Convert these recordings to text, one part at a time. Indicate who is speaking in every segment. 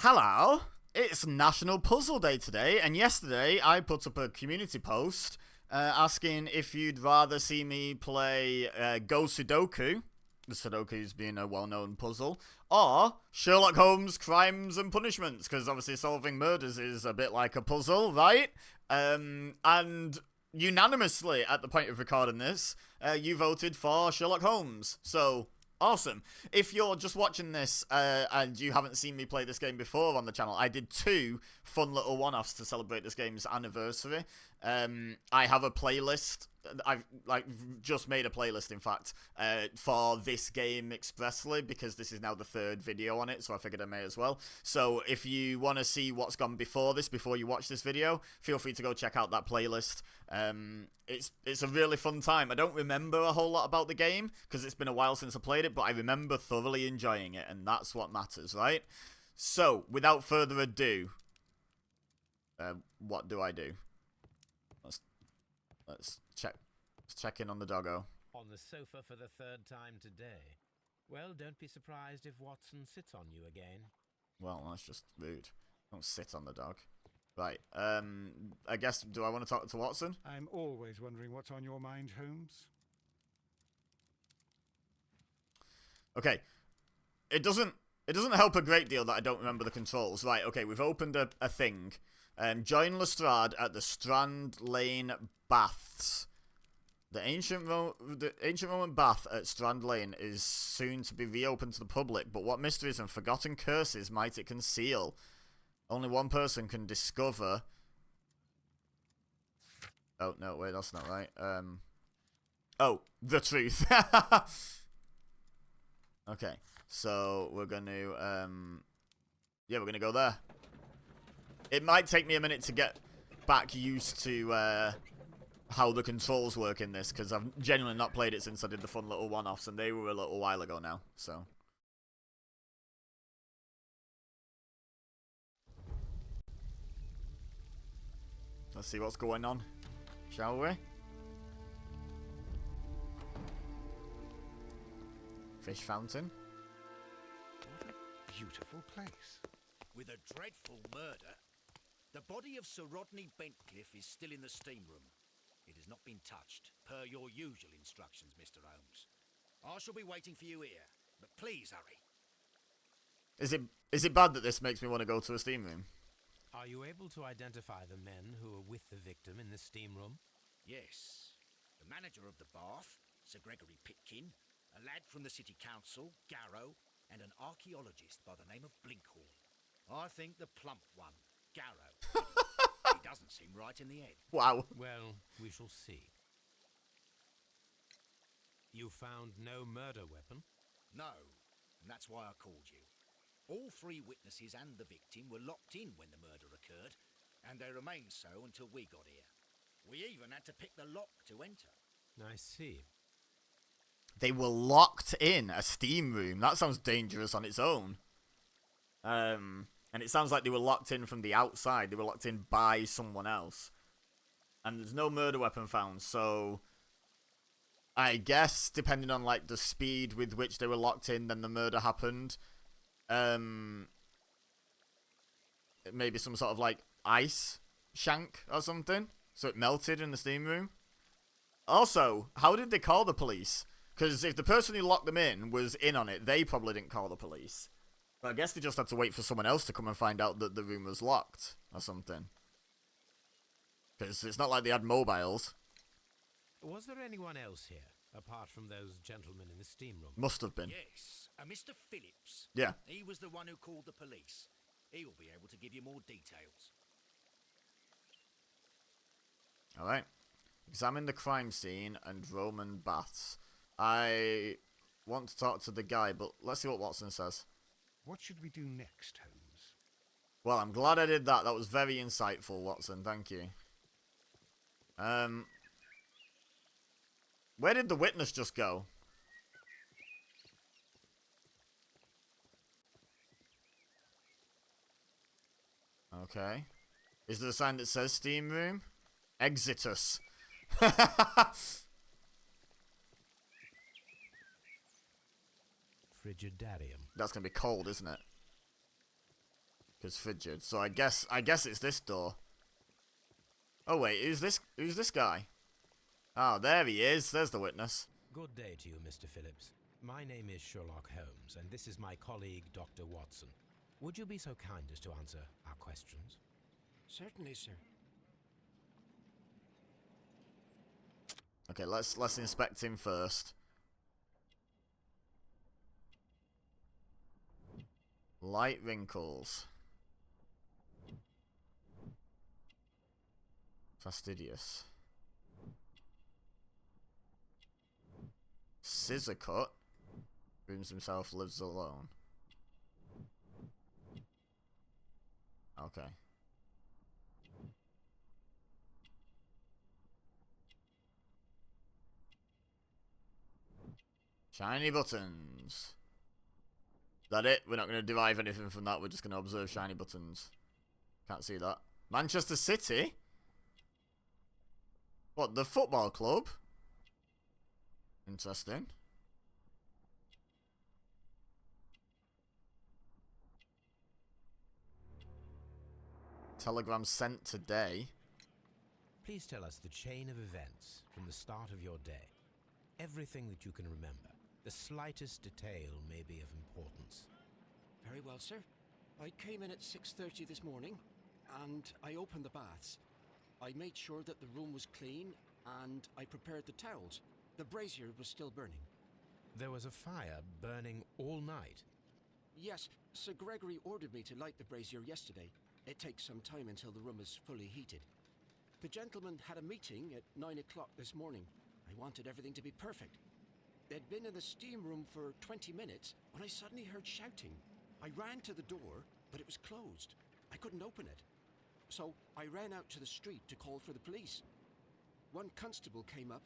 Speaker 1: Hello, it's National Puzzle Day today, and yesterday I put up a community post asking if you'd rather see me play Go Sudoku, the Sudoku's being a well-known puzzle, or Sherlock Holmes Crimes and Punishments, because obviously solving murders is a bit like a puzzle, right? And unanimously, at the point of recording this, you voted for Sherlock Holmes, so awesome. If you're just watching this and you haven't seen me play this game before on the channel, I did two fun little one-offs to celebrate this game's anniversary. I have a playlist. I've just made a playlist, in fact, for this game expressly, because this is now the third video on it, so I figured I may as well. So if you want to see what's gone before this, before you watch this video, feel free to go check out that playlist. It's a really fun time. I don't remember a whole lot about the game, because it's been a while since I played it, but I remember thoroughly enjoying it, and that's what matters, right? So, without further ado, what do I do? Let's check in on the doggo.
Speaker 2: On the sofa for the third time today. Well, don't be surprised if Watson sits on you again.
Speaker 1: Well, that's just rude. Don't sit on the dog. Right, I guess, do I want to talk to Watson?
Speaker 3: I'm always wondering what's on your mind, Holmes.
Speaker 1: Okay. It doesn't help a great deal that I don't remember the controls. Right, okay, we've opened a thing. Join Lestrade at the Strand Lane Baths. The ancient Roman bath at Strand Lane is soon to be reopened to the public, but what mysteries and forgotten curses might it conceal? Only one person can discover... Oh, no, wait, that's not right. Oh, the truth. Okay, so we're going to... Yeah, we're going to go there. It might take me a minute to get back used to how the controls work in this, because I've genuinely not played it since I did the fun little one-offs, and they were a little while ago now, so... Let's see what's going on, shall we? Fish fountain.
Speaker 3: What a beautiful place.
Speaker 4: With a dreadful murder. The body of Sir Rodney Bentcliffe is still in the steam room. It has not been touched, per your usual instructions, Mr. Holmes. I shall be waiting for you here, but please hurry.
Speaker 1: Is it bad that this makes me want to go to a steam room?
Speaker 2: Are you able to identify the men who were with the victim in the steam room?
Speaker 4: Yes. The manager of the bath, Sir Gregory Pitkin, a lad from the city council, Garrow, and an archaeologist by the name of Blinkhorn. I think the plump one, Garrow. He doesn't seem right in the head.
Speaker 1: Wow.
Speaker 2: Well, we shall see. You found no murder weapon?
Speaker 4: No, and that's why I called you. All three witnesses and the victim were locked in when the murder occurred, and they remained so until we got here. We even had to pick the lock to enter.
Speaker 2: I see.
Speaker 1: They were locked in a steam room. That sounds dangerous on its own. And it sounds like they were locked in from the outside. They were locked in by someone else. And there's no murder weapon found, so... I guess, depending on, like, the speed with which they were locked in, then the murder happened. Maybe some sort of, like, ice shank or something. So it melted in the steam room. Also, how did they call the police? Because if the person who locked them in was in on it, they probably didn't call the police. But I guess they just had to wait for someone else to come and find out that the room was locked or something. Because it's not like they had mobiles.
Speaker 2: Was there anyone else here, apart from those gentlemen in the steam room?
Speaker 1: Must have been.
Speaker 4: Yes, a Mr. Phillips.
Speaker 1: Yeah.
Speaker 4: He was the one who called the police. He will be able to give you more details.
Speaker 1: Alright. Examine the crime scene and Roman baths. I want to talk to the guy, but let's see what Watson says.
Speaker 3: What should we do next, Holmes?
Speaker 1: Well, I'm glad I did that. That was very insightful, Watson. Thank you. Where did the witness just go? Okay. Is there a sign that says steam room? Exitus.
Speaker 2: Frigidarium.
Speaker 1: That's going to be cold, isn't it? Because frigid. So I guess it's this door. Oh wait, who's this guy? Oh, there he is. There's the witness.
Speaker 2: Good day to you, Mr. Phillips. My name is Sherlock Holmes, and this is my colleague, Dr. Watson. Would you be so kind as to answer our questions?
Speaker 5: Certainly, sir.
Speaker 1: Okay, let's inspect him first. Light wrinkles. Fastidious. Scissor cut. Grooms himself, lives alone. Okay. Shiny buttons. That it? We're not going to derive anything from that. We're just going to observe shiny buttons. Can't see that. Manchester City? What, the football club? Interesting. Telegram sent today.
Speaker 2: Please tell us the chain of events from the start of your day. Everything that you can remember. The slightest detail may be of importance.
Speaker 5: Very well, sir. I came in at 6:30 this morning, and I opened the baths. I made sure that the room was clean, and I prepared the towels. The brazier was still burning.
Speaker 2: There was a fire burning all night.
Speaker 5: Yes, Sir Gregory ordered me to light the brazier yesterday. It takes some time until the room is fully heated. The gentleman had a meeting at 9 o'clock this morning. I wanted everything to be perfect. They'd been in the steam room for 20 minutes when I suddenly heard shouting. I ran to the door, but it was closed. I couldn't open it. So I ran out to the street to call for the police. One constable came up,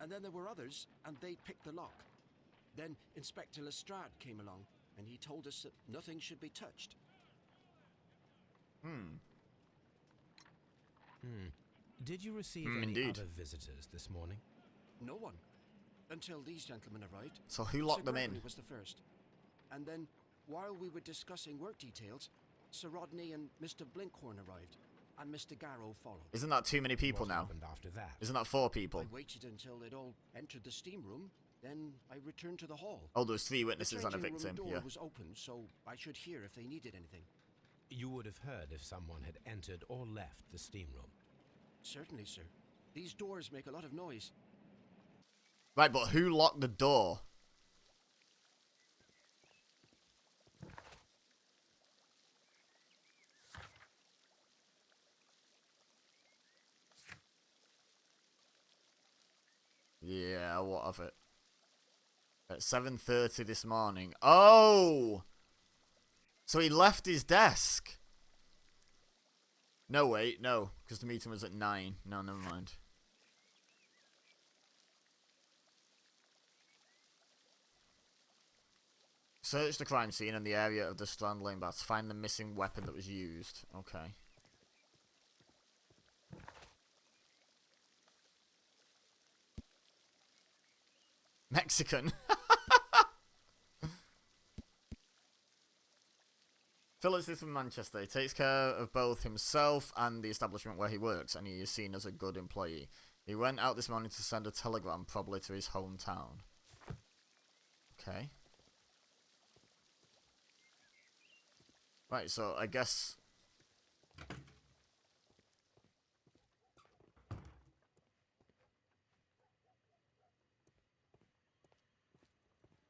Speaker 5: and then there were others, and they picked the lock. Then Inspector Lestrade came along, and he told us that nothing should be touched.
Speaker 2: Did you receive any
Speaker 1: indeed.
Speaker 2: other visitors this morning?
Speaker 5: No one. Until these gentlemen arrived.
Speaker 1: So who locked
Speaker 5: Sir
Speaker 1: them in?
Speaker 5: Gregory was the first. And then, while we were discussing work details, Sir Rodney and Mr. Blinkhorn arrived, and Mr. Garrow followed.
Speaker 1: Isn't that too many people
Speaker 2: What
Speaker 1: now?
Speaker 2: happened after that?
Speaker 1: Isn't that 4 people?
Speaker 5: I waited until they'd all entered the steam room, then I returned to the hall.
Speaker 1: Oh, there's 3
Speaker 5: The
Speaker 1: witnesses and a
Speaker 5: changing room
Speaker 1: victim.
Speaker 5: door
Speaker 1: Yeah.
Speaker 5: was open, so I should hear if they needed anything.
Speaker 2: You would have heard if someone had entered or left the steam room.
Speaker 5: Certainly, sir. These doors make a lot of noise.
Speaker 1: Right, but who locked the door? Yeah, what of it? At 7:30 this morning. Oh! So he left his desk. No, wait, no. Because the meeting was at 9. No, never mind. Search the crime scene and the area of the Strand Lane baths. Find the missing weapon that was used. Okay. Mexican. Phillips is from Manchester. He takes care of both himself and the establishment where he works, and he is seen as a good employee. He went out this morning to send a telegram, probably to his hometown. Okay. Right, so I guess...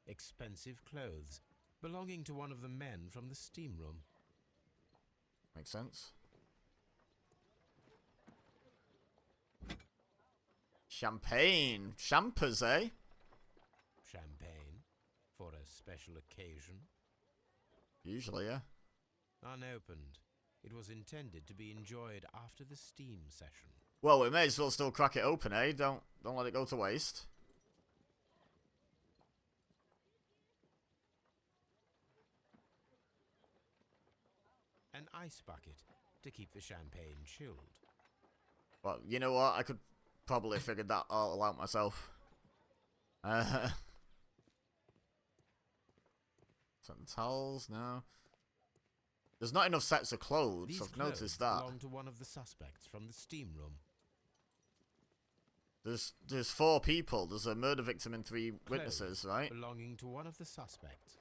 Speaker 2: Expensive clothes, belonging to one of the men from the steam room.
Speaker 1: Makes sense. Champagne. Champers, eh?
Speaker 2: Champagne, for a special occasion.
Speaker 1: Usually, yeah.
Speaker 2: Unopened. It was intended to be enjoyed after the steam session.
Speaker 1: Well, we may as well still crack it open, eh? Don't let it go to waste.
Speaker 2: An ice bucket to keep the champagne chilled.
Speaker 1: Well, you know what? I could probably have figured that all out myself. Some towels, no. There's not enough sets of clothes.
Speaker 2: These
Speaker 1: I've noticed
Speaker 2: clothes
Speaker 1: that.
Speaker 2: belong to one of the suspects from the steam room.
Speaker 1: There's 4 people. There's a murder victim and 3 witnesses,
Speaker 2: Clothes
Speaker 1: right?
Speaker 2: belonging to one of the suspects.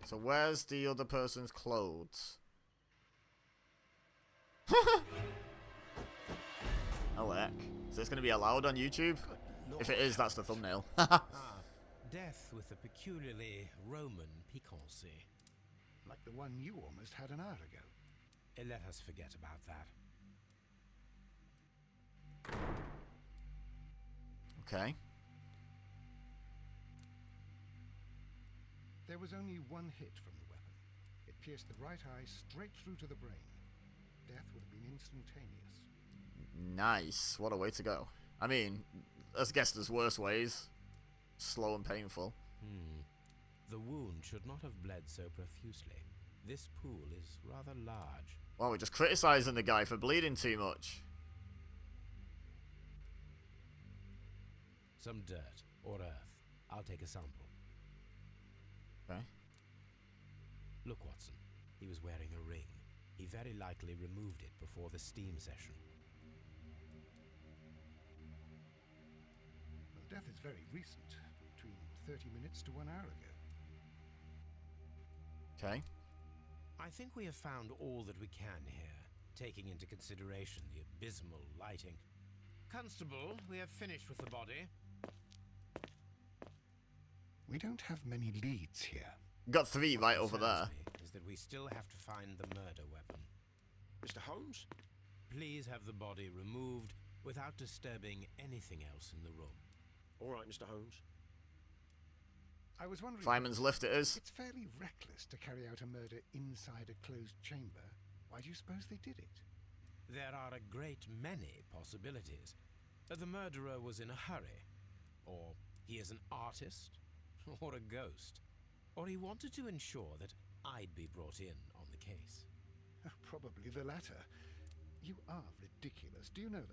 Speaker 1: So where's the other person's clothes? Oh heck. Is this going to be allowed on YouTube? If it is, that's the thumbnail.
Speaker 2: Death with a peculiarly Roman piquancy.
Speaker 3: Like the one you almost had an hour ago.
Speaker 2: Let us forget about that.
Speaker 1: Okay.
Speaker 3: There was only one hit from the weapon. It pierced the right eye straight through to the brain. Death would have been instantaneous.
Speaker 1: Nice. What a way to go. I mean, I guess there's worse ways. Slow and painful.
Speaker 2: The wound should not have bled so profusely. This pool is rather large.
Speaker 1: Well, we're just criticizing the guy for bleeding too much.
Speaker 2: Some dirt or earth. I'll take a sample.
Speaker 1: Okay.
Speaker 2: Look, Watson. He was wearing a ring. He very likely removed it before the steam session.
Speaker 3: Well, death is very recent. Between 30 minutes to 1 hour ago.
Speaker 1: Okay.
Speaker 2: I think we have found all that we can here, taking into consideration the abysmal lighting. Constable, we have finished with the body.
Speaker 3: We don't have many leads here.
Speaker 1: Got 3 right over there.
Speaker 2: Concerns me is that we still have to find the murder weapon.
Speaker 5: Mr. Holmes?
Speaker 2: Please have the body removed without disturbing anything else in the room.
Speaker 5: All right, Mr. Holmes.
Speaker 3: I was wondering...
Speaker 1: Fireman's lift it is.
Speaker 3: It's fairly reckless to carry out a murder inside a closed chamber. Why do you suppose they did it?
Speaker 2: There are a great many possibilities. The murderer was in a hurry. Or he is an artist. Or a ghost. Or he wanted to ensure that I'd be brought in on the case.
Speaker 3: Oh, probably the latter. You are ridiculous. Do you know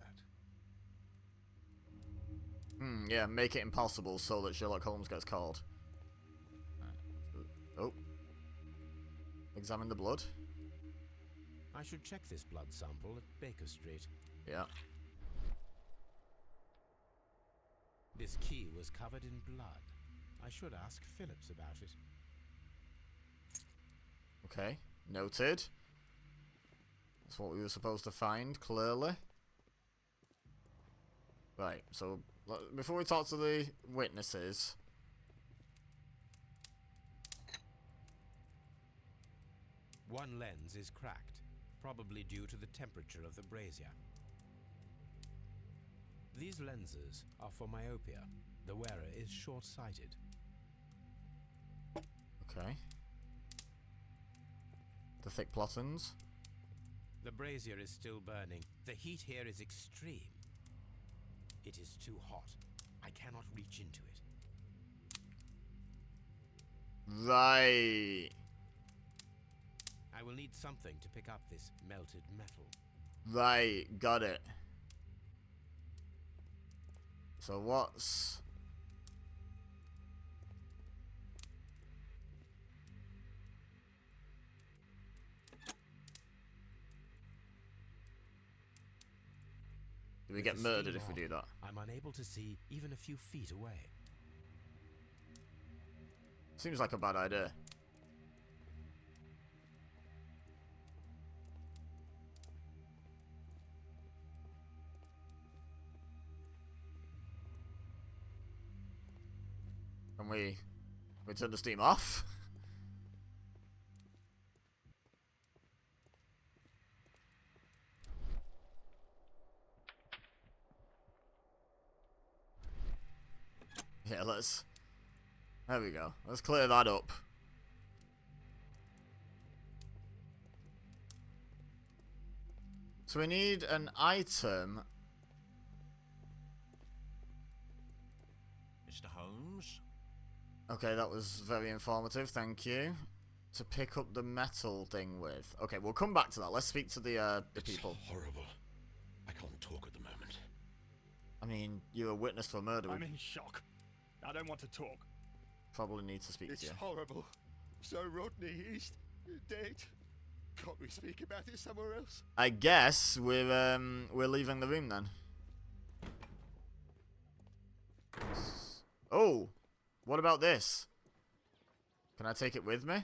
Speaker 3: that?
Speaker 1: Yeah, make it impossible so that Sherlock Holmes gets called. Oh. Examine the blood.
Speaker 2: I should check this blood sample at Baker Street.
Speaker 1: Yeah.
Speaker 2: This key was covered in blood. I should ask Phillips about it.
Speaker 1: Okay. Noted. That's what we were supposed to find, clearly. Right, so before we talk to the witnesses...
Speaker 2: One lens is cracked, probably due to the temperature of the brazier. These lenses are for myopia. The wearer is short-sighted.
Speaker 1: Okay. The thick plottons.
Speaker 2: The brazier is still burning. The heat here is extreme. It is too hot. I cannot reach into it.
Speaker 1: Right.
Speaker 2: I will need something to pick up this melted metal.
Speaker 1: Right, got it. So what's... Do we
Speaker 2: With
Speaker 1: get
Speaker 2: the
Speaker 1: murdered
Speaker 2: steam
Speaker 1: if we do
Speaker 2: on,
Speaker 1: that?
Speaker 2: I'm unable to see even a few feet away.
Speaker 1: Seems like a bad idea. Can we turn the steam off? Yeah, let's... There we go. Let's clear that up. So we need an item.
Speaker 4: Mr. Holmes?
Speaker 1: Okay, that was very informative, thank you. To pick up the metal thing with. Okay, we'll come back to that. Let's speak to the people.
Speaker 6: It's horrible. I can't talk at the moment.
Speaker 1: I mean, you're a witness for a murder.
Speaker 7: I'm in shock. I don't want to talk.
Speaker 1: Probably need to speak
Speaker 7: It's
Speaker 1: to you.
Speaker 7: horrible.
Speaker 6: So Rodney is dead. Can't we speak about it somewhere else?
Speaker 1: I guess we're leaving the room then. Oh, what about this? Can I take it with me?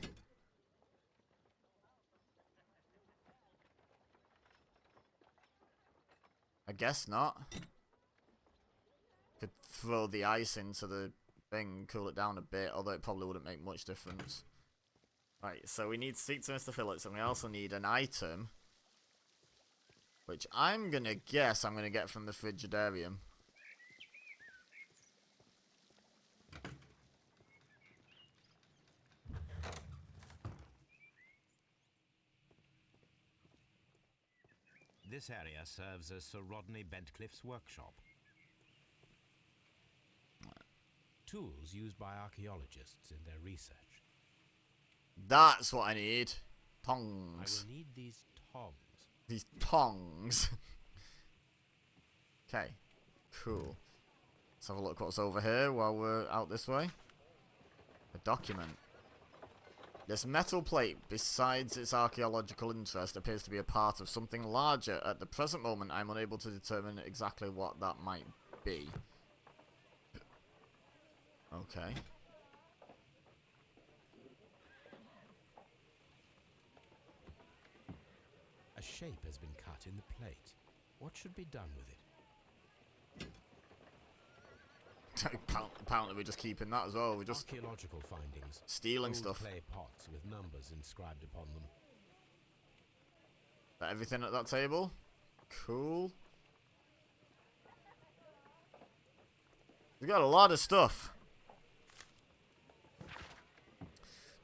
Speaker 1: I guess not. Could throw the ice into the thing, cool it down a bit, although it probably wouldn't make much difference. Right, so we need to speak to Mr. Phillips, and we also need an item, which I'm gonna guess I'm gonna get from the Frigidarium.
Speaker 2: This area serves as Sir Rodney Bentcliffe's workshop. Tools used by archaeologists in their research.
Speaker 1: That's what I need.
Speaker 2: I
Speaker 1: Tongs.
Speaker 2: will need these tongs.
Speaker 1: These tongs. Okay, cool. Let's have a look what's over here while we're out this way. A document. This metal plate, besides its archaeological interest, appears to be a part of something larger. At the present moment, I'm unable to determine exactly what that might be. Okay.
Speaker 2: A shape has been cut in the plate. What should be done with it?
Speaker 1: Apparently we're just keeping that as well. We're just
Speaker 2: Archaeological findings.
Speaker 1: stealing
Speaker 2: Old
Speaker 1: stuff.
Speaker 2: clay pots with numbers inscribed upon them.
Speaker 1: That everything at that table? Cool. We've got a lot of stuff.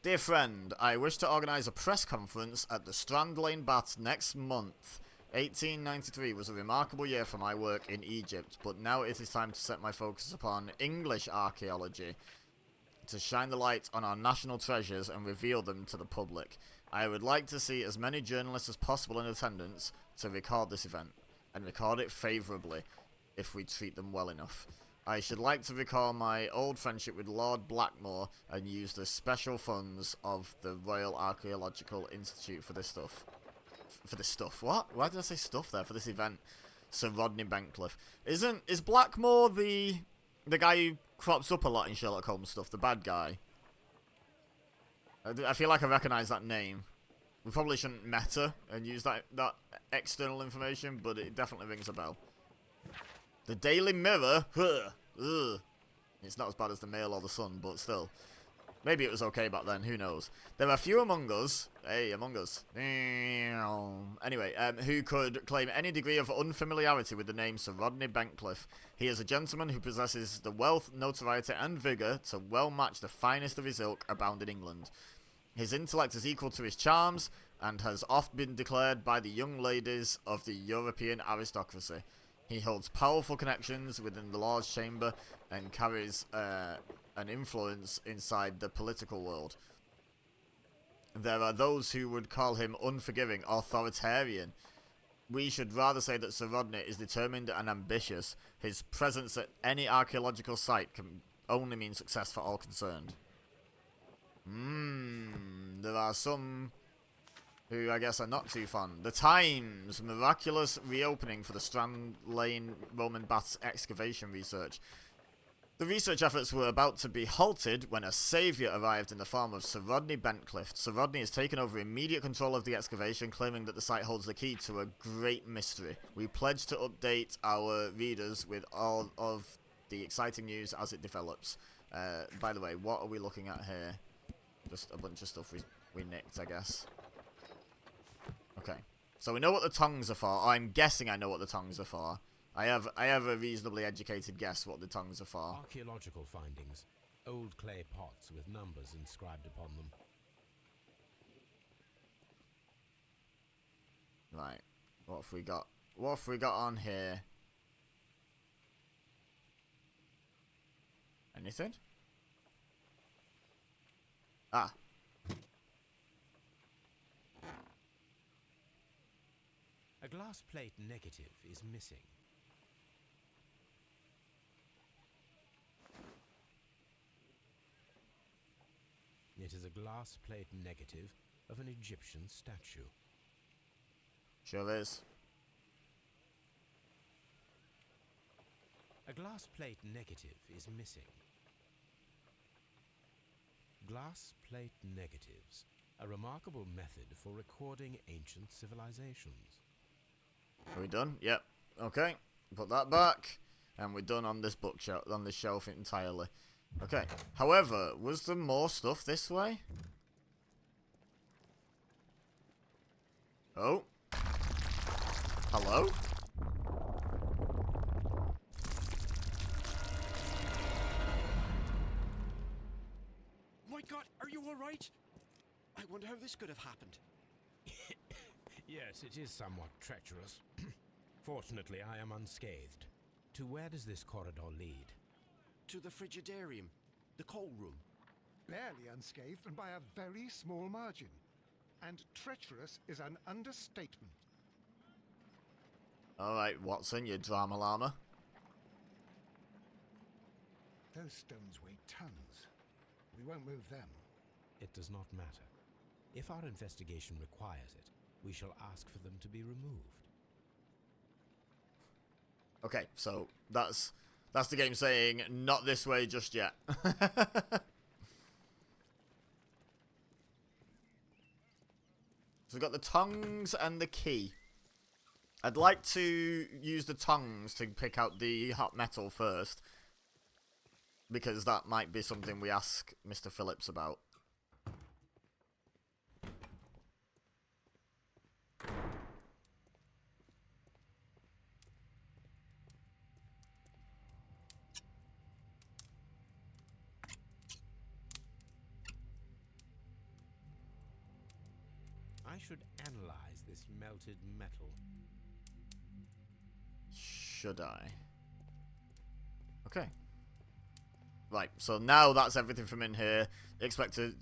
Speaker 1: Dear friend, I wish to organise a press conference at the Strand Lane Baths next month. 1893 was a remarkable year for my work in Egypt, but now it is time to set my focus upon English archaeology, to shine the light on our national treasures and reveal them to the public. I would like to see as many journalists as possible in attendance to record this event, and record it favourably, if we treat them well enough. I should like to recall my old friendship with Lord Blackmore and use the special funds of the Royal Archaeological Institute for this stuff. For this stuff? What? Why did I say stuff there? For this event. Sir Rodney Bentcliffe. Is Blackmore the guy who crops up a lot in Sherlock Holmes stuff? The bad guy? I feel like I recognise that name. We probably shouldn't meta and use that external information, but it definitely rings a bell. The Daily Mirror? Huh. Ugh. It's not as bad as the Mail or the Sun, but still. Maybe it was okay back then, who knows. There are few among us, anyway, who could claim any degree of unfamiliarity with the name Sir Rodney Bentcliffe. He is a gentleman who possesses the wealth, notoriety and vigour to well match the finest of his ilk abound in England. His intellect is equal to his charms, and has oft been declared by the young ladies of the European aristocracy. He holds powerful connections within the Lord's Chamber, and carries an influence inside the political world. There are those who would call him unforgiving, authoritarian. We should rather say that Sir Rodney is determined and ambitious. His presence at any archaeological site can only mean success for all concerned. There are some who I guess are not too fond. The Times, miraculous reopening for the Strand Lane Roman Baths excavation research. The research efforts were about to be halted when a saviour arrived in the form of Sir Rodney Bentcliffe. Sir Rodney has taken over immediate control of the excavation, claiming that the site holds the key to a great mystery. We pledge to update our readers with all of the exciting news as it develops. By the way, what are we looking at here? Just a bunch of stuff we nicked, I guess. Okay, so we know what the tongs are for. I'm guessing I know what the tongs are for. I have a reasonably educated guess what the tongs are for.
Speaker 2: Archaeological findings. Old clay pots with numbers inscribed upon them.
Speaker 1: Right. What have we got? What have we got on here? Anything? Ah.
Speaker 2: A glass plate negative is missing. It is a glass plate negative of an Egyptian statue.
Speaker 1: Sure is.
Speaker 2: A glass plate negative is missing. Glass plate negatives, a remarkable method for recording ancient civilizations.
Speaker 1: Are we done? Yep. Okay. Put that back. And we're done on this bookshelf, on this shelf entirely. Okay. However, was there more stuff this way? Oh. Hello?
Speaker 5: My God, are you all right? I wonder how this could have happened.
Speaker 2: Yes, it is somewhat treacherous. Fortunately, I am unscathed. To where does this corridor lead?
Speaker 5: To the frigidarium, the coal room.
Speaker 3: Barely unscathed and by a very small margin. And treacherous is an understatement.
Speaker 1: Alright, Watson, you drama llama.
Speaker 3: Those stones weigh tons. We won't move them.
Speaker 2: It does not matter. If our investigation requires it, we shall ask for them to be removed.
Speaker 1: Okay, so that's the game saying, not this way just yet. So we've got the tongs and the key. I'd like to use the tongs to pick out the hot metal first, because that might be something we ask Mr. Phillips about.
Speaker 2: I should analyze this melted metal.
Speaker 1: Should I? Okay. Right, so now that's everything from in here, except to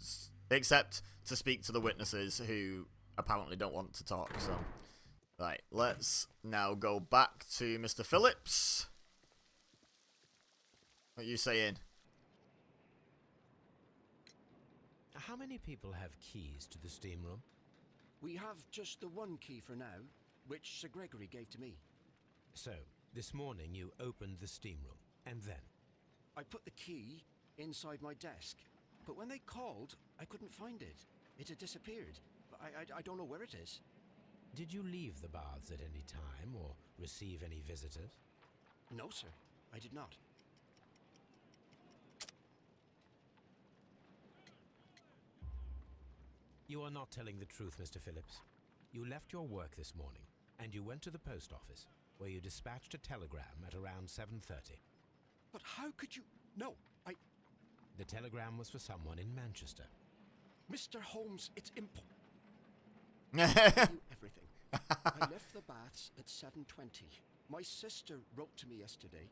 Speaker 1: speak to the witnesses who apparently don't want to talk, so... Right, let's now go back to Mr. Phillips. What are you saying?
Speaker 2: How many people have keys to the steam room?
Speaker 5: We have just the one key for now, which Sir Gregory gave to me.
Speaker 2: So, this morning you opened the steam room, and then?
Speaker 5: I put the key inside my desk, but when they called, I couldn't find it. It had disappeared. I don't know where it is.
Speaker 2: Did you leave the baths at any time, or receive any visitors?
Speaker 5: No, sir, I did not.
Speaker 2: You are not telling the truth, Mr. Phillips. You left your work this morning, and you went to the post office, where you dispatched a telegram at around 7:30.
Speaker 5: But how could you... No,
Speaker 2: The telegram was for someone in Manchester.
Speaker 5: Mr. Holmes, it's everything. I left the baths at 7:20. My sister wrote to me yesterday,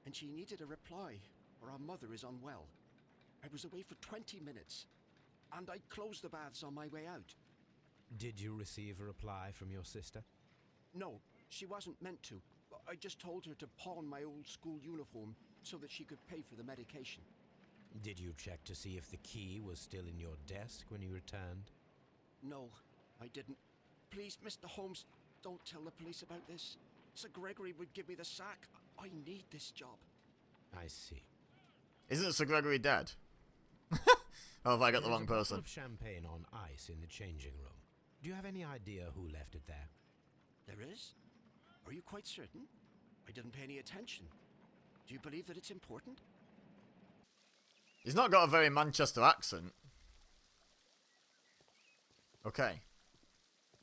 Speaker 5: and she needed a reply, or our mother is unwell. I was away for 20 minutes, and I closed the baths on my way out.
Speaker 2: Did you receive a reply from your sister?
Speaker 5: No, she wasn't meant to. I just told her to pawn my old school uniform so that she could pay for the medication.
Speaker 2: Did you check to see if the key was still in your desk when you returned?
Speaker 5: No, I didn't. Please, Mr. Holmes, don't tell the police about this. Sir Gregory would give me the sack. I need this job.
Speaker 2: I see.
Speaker 1: Isn't Sir Gregory dead? Oh, have I got the wrong
Speaker 2: There's a
Speaker 1: person?
Speaker 2: bottle of champagne on ice in the changing room. Do you have any idea who left it there?
Speaker 5: There is? Are you quite certain? I didn't pay any attention. Do you believe that it's important?
Speaker 1: He's not got a very Manchester accent. Okay.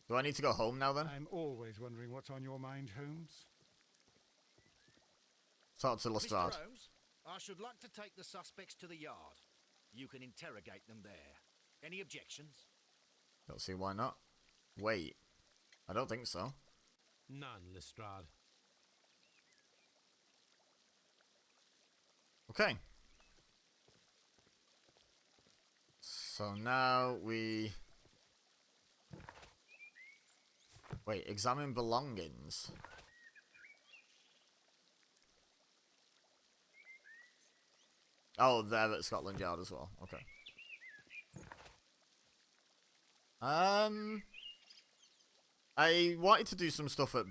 Speaker 1: Do I need to go home now then?
Speaker 3: I'm always wondering what's on your mind, Holmes.
Speaker 1: Talk to Lestrade.
Speaker 4: Mr. Holmes, I should like to take the suspects to the yard. You can interrogate them there. Any objections?
Speaker 1: Don't see why not. Wait. I don't think so.
Speaker 2: None, Lestrade.
Speaker 1: Okay. So now we... Wait, examine belongings. Oh, they're at Scotland Yard as well. Okay. I wanted to do some stuff at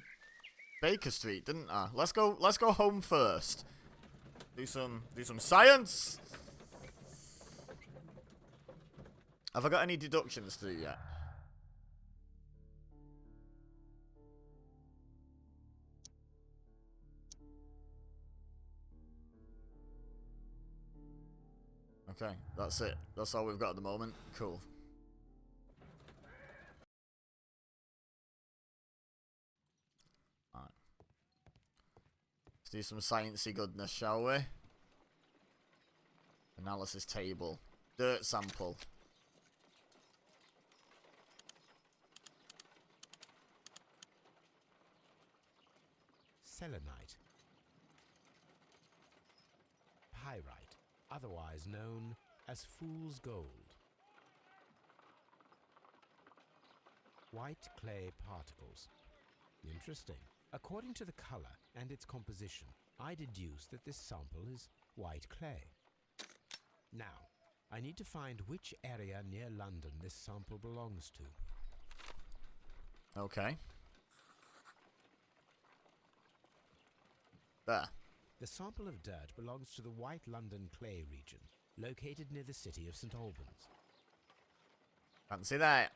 Speaker 1: Baker Street, didn't I? Let's go home first. Do some science. Have I got any deductions to do yet? Okay, that's it. That's all we've got at the moment. Cool. Alright. Let's do some sciencey goodness, shall we? Analysis table. Dirt sample.
Speaker 2: Selenite. Pyrite, otherwise known as fool's gold. White clay particles. Interesting. According to the color and its composition, I deduce that this sample is white clay. Now, I need to find which area near London this sample belongs to.
Speaker 1: Okay. There.
Speaker 2: The sample of dirt belongs to the White London clay region, located near the city of St. Albans.
Speaker 1: Fancy that.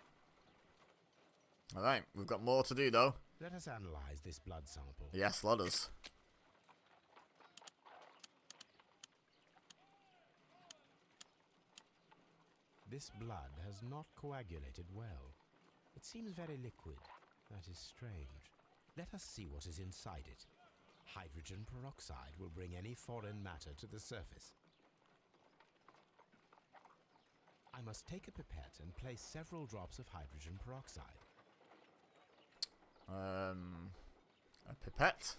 Speaker 1: Alright, we've got more to do though.
Speaker 2: Let us analyze this blood sample.
Speaker 1: Yes, let us.
Speaker 2: This blood has not coagulated well. It seems very liquid. That is strange. Let us see what is inside it. Hydrogen peroxide will bring any foreign matter to the surface. I must take a pipette and place several drops of hydrogen peroxide.
Speaker 1: A pipette.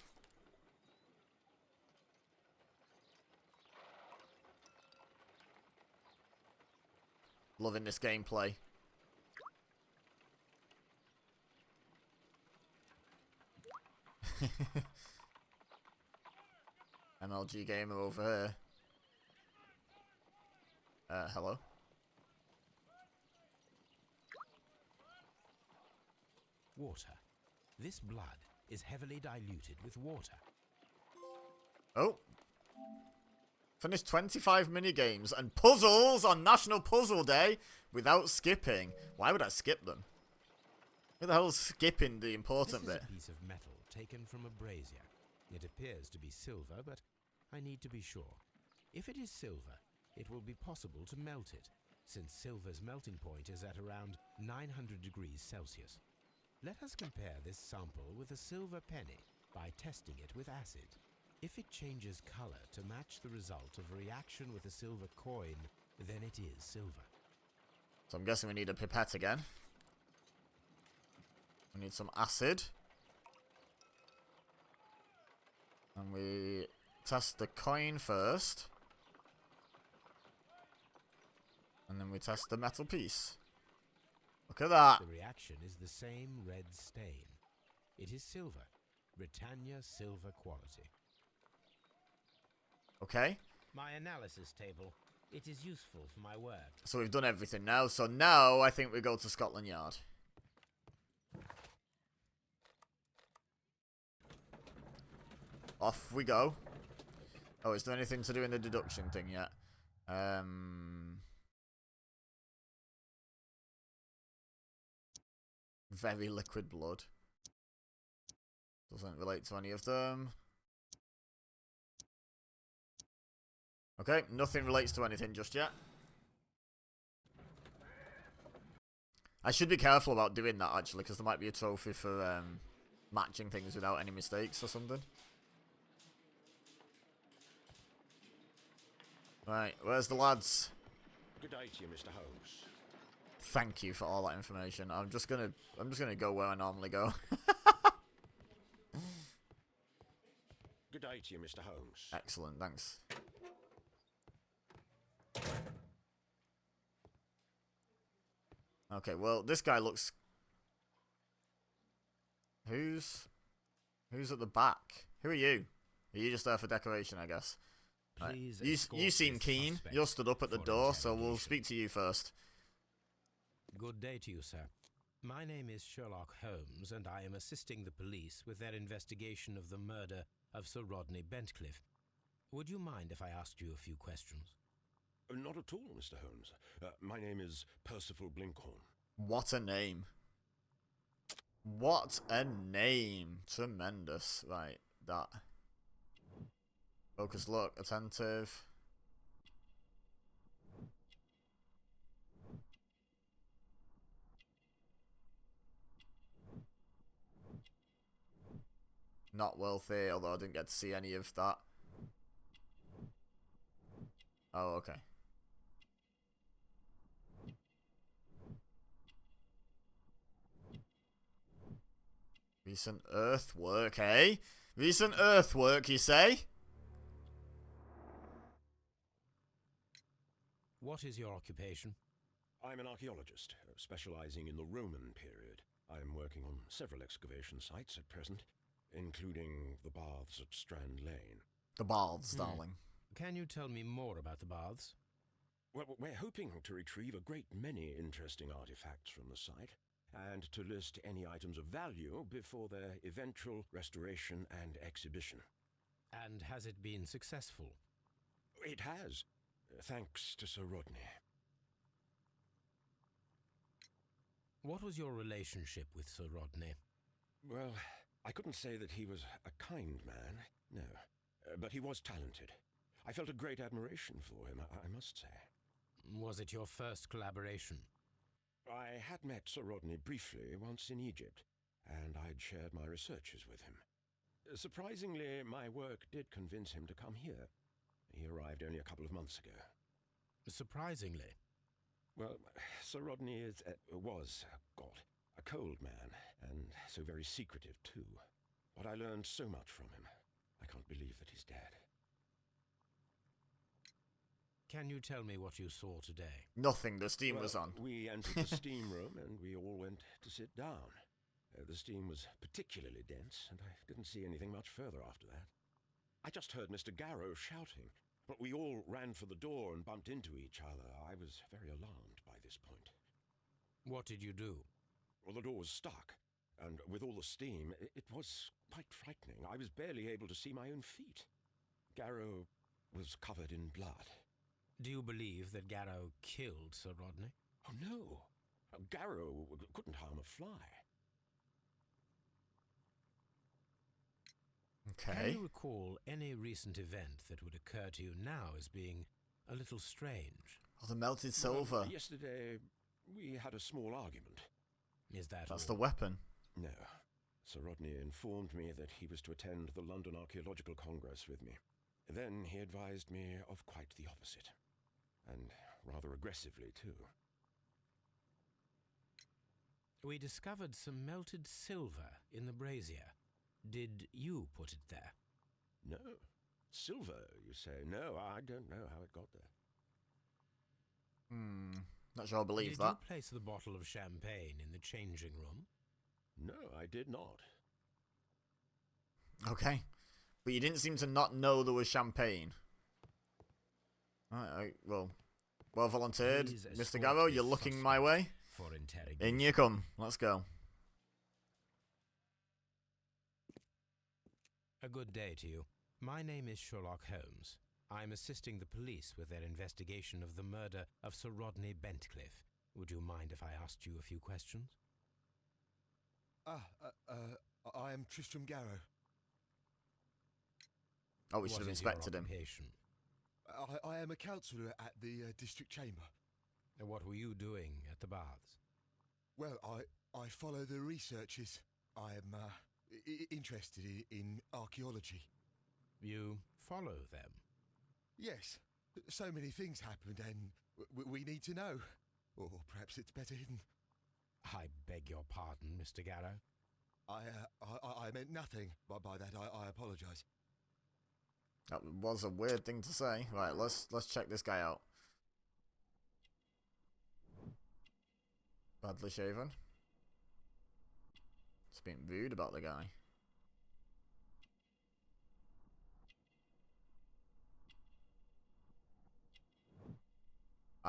Speaker 1: Loving this gameplay. MLG gamer over here. Hello.
Speaker 2: Water. This blood is heavily diluted with water.
Speaker 1: Oh. Finished 25 minigames and puzzles on National Puzzle Day without skipping. Why would I skip them? Who the hell's skipping the important bit?
Speaker 2: This is a piece of metal taken from a brazier. It appears to be silver, but I need to be sure. If it is silver, it will be possible to melt it, since silver's melting point is at around 900 degrees Celsius. Let us compare this sample with a silver penny by testing it with acid. If it changes color to match the result of a reaction with a silver coin, then it is silver.
Speaker 1: So I'm guessing we need a pipette again. We need some acid. And we test the coin first. And then we test the metal piece. Look at that.
Speaker 2: The reaction is the same red stain. It is silver. Britannia silver quality.
Speaker 1: Okay.
Speaker 2: My analysis table. It is useful for my work.
Speaker 1: So we've done everything now. So now I think we go to Scotland Yard. Off we go. Oh, is there anything to do in the deduction thing yet? Very liquid blood. Doesn't relate to any of them. Okay, nothing relates to anything just yet. I should be careful about doing that actually, because there might be a trophy for matching things without any mistakes or something. Right, where's the lads?
Speaker 6: Good day to you, Mr. Holmes.
Speaker 1: Thank you for all that information. I'm just gonna go where I normally go.
Speaker 6: Good day to you, Mr. Holmes.
Speaker 1: Excellent, thanks. Okay, well, this guy looks... Who's at the back? Who are you? Are you just there for decoration, I guess? Right. You seem keen. You're stood up at the door, so we'll speak to you first.
Speaker 2: Good day to you, sir. My name is Sherlock Holmes, and I am assisting the police with their investigation of the murder of Sir Rodney Bentcliffe. Would you mind if I asked you a few questions?
Speaker 7: Not at all, Mr. Holmes. My name is Percival Blinkhorn.
Speaker 1: What a name. What a name. Tremendous. Right, that. Focus, look, attentive. Not wealthy, although I didn't get to see any of that. Oh, okay. Recent earthwork, eh? Recent earthwork, you say?
Speaker 2: What is your occupation?
Speaker 7: I'm an archaeologist, specializing in the Roman period. I'm working on several excavation sites at present, including the baths at Strand Lane.
Speaker 1: The baths, darling.
Speaker 2: Can you tell me more about the baths?
Speaker 7: Well, we're hoping to retrieve a great many interesting artifacts from the site, and to list any items of value before their eventual restoration and exhibition.
Speaker 2: And has it been successful?
Speaker 7: It has, thanks to Sir Rodney.
Speaker 2: What was your relationship with Sir Rodney?
Speaker 7: Well, I couldn't say that he was a kind man, no, but he was talented. I felt a great admiration for him, I must say.
Speaker 2: Was it your first collaboration?
Speaker 7: I had met Sir Rodney briefly once in Egypt, and I'd shared my researches with him. Surprisingly, my work did convince him to come here. He arrived only a couple of months ago.
Speaker 2: Surprisingly?
Speaker 7: Well, Sir Rodney was a cold man, and so very secretive too. But I learned so much from him. I can't believe that he's dead.
Speaker 2: Can you tell me what you saw today?
Speaker 1: Nothing, the steam was on.
Speaker 7: We entered the steam room and we all went to sit down. The steam was particularly dense, and I didn't see anything much further after that. I just heard Mr. Garrow shouting, but we all ran for the door and bumped into each other. I was very alarmed by this point.
Speaker 2: What did you do?
Speaker 7: Well, the door was stuck, and with all the steam, it was quite frightening. I was barely able to see my own feet. Garrow was covered in blood.
Speaker 2: Do you believe that Garrow killed Sir Rodney?
Speaker 7: Oh, no. Garrow couldn't harm a fly.
Speaker 1: Okay.
Speaker 2: Can you recall any recent event that would occur to you now as being a little strange?
Speaker 1: Oh, the melted silver.
Speaker 7: Well, yesterday, we had a small argument.
Speaker 2: Is that
Speaker 1: That's
Speaker 2: all?
Speaker 1: the weapon.
Speaker 7: No. Sir Rodney informed me that he was to attend the London Archaeological Congress with me. Then he advised me of quite the opposite. And rather aggressively, too.
Speaker 2: We discovered some melted silver in the brazier. Did you put it there?
Speaker 7: No. Silver, you say? No, I don't know how it got there.
Speaker 1: Not sure I believe
Speaker 2: Did
Speaker 1: that.
Speaker 2: you place the bottle of champagne in the changing room?
Speaker 7: No, I did not.
Speaker 1: Okay. But you didn't seem to not know there was champagne. Alright, well volunteered.
Speaker 2: Please
Speaker 1: Mr.
Speaker 2: escort
Speaker 1: Garrow,
Speaker 2: this
Speaker 1: you're looking
Speaker 2: suspect
Speaker 1: my way.
Speaker 2: for interrogation.
Speaker 1: In you come. Let's go.
Speaker 2: A good day to you. My name is Sherlock Holmes. I'm assisting the police with their investigation of the murder of Sir Rodney Bentcliffe. Would you mind if I asked you a few questions?
Speaker 6: I am Tristram Garrow.
Speaker 1: Oh, we should
Speaker 2: What
Speaker 1: have
Speaker 2: is your
Speaker 1: inspected him.
Speaker 2: occupation?
Speaker 6: I am a councillor at the district chamber.
Speaker 2: And what were you doing at the baths?
Speaker 6: Well, I follow the researches. I am interested in archaeology.
Speaker 2: You follow them?
Speaker 6: Yes, so many things happened and we need to know. Or perhaps it's better hidden.
Speaker 2: I beg your pardon, Mr. Garrow.
Speaker 6: I meant nothing by that. I apologise.
Speaker 1: That was a weird thing to say. Right, let's check this guy out. Badly shaven. Just being rude about the guy.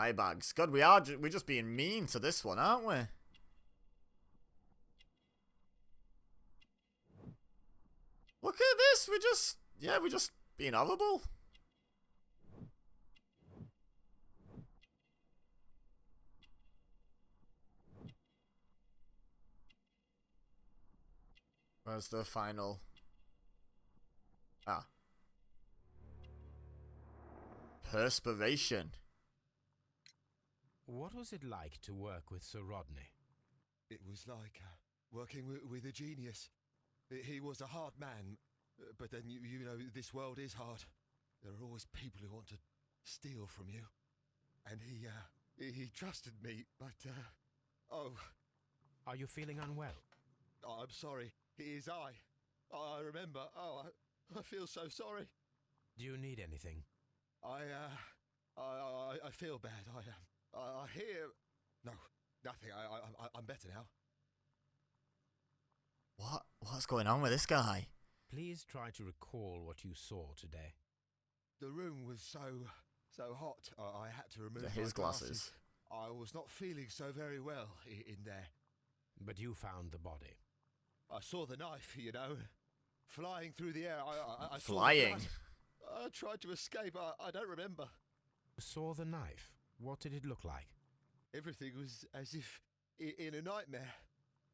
Speaker 1: Eye bags. God, we're just being mean to this one, aren't we? Look at this. We're just being horrible. Where's the final? Ah. Perspiration.
Speaker 2: What was it like to work with Sir Rodney?
Speaker 6: It was like working with a genius. He was a hard man, but then you know this world is hard. There are always people who want to steal from you, and he trusted me. But oh,
Speaker 2: Are you feeling unwell?
Speaker 6: I'm sorry. It is I. I remember. Oh, I feel so sorry.
Speaker 2: Do you need anything?
Speaker 6: I feel bad. I hear. No, nothing. I'm better now.
Speaker 1: What's going on with this guy?
Speaker 2: Please try to recall what you saw today.
Speaker 6: The room was so hot. I had to remove
Speaker 1: His
Speaker 6: my
Speaker 1: glasses.
Speaker 6: I was not feeling so very well in there.
Speaker 2: But you found the body.
Speaker 6: I saw the knife, you know, flying through the air. I saw
Speaker 1: Flying?
Speaker 6: the blood. I tried to escape. I don't remember.
Speaker 2: You saw the knife. What did it look like?
Speaker 6: Everything was as if in a nightmare.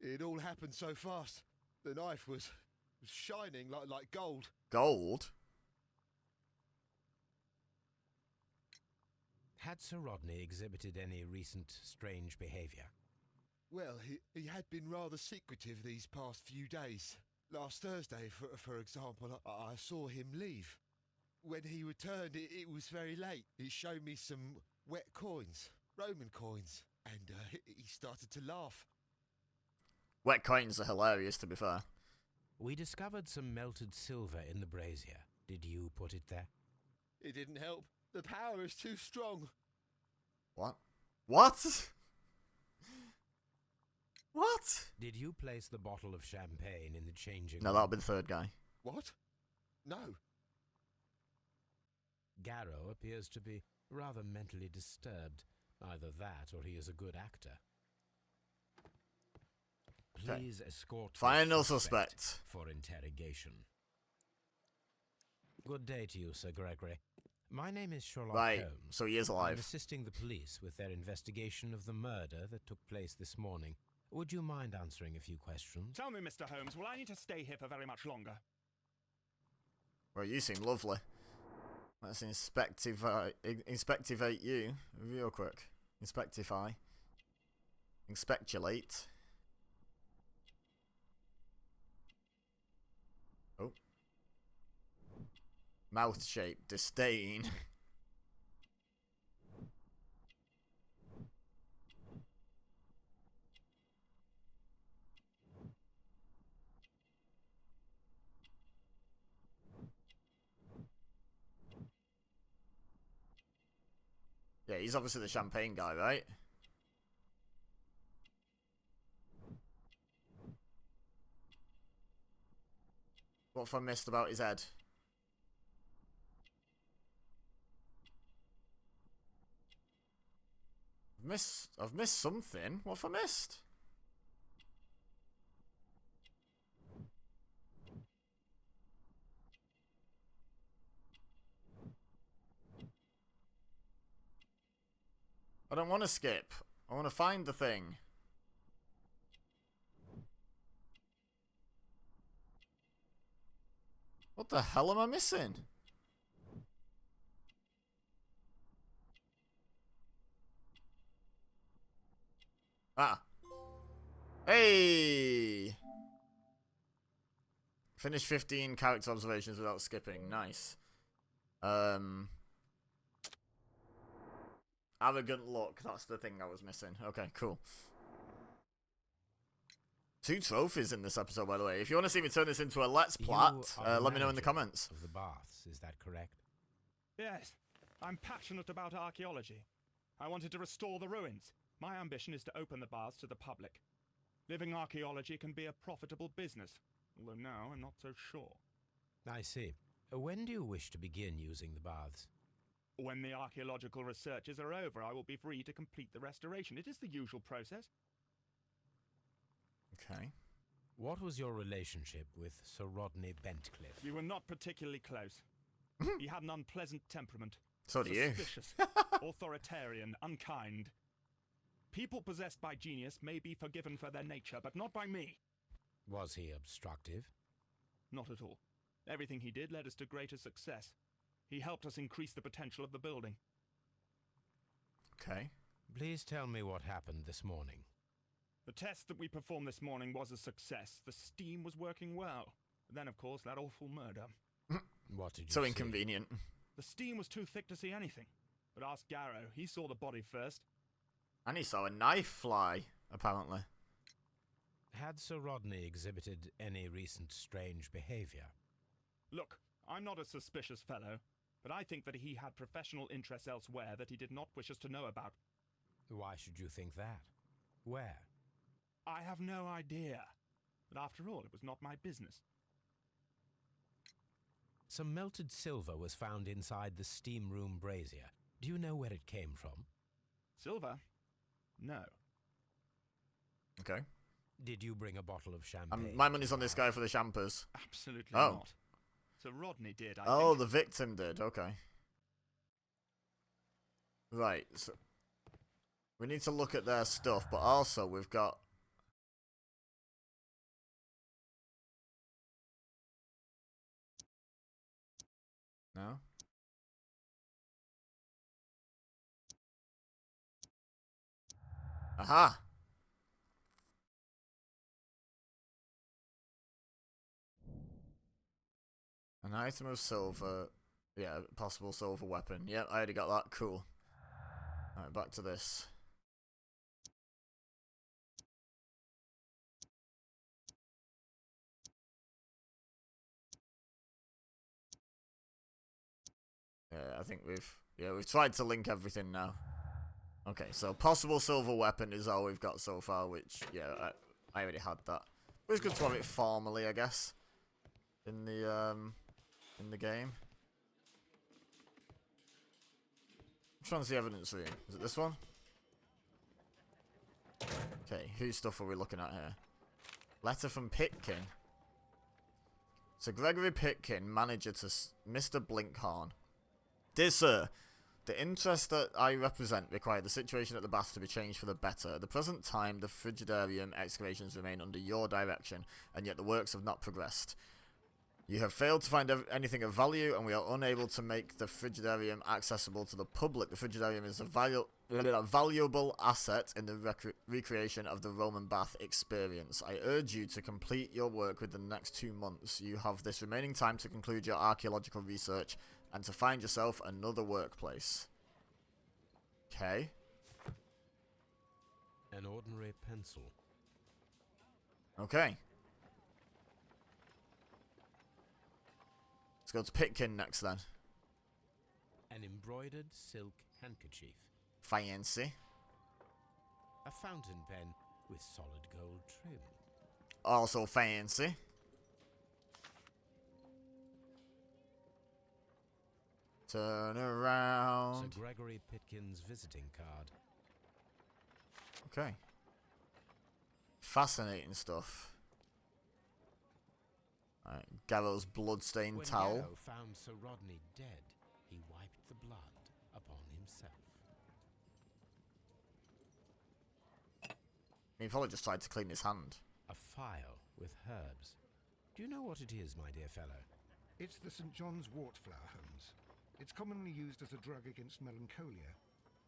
Speaker 6: It all happened so fast. The knife was shining like gold.
Speaker 1: Gold?
Speaker 2: Had Sir Rodney exhibited any recent strange behaviour?
Speaker 6: Well, he had been rather secretive these past few days. Last Thursday, for example, I saw him leave. When he returned, it was very late. He showed me some wet coins, Roman coins, and he started to laugh.
Speaker 1: Wet coins are hilarious, to be fair.
Speaker 2: We discovered some melted silver in the brazier. Did you put it there?
Speaker 6: It didn't help. The power is too strong.
Speaker 1: What? What? What?
Speaker 2: Did you place the bottle of champagne in the changing
Speaker 1: No,
Speaker 2: room?
Speaker 1: that'll be the third guy.
Speaker 6: What? No.
Speaker 2: Garrow appears to be rather mentally disturbed. Either that or he is a good actor. Please escort the
Speaker 1: Final suspect.
Speaker 2: for interrogation. Good day to you, Sir Gregory. My name is Sherlock
Speaker 1: Right,
Speaker 2: Holmes.
Speaker 1: so he is
Speaker 2: I'm
Speaker 1: alive.
Speaker 2: assisting the police with their investigation of the murder that took place this morning. Would you mind answering a few questions?
Speaker 8: Tell me, Mr. Holmes, will I need to stay here for very much longer?
Speaker 1: Well, you seem lovely. Let's inspectivate you real quick. Inspectify. Inspectulate. Oh. Mouth shape. Disdain. Yeah, he's obviously the champagne guy, right? What have I missed about his head? I've missed something. What have I missed? I don't want to skip. I want to find the thing. What the hell am I missing? Ah. Hey! Finish 15 character observations without skipping. Nice. Arrogant look. That's the thing I was missing. Okay, cool. 2 trophies in this episode, by the way. If you want to see me turn this into a Let's Plot, let me know in the comments.
Speaker 2: Of the baths, is that correct?
Speaker 8: Yes, I'm passionate about archaeology. I wanted to restore the ruins. My ambition is to open the baths to the public. Living archaeology can be a profitable business, although now I'm not so sure.
Speaker 2: I see. When do you wish to begin using the baths?
Speaker 8: When the archaeological researches are over, I will be free to complete the restoration. It is the usual process.
Speaker 1: Okay.
Speaker 2: What was your relationship with Sir Rodney Bentcliffe?
Speaker 8: We were not particularly close. He had an unpleasant temperament.
Speaker 1: So do you.
Speaker 8: Suspicious, authoritarian, unkind. People possessed by genius may be forgiven for their nature, but not by me.
Speaker 2: Was he obstructive?
Speaker 8: Not at all. Everything he did led us to greater success. He helped us increase the potential of the building.
Speaker 1: Okay.
Speaker 2: Please tell me what happened this morning.
Speaker 8: The test that we performed this morning was a success. The steam was working well. Then, of course, that awful murder.
Speaker 2: What did you
Speaker 1: So
Speaker 2: see?
Speaker 1: inconvenient.
Speaker 8: The steam was too thick to see anything. But ask Garrow. He saw the body first.
Speaker 1: And he saw a knife fly, apparently.
Speaker 2: Had Sir Rodney exhibited any recent strange behavior?
Speaker 8: Look, I'm not a suspicious fellow, but I think that he had professional interests elsewhere that he did not wish us to know about.
Speaker 2: Why should you think that? Where?
Speaker 8: I have no idea. But after all, it was not my business.
Speaker 2: Some melted silver was found inside the steam room brazier. Do you know where it came from?
Speaker 8: Silver? No.
Speaker 1: Okay.
Speaker 2: Did you bring a bottle of champagne?
Speaker 1: My money's on this guy for the champers.
Speaker 8: Absolutely
Speaker 1: Oh.
Speaker 8: not. Sir Rodney did, I
Speaker 1: Oh,
Speaker 8: think.
Speaker 1: the victim did. Okay. Right. So we need to look at their stuff, but also we've got... No? Aha! An item of silver. Yeah, possible silver weapon. Yep, I already got that. Cool. Alright, back to this. Yeah, I think we've tried to link everything now. Okay, so possible silver weapon is all we've got so far, which, yeah, I already had that. But it's good to have it formally, I guess, in the game. Which one's the evidence room? Is it this one? Okay, whose stuff are we looking at here? Letter from Pitkin. So Gregory Pitkin, manager to Mr. Blinkhorn. Dear Sir, the interests that I represent require the situation at the bath to be changed for the better. At the present time, the Frigidarium excavations remain under your direction, and yet the works have not progressed. You have failed to find anything of value, and we are unable to make the Frigidarium accessible to the public. The Frigidarium is a valuable asset in the recreation of the Roman bath experience. I urge you to complete your work within the next 2 months. You have this remaining time to conclude your archaeological research and to find yourself another workplace. Okay.
Speaker 2: An ordinary pencil.
Speaker 1: Okay. Let's go to Pitkin next then.
Speaker 2: An embroidered silk handkerchief.
Speaker 1: Fancy.
Speaker 2: A fountain pen with solid gold trim.
Speaker 1: Also fancy. Turn around.
Speaker 2: Sir Gregory Pitkin's visiting card.
Speaker 1: Okay. Fascinating stuff. Alright, Garrow's bloodstained
Speaker 2: When
Speaker 1: towel.
Speaker 2: Garrow found Sir Rodney dead, he wiped the blood upon himself.
Speaker 1: He probably just tried to clean his hand.
Speaker 2: A phial with herbs. Do you know what it is, my dear fellow?
Speaker 3: It's the St. John's wort flower, Holmes. It's commonly used as a drug against melancholia.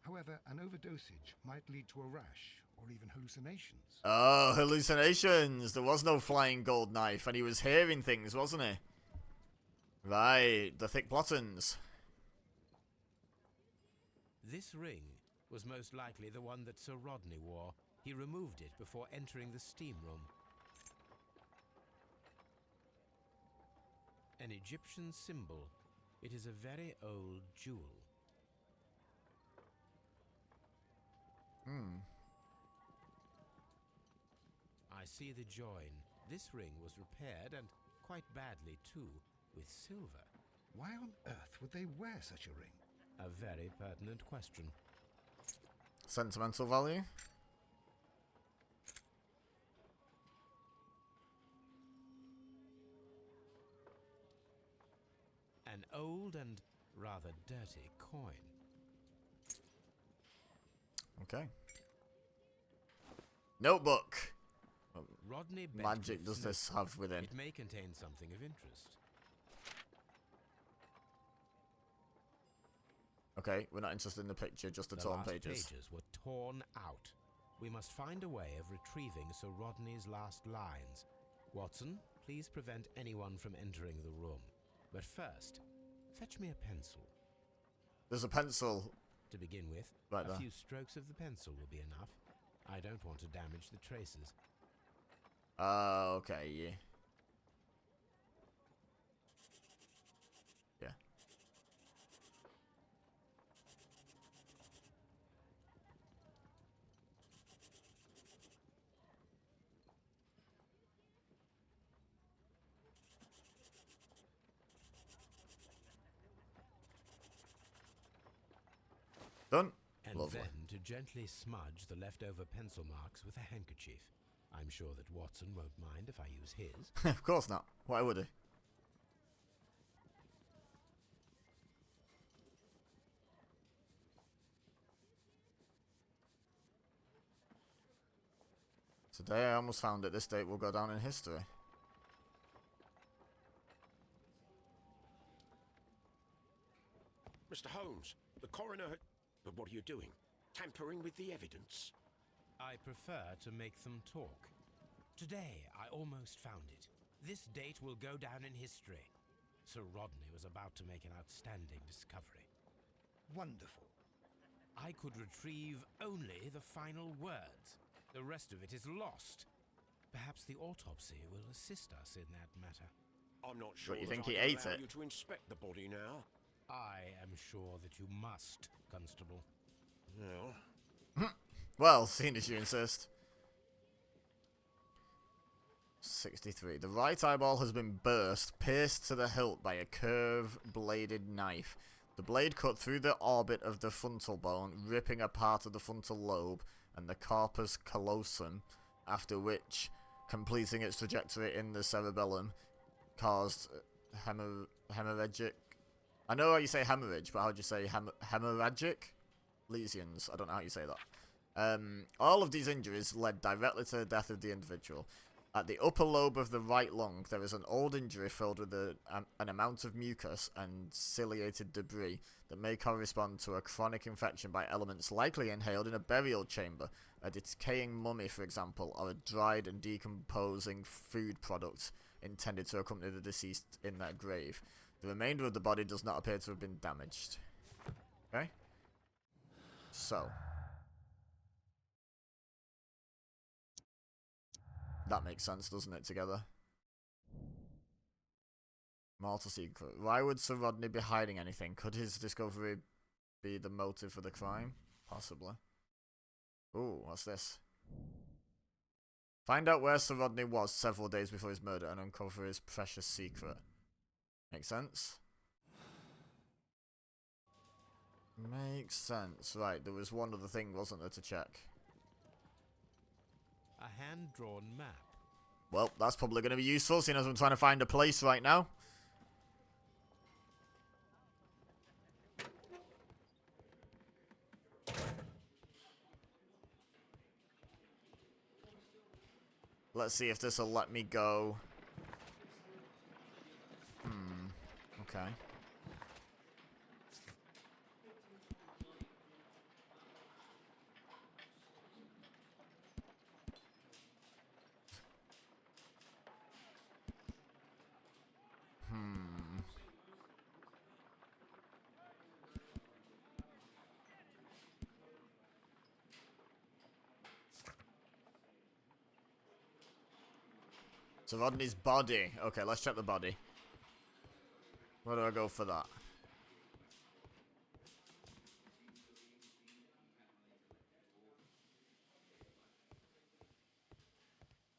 Speaker 3: However, an overdosage might lead to a rash or even hallucinations.
Speaker 1: Oh, hallucinations! There was no flying gold knife, and he was hearing things, wasn't he? Right, the thick plottons.
Speaker 2: This ring was most likely the one that Sir Rodney wore. He removed it before entering the steam room. An Egyptian symbol. It is a very old jewel. I see the join. This ring was repaired, and quite badly too, with silver.
Speaker 3: Why on earth would they wear such a ring?
Speaker 2: A very pertinent question.
Speaker 1: Sentimental value?
Speaker 2: An old and rather dirty coin.
Speaker 1: Okay. Notebook.
Speaker 2: Rodney
Speaker 1: Magic does
Speaker 2: Bedcliffe's
Speaker 1: this have within?
Speaker 2: It may contain something of interest.
Speaker 1: Okay, we're not interested in the picture, just the torn
Speaker 2: last
Speaker 1: pages.
Speaker 2: pages were torn out. We must find a way of retrieving Sir Rodney's last lines. Watson, please prevent anyone from entering the room. But first, fetch me a pencil.
Speaker 1: There's a pencil.
Speaker 2: To begin with,
Speaker 1: Right
Speaker 2: a
Speaker 1: there.
Speaker 2: few strokes of the pencil will be enough. I don't want to damage the traces.
Speaker 1: Okay, yeah. Yeah. Done.
Speaker 2: And
Speaker 1: Lovely.
Speaker 2: then to gently smudge the leftover pencil marks with a handkerchief. I'm sure that Watson won't mind if I use his.
Speaker 1: Of course not. Why would he? Today I almost found that this date will go down in history.
Speaker 7: Mr. Holmes, the coroner had... But what are you doing? Tampering with the evidence?
Speaker 2: I prefer to make them talk. Today, I almost found it. This date will go down in history. Sir Rodney was about to make an outstanding discovery.
Speaker 3: Wonderful.
Speaker 2: I could retrieve only the final words. The rest of it is lost. Perhaps the autopsy will assist us in that matter.
Speaker 7: I'm not sure
Speaker 1: you
Speaker 7: that
Speaker 1: think
Speaker 7: I
Speaker 1: he
Speaker 7: can
Speaker 1: ate
Speaker 7: allow
Speaker 1: it?
Speaker 7: you to inspect the body now.
Speaker 2: I am sure that you must, Constable.
Speaker 7: Well,
Speaker 1: Well, seeing as you insist. 63. The right eyeball has been burst, pierced to the hilt by a curved-bladed knife. The blade cut through the orbit of the frontal bone, ripping a part of the frontal lobe and the corpus callosum, after which, completing its trajectory in the cerebellum, caused hemorrhagic... I know how you say hemorrhage, but how do you say hemorrhagic? Lesions. I don't know how you say that. All of these injuries led directly to the death of the individual. At the upper lobe of the right lung, there is an old injury filled with an amount of mucus and ciliated debris that may correspond to a chronic infection by elements likely inhaled in a burial chamber, a decaying mummy, for example, or a dried and decomposing food product intended to accompany the deceased in their grave. The remainder of the body does not appear to have been damaged. Okay? So. That makes sense, doesn't it, together? Mortal secret. Why would Sir Rodney be hiding anything? Could his discovery be the motive for the crime? Possibly. Ooh, what's this? Find out where Sir Rodney was several days before his murder and uncover his precious secret. Makes sense? Makes sense. Right, there was one other thing, wasn't there, to check?
Speaker 2: A hand-drawn map.
Speaker 1: Well, that's probably going to be useful, seeing as I'm trying to find a place right now. Let's see if this will let me go. Okay. So Rodney's body. Okay, let's check the body. Where do I go for that?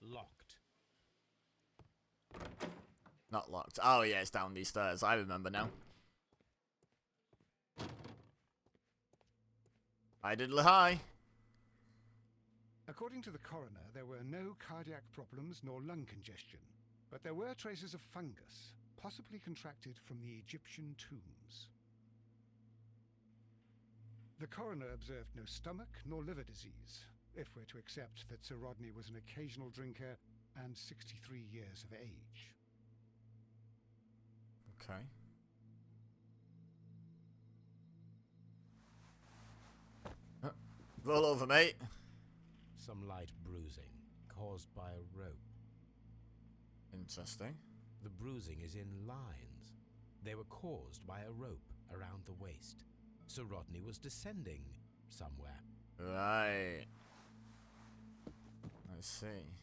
Speaker 2: Locked.
Speaker 1: Not locked. Oh yeah, it's down these stairs. I remember now. Hi diddly hi.
Speaker 3: According to the coroner, there were no cardiac problems nor lung congestion, but there were traces of fungus, possibly contracted from the Egyptian tombs. The coroner observed no stomach nor liver disease, if we're to accept that Sir Rodney was an occasional drinker and 63 years of age.
Speaker 1: Okay. Roll over, mate.
Speaker 2: Some light bruising, caused by a rope.
Speaker 1: Interesting.
Speaker 2: The bruising is in lines. They were caused by a rope around the waist. Sir Rodney was descending somewhere.
Speaker 1: Right. I see.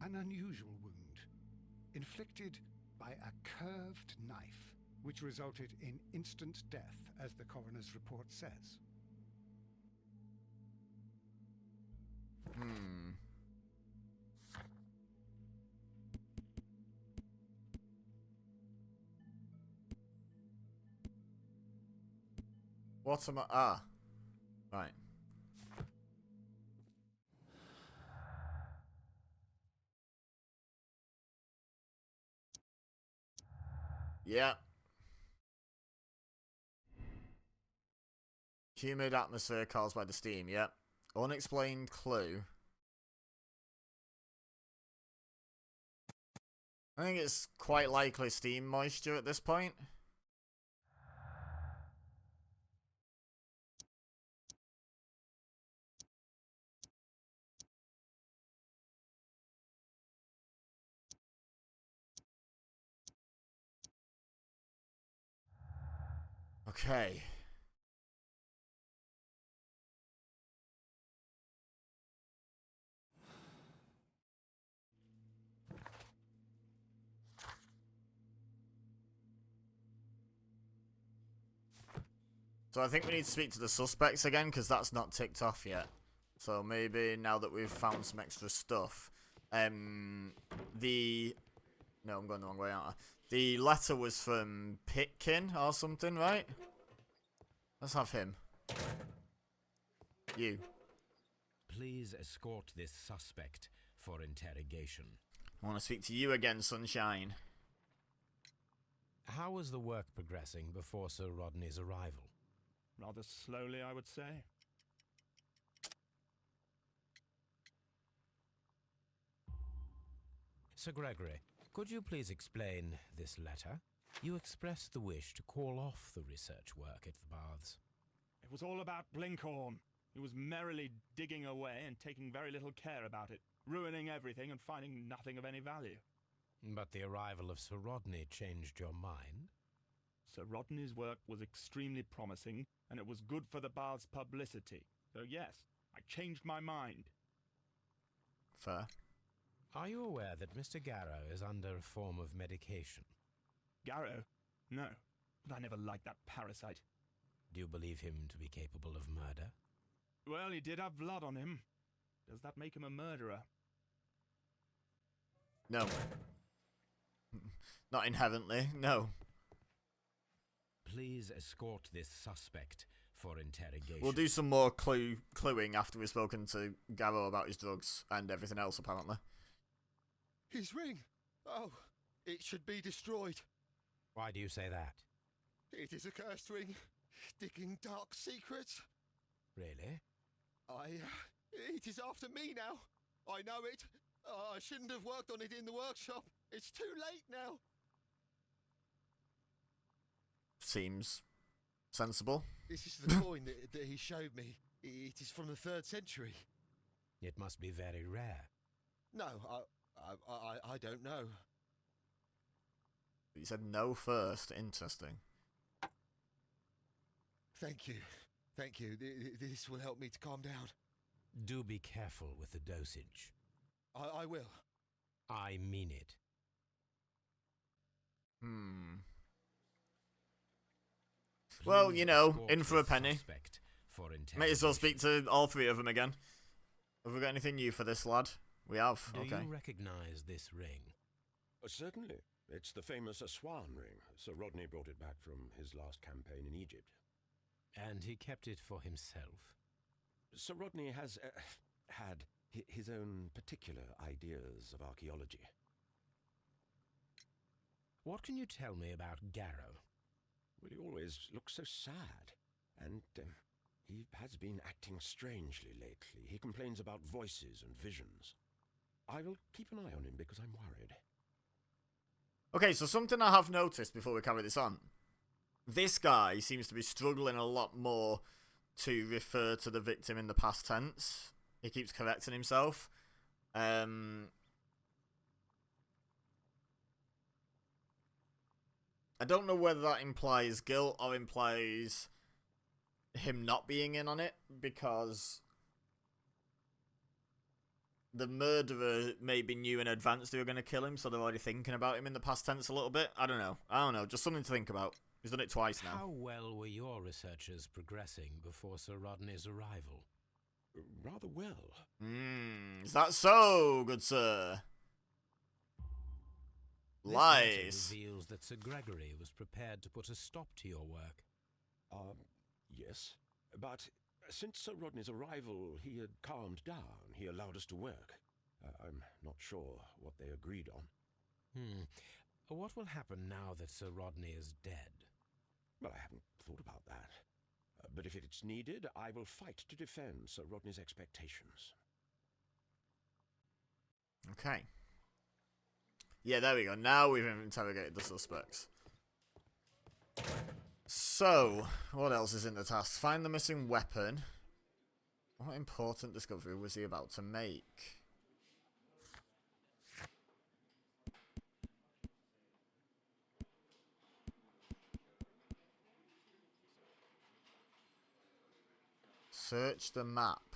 Speaker 3: An unusual wound, inflicted by a curved knife, which resulted in instant death, as the coroner's report says.
Speaker 1: What am I? Ah. Right. Yeah. Humid atmosphere caused by the steam, yep. Unexplained clue. I think it's quite likely steam moisture at this point. Okay. So I think we need to speak to the suspects again, because that's not ticked off yet. So maybe now that we've found some extra stuff. No, I'm going the wrong way, aren't I? The letter was from Pitkin or something, right? Let's have him. You.
Speaker 2: Please escort this suspect for interrogation.
Speaker 1: I want to speak to you again, Sunshine.
Speaker 2: How was the work progressing before Sir Rodney's arrival?
Speaker 8: Rather slowly, I would say.
Speaker 2: Sir Gregory, could you please explain this letter? You expressed the wish to call off the research work at the baths.
Speaker 8: It was all about Blinkhorn. He was merrily digging away and taking very little care about it, ruining everything and finding nothing of any value.
Speaker 2: But the arrival of Sir Rodney changed your mind?
Speaker 8: Sir Rodney's work was extremely promising, and it was good for the bath's publicity. So yes, I changed my mind.
Speaker 1: Fair.
Speaker 2: Are you aware that Mr. Garrow is under a form of medication?
Speaker 8: Garrow? No, but I never liked that parasite.
Speaker 2: Do you believe him to be capable of murder?
Speaker 8: Well, he did have blood on him. Does that make him a murderer?
Speaker 1: No. Not inherently, no.
Speaker 2: Please escort this suspect for interrogation.
Speaker 1: We'll do some more cluing after we've spoken to Garrow about his drugs and everything else, apparently.
Speaker 6: His ring! Oh, it should be destroyed.
Speaker 2: Why do you say that?
Speaker 6: It is a cursed ring, digging dark secrets.
Speaker 2: Really?
Speaker 6: It is after me now. I know it. I shouldn't have worked on it in the workshop. It's too late now.
Speaker 1: Seems sensible.
Speaker 6: This is the coin that he showed me. It is from the 3rd century.
Speaker 2: It must be very rare.
Speaker 6: No, I don't know.
Speaker 1: You said no first. Interesting.
Speaker 6: Thank you. Thank you. This will help me to calm down.
Speaker 2: Do be careful with the dosage.
Speaker 6: I will.
Speaker 2: I mean it.
Speaker 1: Well, you know, in for a penny. May as well speak to all 3 of them again. Have we got anything new for this lad? We have.
Speaker 2: Do
Speaker 1: Okay.
Speaker 2: you recognize this ring?
Speaker 7: Certainly. It's the famous Aswan ring. Sir Rodney brought it back from his last campaign in Egypt.
Speaker 2: And he kept it for himself?
Speaker 7: Sir Rodney has had his own particular ideas of archaeology.
Speaker 2: What can you tell me about Garrow?
Speaker 7: Well, he always looks so sad, and he has been acting strangely lately. He complains about voices and visions. I will keep an eye on him because I'm worried.
Speaker 1: Okay, so something I have noticed before we carry this on. This guy seems to be struggling a lot more to refer to the victim in the past tense. He keeps correcting himself. I don't know whether that implies guilt or implies him not being in on it, because the murderer maybe knew in advance they were going to kill him, so they're already thinking about him in the past tense a little bit. I don't know. Just something to think about. He's done it twice now.
Speaker 2: How well were your researchers progressing before Sir Rodney's arrival?
Speaker 7: Rather well.
Speaker 1: Is that so, good sir?
Speaker 2: This
Speaker 1: Lies.
Speaker 2: letter reveals that Sir Gregory was prepared to put a stop to your work.
Speaker 7: Yes. But since Sir Rodney's arrival, he had calmed down. He allowed us to work. I'm not sure what they agreed on.
Speaker 2: What will happen now that Sir Rodney is dead?
Speaker 7: Well, I haven't thought about that. But if it's needed, I will fight to defend Sir Rodney's expectations.
Speaker 1: Okay. Yeah, there we go. Now we've interrogated the suspects. So, what else is in the task? Find the missing weapon. What important discovery was he about to make? Search the map.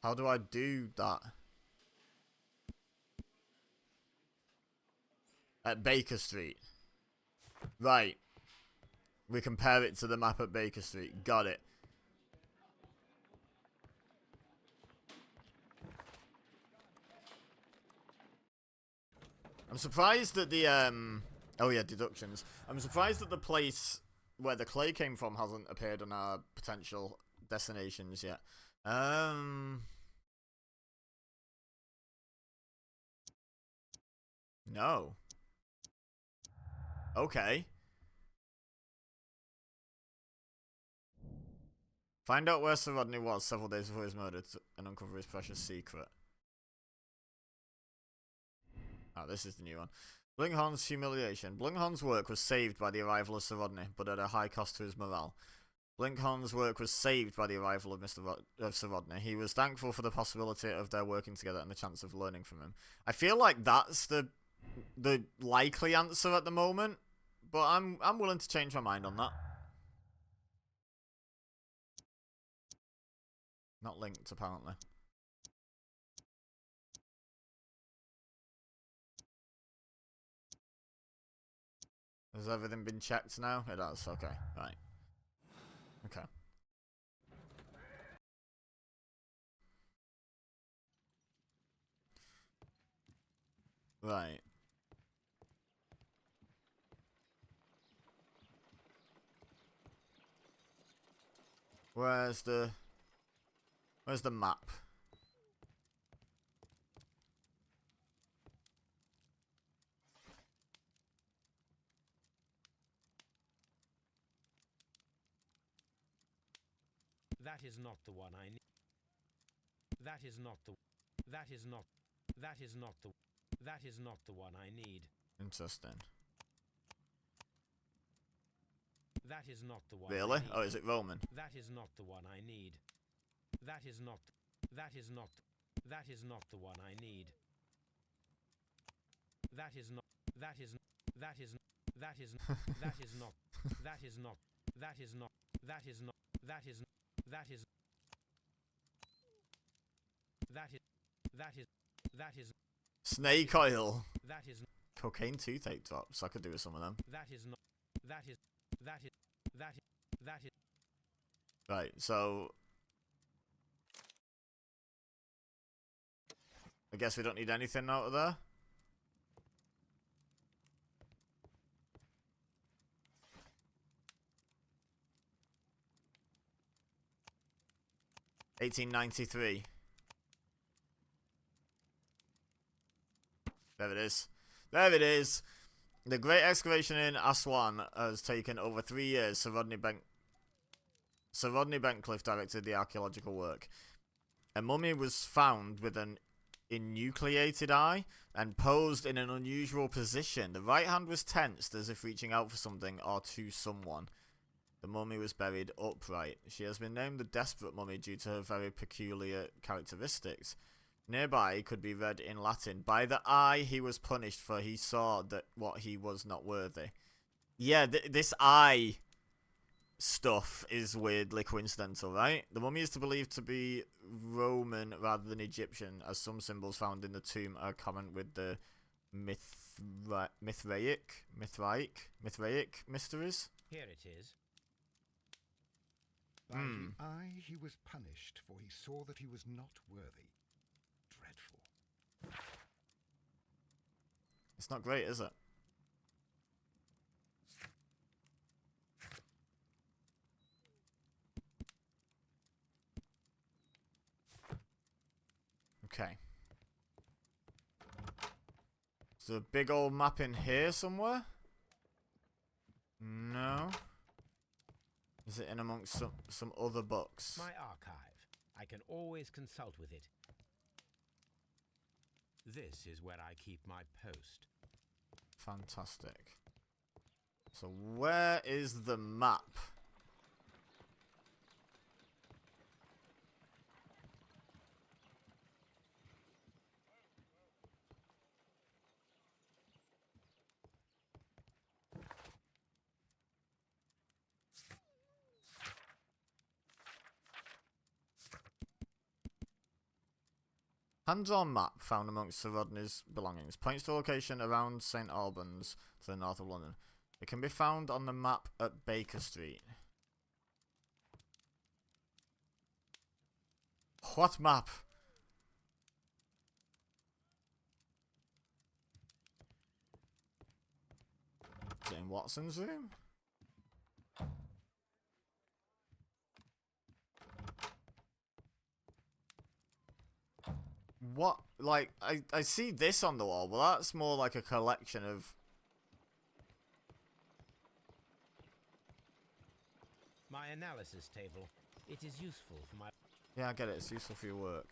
Speaker 1: How do I do that? At Baker Street. Right. We compare it to the map at Baker Street. Got it. I'm surprised that the, oh yeah, deductions. I'm surprised that the place where the clay came from hasn't appeared on our potential destinations yet. No. Okay. Find out where Sir Rodney was several days before his murder and uncover his precious secret. Oh, this is the new one. Blinghorn's humiliation. Blinghorn's work was saved by the arrival of Sir Rodney, but at a high cost to his morale. Blinkhorn's work was saved by the arrival of Sir Rodney. He was thankful for the possibility of their working together and the chance of learning from him. I feel like that's the likely answer at the moment, but I'm willing to change my mind on that. Not linked, apparently. Has everything been checked now? It has, okay, right. Okay. Right. Where's the map?
Speaker 2: That is not the one I need. That is not the one I need.
Speaker 1: Interesting.
Speaker 2: That is not the one.
Speaker 1: Really? Oh, is it Roman?
Speaker 2: That is not the one I need. That is not the one I need. That is not the one I need. That is not
Speaker 1: Snake oil.
Speaker 2: That is
Speaker 1: Cocaine toothache drops. I could do with some of them. Right, so I guess we don't need anything out of there. 1893. There it is. There it is. The great excavation in Aswan has taken over 3 years. Sir Rodney Bencliffe directed the archaeological work. A mummy was found with an enucleated eye and posed in an unusual position. The right hand was tensed as if reaching out for something or to someone. The mummy was buried upright. She has been named the Desperate Mummy due to her very peculiar characteristics. Nearby could be read in Latin, "By the eye he was punished, for he saw that what he was not worthy." Yeah, this eye stuff is weirdly coincidental, right? The mummy is believed to be Roman rather than Egyptian, as some symbols found in the tomb are common with the Mithraic mysteries.
Speaker 2: Here it is.
Speaker 3: By the eye he was punished, for he saw that he was not worthy. Dreadful.
Speaker 1: It's not great, is it? Okay. Is there a big old map in here somewhere? No. Is it in amongst some other books?
Speaker 2: My archive. I can always consult with it. This is where I keep my post.
Speaker 1: Fantastic. So where is the map? Hand-drawn map found amongst Sir Rodney's belongings. Points to a location around St Albans to the north of London. It can be found on the map at Baker Street. What map? Is it in Watson's room? What? Like, I see this on the wall, but that's more like a collection of...
Speaker 2: My analysis table. It is useful for my...
Speaker 1: Yeah, I get it. It's useful for your work.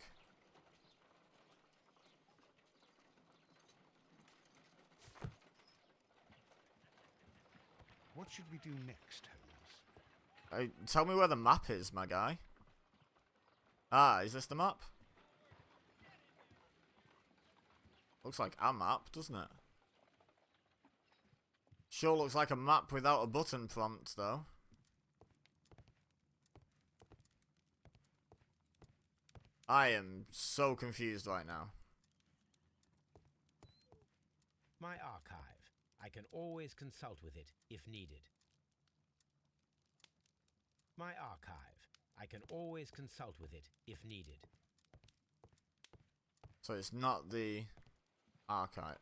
Speaker 3: What should we do next, Holmes?
Speaker 1: Tell me where the map is, my guy. Ah, is this the map? Looks like a map, doesn't it? Sure looks like a map without a button prompt, though. I am so confused right now.
Speaker 2: My archive. I can always consult with it if needed. My archive. I can always consult with it if needed.
Speaker 1: So it's not the archive.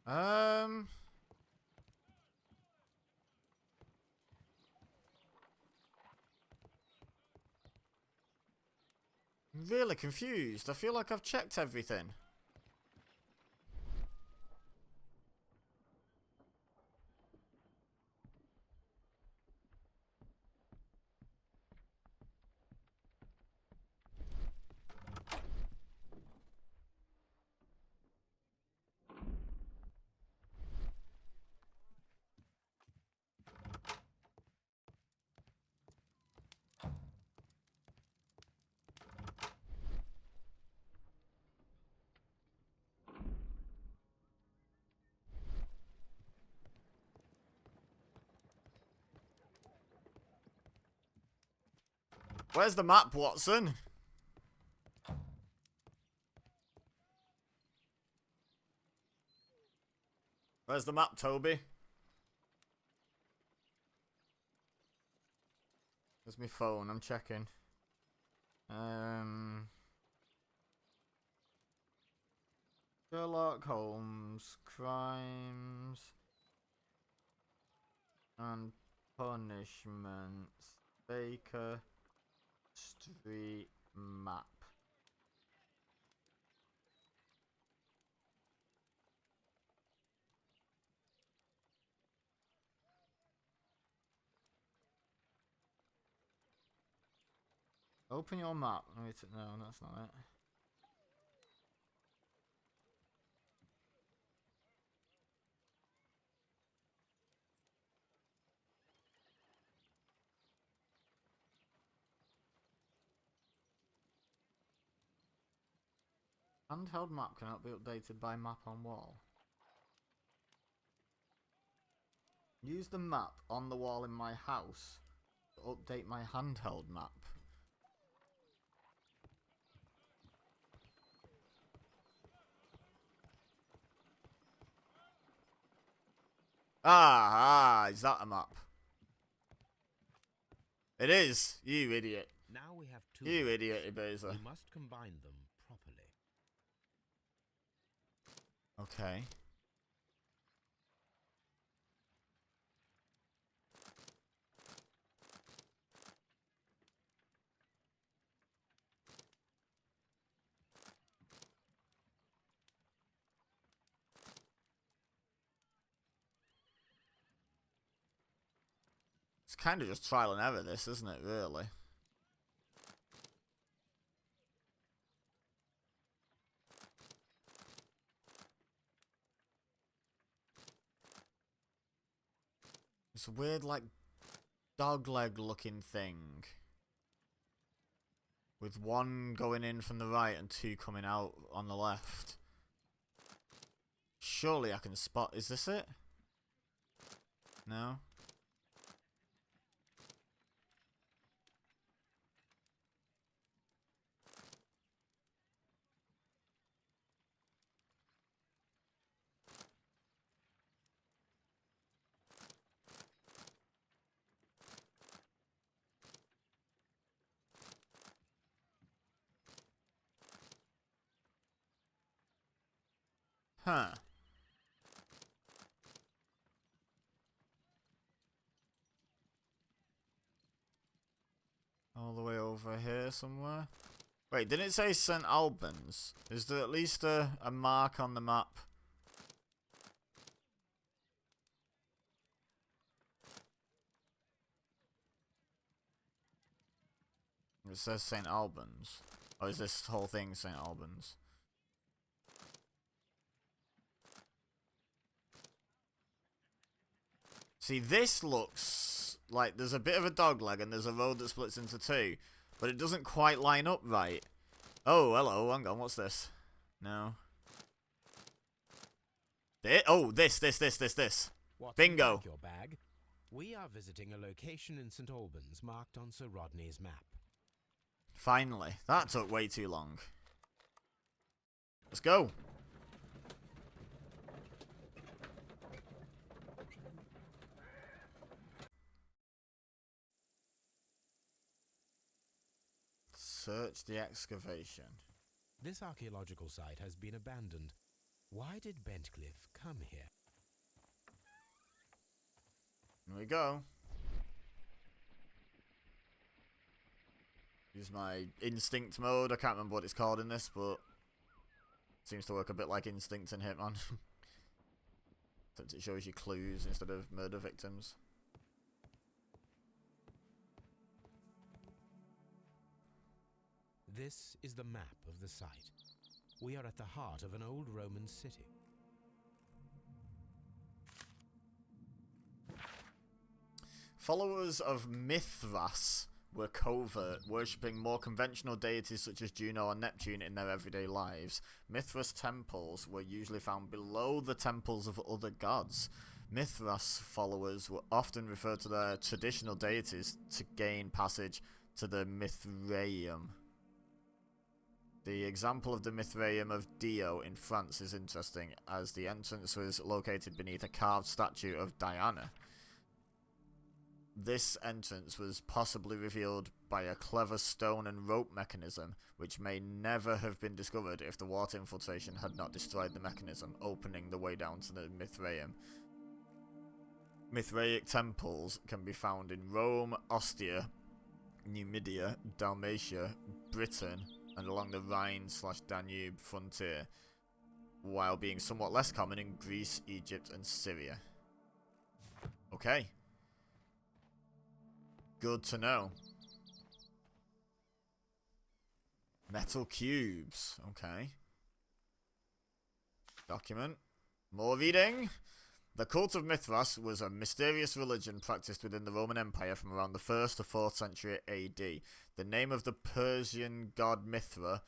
Speaker 1: I'm really confused. I feel like I've checked everything. Where's the map, Watson? Where's the map, Toby? Where's my phone? I'm checking. Sherlock Holmes, crimes, and Punishments. Baker Street map. Open your map. Wait, no, that's not it. Handheld map cannot be updated by map on wall. Use the map on the wall in my house to update my handheld map. Is that a map? It is, you idiot.
Speaker 2: Now we have two.
Speaker 1: You
Speaker 2: maps.
Speaker 1: idiot, EBEZA.
Speaker 2: We must combine them properly.
Speaker 1: Okay. It's kind of just trial and error, this, isn't it, really? It's a weird, like, dog leg looking thing. With one going in from the right and two coming out on the left. Surely I can spot... Is this it? No? Huh. All the way over here somewhere? Wait, didn't it say St. Albans? Is there at least a mark on the map? It says St. Albans. Or is this whole thing St. Albans? See, this looks like there's a bit of a dog leg and there's a road that splits into two. But it doesn't quite line up right. Oh, hello, hang on, what's this? No. This.
Speaker 2: What's
Speaker 1: Bingo.
Speaker 2: in your bag? We are visiting a location in St. Albans marked on Sir Rodney's map.
Speaker 1: Finally. That took way too long. Let's go. Search the excavation.
Speaker 2: This archaeological site has been abandoned. Why did Bentcliffe come here?
Speaker 1: Here we go. Use my instinct mode. I can't remember what it's called in this, but it seems to work a bit like instinct in Hitman. Except it shows you clues instead of murder victims.
Speaker 2: This is the map of the site. We are at the heart of an old Roman city.
Speaker 1: Followers of Mithras were covert, worshipping more conventional deities such as Juno and Neptune in their everyday lives. Mithras temples were usually found below the temples of other gods. Mithras followers were often referred to their traditional deities to gain passage to the Mithraeum. The example of the Mithraeum of Dio in France is interesting, as the entrance was located beneath a carved statue of Diana. This entrance was possibly revealed by a clever stone and rope mechanism, which may never have been discovered if the water infiltration had not destroyed the mechanism, opening the way down to the Mithraeum. Mithraic temples can be found in Rome, Ostia, Numidia, Dalmatia, Britain, and along the Rhine/Danube frontier, while being somewhat less common in Greece, Egypt, and Syria. Okay. Good to know. Metal cubes. Okay. Document. More reading. The cult of Mithras was a mysterious religion practiced within the Roman Empire from around the 1st to 4th century AD. The name of the Persian god Mithra,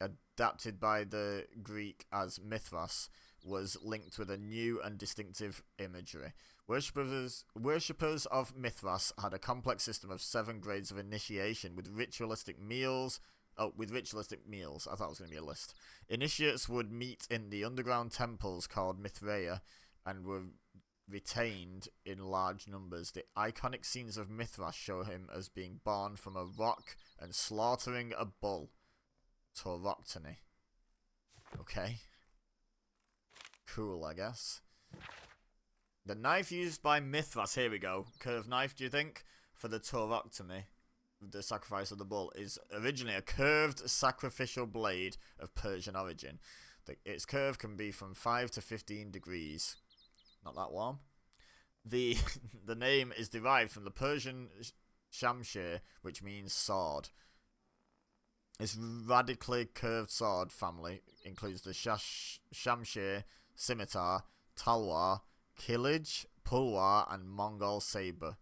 Speaker 1: adapted by the Greek as Mithras, was linked with a new and distinctive imagery. Worshippers of Mithras had a complex system of 7 grades of initiation with ritualistic meals. Oh, with ritualistic meals. I thought it was going to be a list. Initiates would meet in the underground temples called Mithraea and were retained in large numbers. The iconic scenes of Mithras show him as being born from a rock and slaughtering a bull. Tauroctony. Okay. Cool, I guess. The knife used by Mithras, here we go. Curved knife, do you think? For the Tauroctomy, the sacrifice of the bull, is originally a curved sacrificial blade of Persian origin. Its curve can be from 5 to 15 degrees. Not that warm. The name is derived from the Persian shamshir, which means sword. Its radically curved sword family includes the shamshir, scimitar, talwar, kilij, pulwar, and Mongol saber.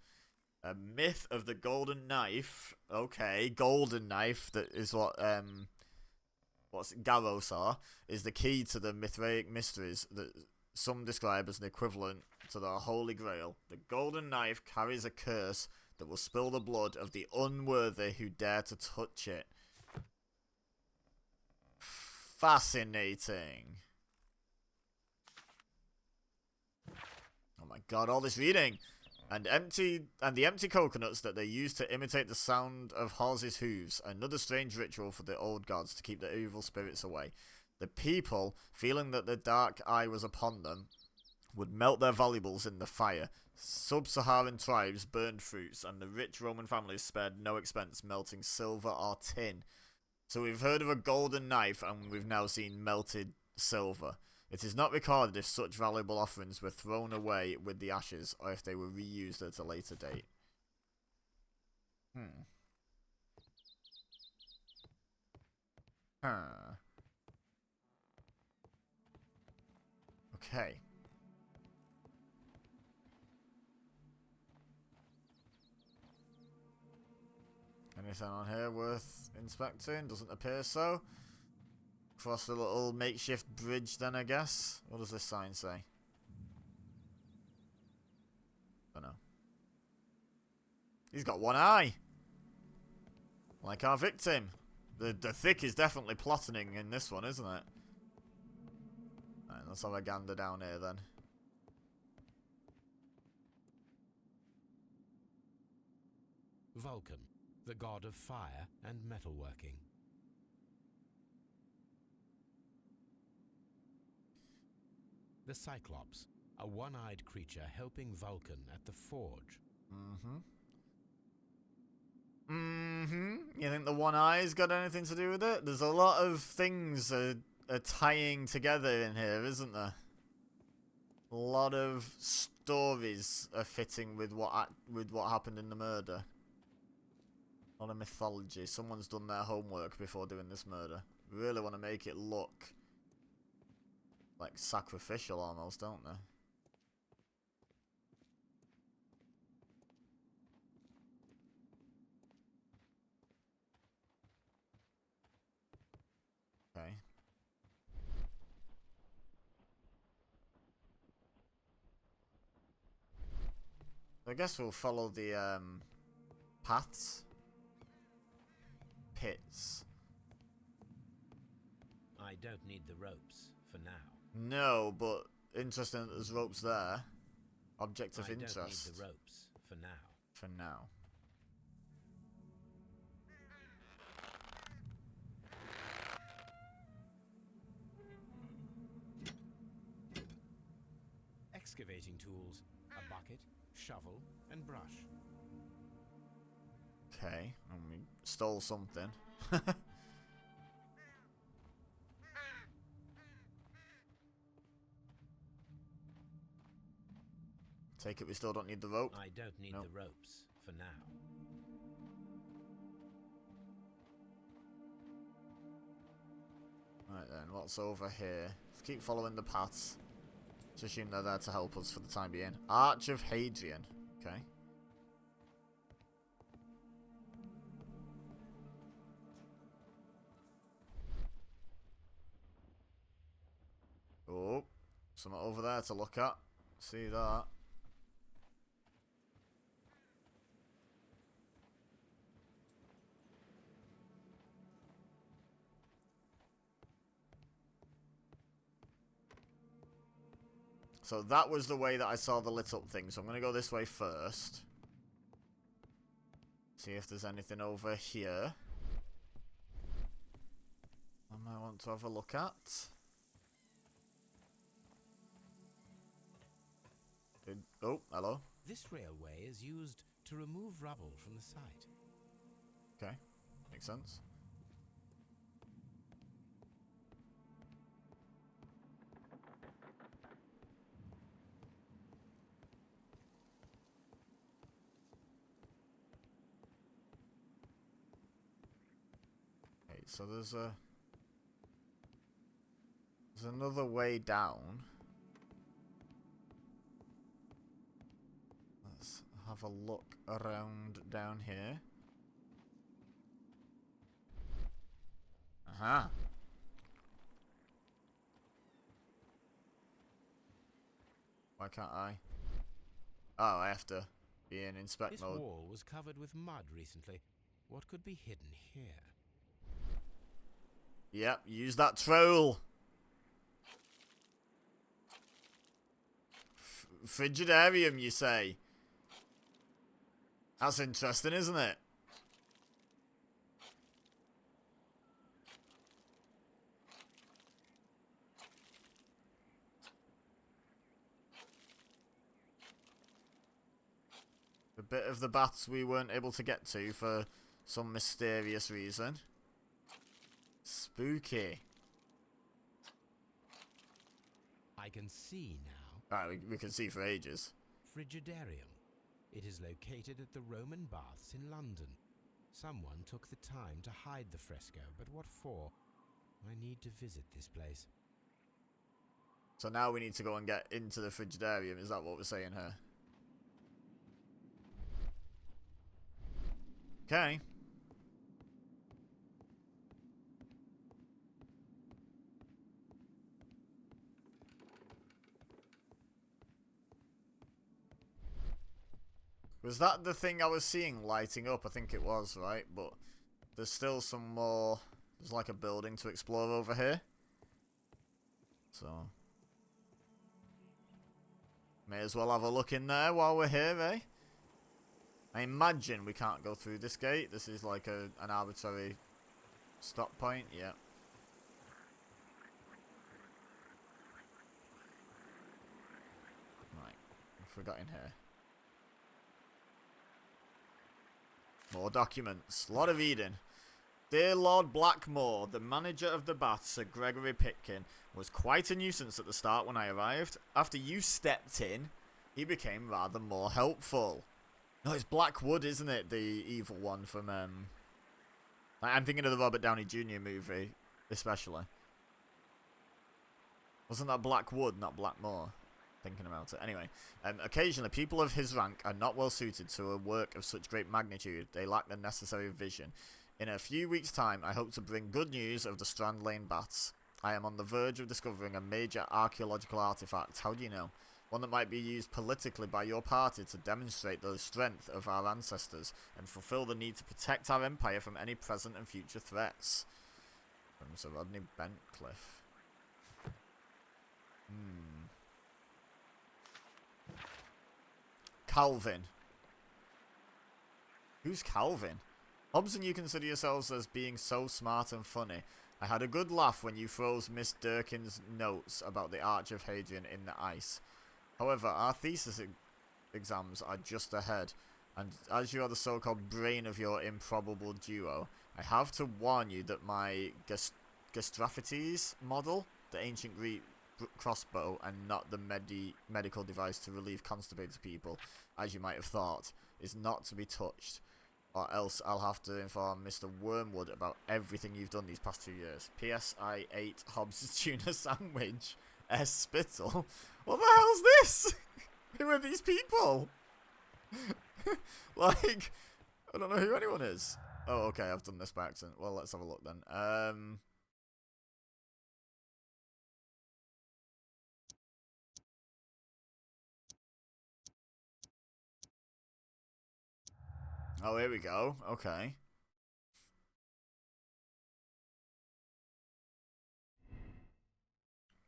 Speaker 1: A myth of the golden knife. Okay, golden knife. That is what Garrow saw. Is the key to the Mithraic mysteries that some describe as an equivalent to the Holy Grail. The golden knife carries a curse that will spill the blood of the unworthy who dare to touch it. Fascinating. Oh my god, all this reading. And the empty coconuts that they use to imitate the sound of horses' hooves. Another strange ritual for the old gods to keep the evil spirits away. The people, feeling that the dark eye was upon them, would melt their valuables in the fire. Sub-Saharan tribes burned fruits, and the rich Roman families spared no expense melting silver or tin. So we've heard of a golden knife, and we've now seen melted silver. It is not recorded if such valuable offerings were thrown away with the ashes, or if they were reused at a later date. Okay. Anything on here worth inspecting? Doesn't appear so. Cross the little makeshift bridge then, I guess. What does this sign say? Don't know. He's got one eye! Like our victim. The thick is definitely plotting in this one, isn't it? Alright, let's have a gander down here then.
Speaker 2: Vulcan, the god of fire and metalworking. The Cyclops, a one-eyed creature helping Vulcan at the forge.
Speaker 1: You think the one eye's got anything to do with it? There's a lot of things are tying together in here, isn't there? A lot of stories are fitting with what happened in the murder. A lot of mythology. Someone's done their homework before doing this murder. Really want to make it look like sacrificial almost, don't they? Okay. I guess we'll follow the paths. Pits.
Speaker 2: I don't need the ropes for now.
Speaker 1: No, but interesting that there's ropes there. Object of interest.
Speaker 2: I don't need the ropes for now.
Speaker 1: For now.
Speaker 2: Excavating tools a bucket, shovel, and brush.
Speaker 1: Okay, and we stole something. Take it we still don't need the rope?
Speaker 2: I don't need
Speaker 1: Nope.
Speaker 2: the ropes for now.
Speaker 1: Right then, what's over here? Let's keep following the paths. Let's assume they're there to help us for the time being. Arch of Hadrian. Okay. Oh, something over there to look at. See that? So that was the way that I saw the lit up thing. So I'm going to go this way first. See if there's anything over here I might want to have a look at. Oh, hello.
Speaker 2: This railway is used to remove rubble from the site.
Speaker 1: Okay, makes sense. Okay, so there's another way down. Let's have a look around down here. Aha. Why can't I? Oh, I have to be in inspect
Speaker 2: This
Speaker 1: mode.
Speaker 2: wall was covered with mud recently. What could be hidden here?
Speaker 1: Yep, use that troll. Frigidarium, you say? That's interesting, isn't it? A bit of the baths we weren't able to get to for some mysterious reason. Spooky.
Speaker 2: I can see now.
Speaker 1: Right, we can see for ages.
Speaker 2: Frigidarium. It is located at the Roman Baths in London. Someone took the time to hide the fresco, but what for? I need to visit this place.
Speaker 1: So now we need to go and get into the Frigidarium, is that what we're saying here? Okay. Was that the thing I was seeing lighting up? I think it was, right? But there's still some more. There's like a building to explore over here. So may as well have a look in there while we're here, eh? I imagine we can't go through this gate. This is like an arbitrary stop point. Yeah. Right. What have we got in here? More documents. Lot of Eden. Dear Lord Blackmore, the manager of the baths, Sir Gregory Pitkin, was quite a nuisance at the start when I arrived. After you stepped in, he became rather more helpful. No, it's Blackwood, isn't it? The evil one from, I'm thinking of the Robert Downey Jr. movie, especially. Wasn't that Blackwood, not Blackmore? Thinking about it. Anyway, occasionally people of his rank are not well suited to a work of such great magnitude. They lack the necessary vision. In a few weeks' time, I hope to bring good news of the Strand Lane Baths. I am on the verge of discovering a major archaeological artifact. How do you know? One that might be used politically by your party to demonstrate the strength of our ancestors and fulfill the need to protect our empire from any present and future threats. From Sir Rodney Bentcliffe. Calvin. Who's Calvin? Hobbs and you consider yourselves as being so smart and funny. I had a good laugh when you froze Miss Durkin's notes about the Arch of Hadrian in the ice. However, our thesis exams are just ahead, and as you are the so-called brain of your improbable duo, I have to warn you that my Gastrophites model, the ancient Greek crossbow, and not the medical device to relieve constipated people, as you might have thought, is not to be touched, or else I'll have to inform Mr. Wormwood about everything you've done these past 2 years. P.S. I ate Hobbs' tuna sandwich. S. Spittle. What the hell's this? Who are these people? Like, I don't know who anyone is. Oh, okay, I've done this by accident. Well, let's have a look then. Oh, here we go. Okay.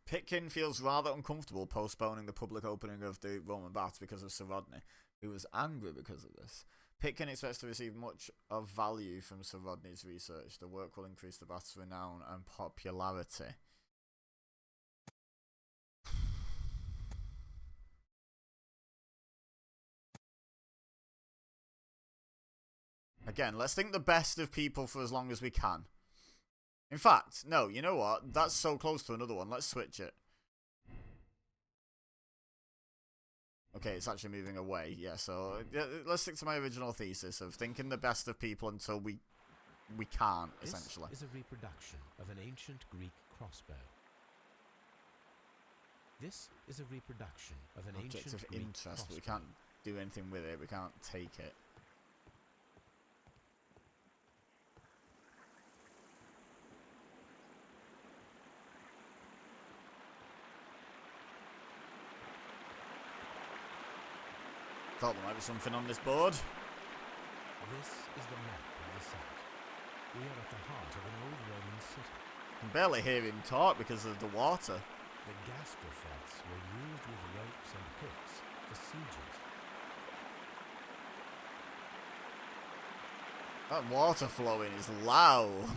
Speaker 1: Pitkin feels rather uncomfortable postponing the public opening of the Roman baths because of Sir Rodney, who was angry because of this. Pitkin expects to receive much of value from Sir Rodney's research. The work will increase the bath's renown and popularity. Again, let's think the best of people for as long as we can. In fact, no, you know what? That's so close to another one. Let's switch it. Okay, it's actually moving away. Yeah, so let's stick to my original thesis of thinking the best of people until we can't, essentially.
Speaker 2: This is a reproduction of an ancient Greek crossbow. This is a reproduction of an
Speaker 1: Object
Speaker 2: ancient
Speaker 1: of
Speaker 2: Greek
Speaker 1: interest,
Speaker 2: crossbow.
Speaker 1: but we can't do anything with it. We can't take it. Thought there might be something on this board.
Speaker 2: This is the map of the site. We are at the heart of an old Roman city.
Speaker 1: I can barely hear him talk because of the water.
Speaker 2: The gastrofetes were used with ropes and hooks for sieges.
Speaker 1: That water flowing is loud.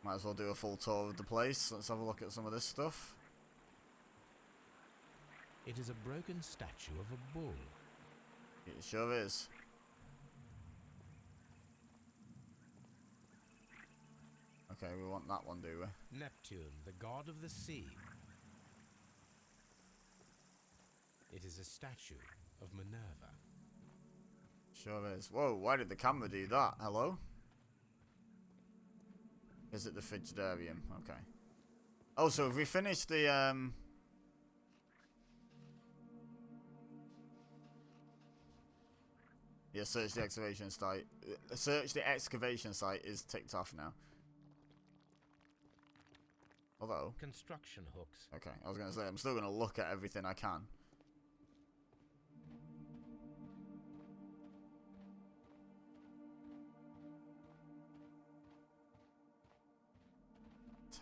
Speaker 1: Might as well do a full tour of the place. Let's have a look at some of this stuff.
Speaker 2: It is a broken statue of a bull.
Speaker 1: It sure is. Okay, we want that one, do we?
Speaker 2: Neptune, the god of the sea. It is a statue of Minerva.
Speaker 1: Sure is. Whoa, why did the camera do that? Hello? Is it the Frigidarium? Okay. Oh, so have we finished the, Yeah, search the excavation site. Search the excavation site is ticked off now. Although...
Speaker 2: Construction hooks.
Speaker 1: Okay, I was going to say, I'm still going to look at everything I can.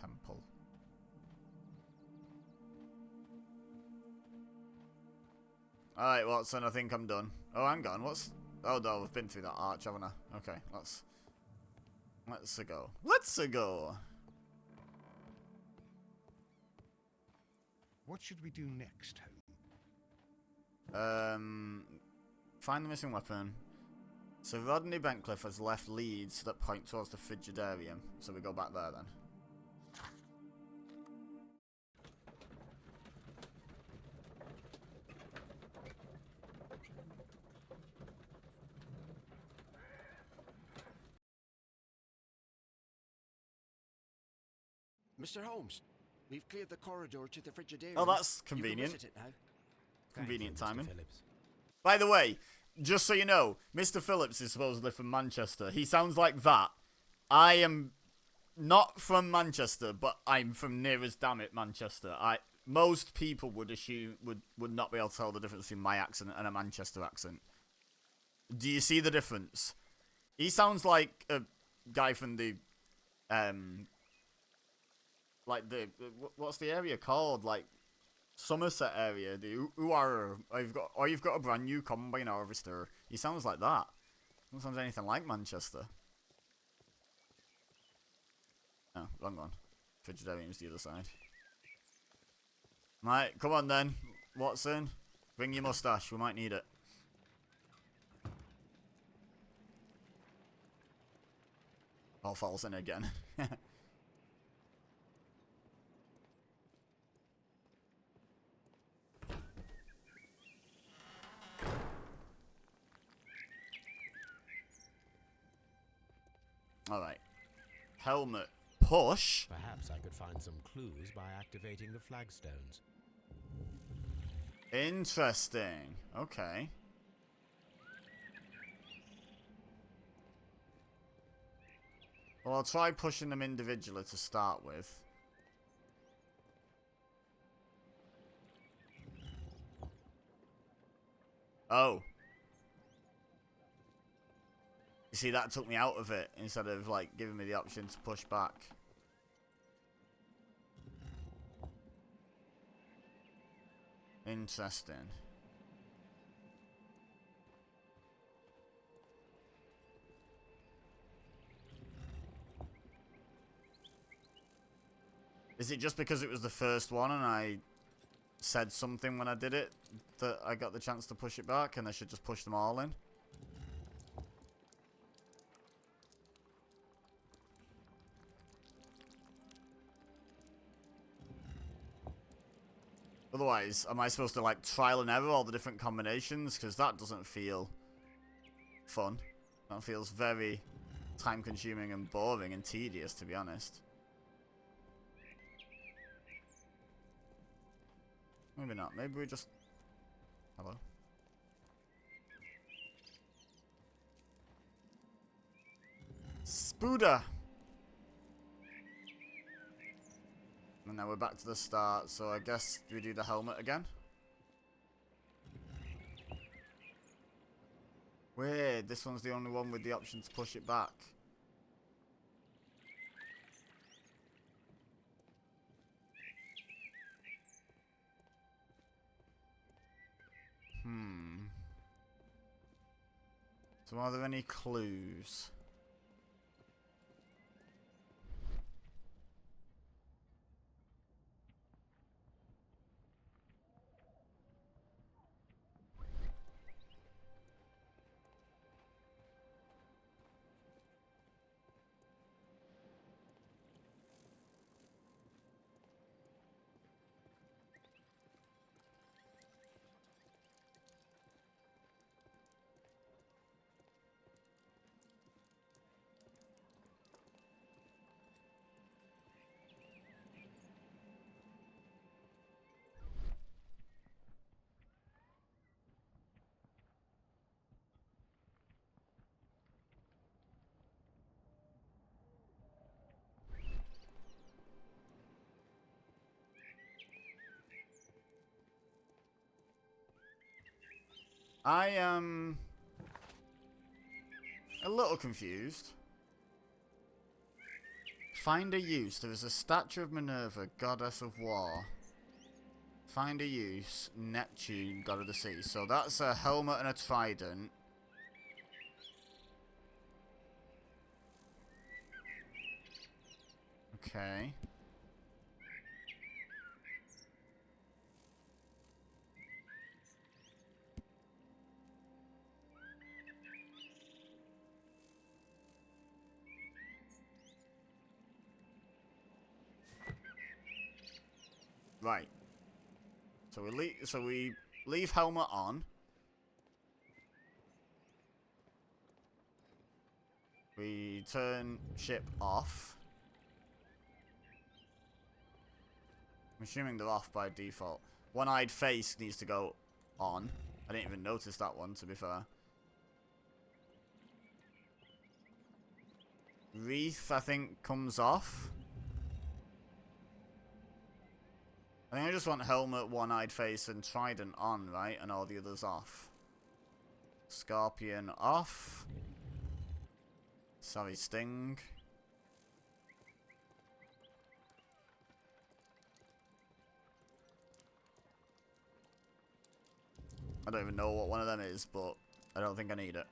Speaker 1: Temple. Alright, Watson, I think I'm done. Oh, hang on, what's... Oh, no, we've been through that arch, haven't I? Okay, let's go. Let's go!
Speaker 3: What should we do next, Holmes?
Speaker 1: Find the missing weapon. So Rodney Bentcliffe has left leads that point towards the Frigidarium, so we go back there then.
Speaker 5: Mr. Holmes, we've cleared the corridor to the Frigidarium.
Speaker 1: Oh, that's
Speaker 5: You can
Speaker 1: convenient.
Speaker 5: visit it now.
Speaker 1: Convenient
Speaker 2: Thank you, Mr.
Speaker 1: timing.
Speaker 2: Phillips.
Speaker 1: By the way, just so you know, Mr. Phillips is supposedly from Manchester. He sounds like that. I am not from Manchester, but I'm from near as damn it Manchester. Most people would assume would not be able to tell the difference between my accent and a Manchester accent. Do you see the difference? He sounds like a guy from the like the what's the area called? Like Somerset area. The you've got a brand new combine harvester. He sounds like that. Doesn't sound anything like Manchester. No, wrong one. Frigidarium's the other side. Right, come on then, Watson. Bring your mustache, we might need it. All falls in again. Alright. Helmet push.
Speaker 2: Perhaps I could find some clues by activating the flagstones.
Speaker 1: Interesting. Okay. Well, I'll try pushing them individually to start with. Oh. You see, that took me out of it instead of, like, giving me the option to push back. Interesting. Is it just because it was the first one and I said something when I did it that I got the chance to push it back and I should just push them all in? Otherwise, am I supposed to, like, trial and error all the different combinations? Because that doesn't feel fun. That feels very time-consuming and boring and tedious, to be honest. Maybe not. Maybe we just... Hello? Spooder! And now we're back to the start, so I guess we do the helmet again. Weird, this one's the only one with the option to push it back. So are there any clues? I am a little confused. Find a use. There is a statue of Minerva, goddess of war. Find a use. Neptune, god of the sea. So that's a helmet and a trident. Okay. Right. So we leave helmet on. We turn ship off. I'm assuming they're off by default. One-eyed face needs to go on. I didn't even notice that one, to be fair. Wreath, I think, comes off. I think I just want helmet, one-eyed face, and trident on, right? And all the others off. Scorpion off. Sorry, sting. I don't even know what one of them is, but I don't think I need it.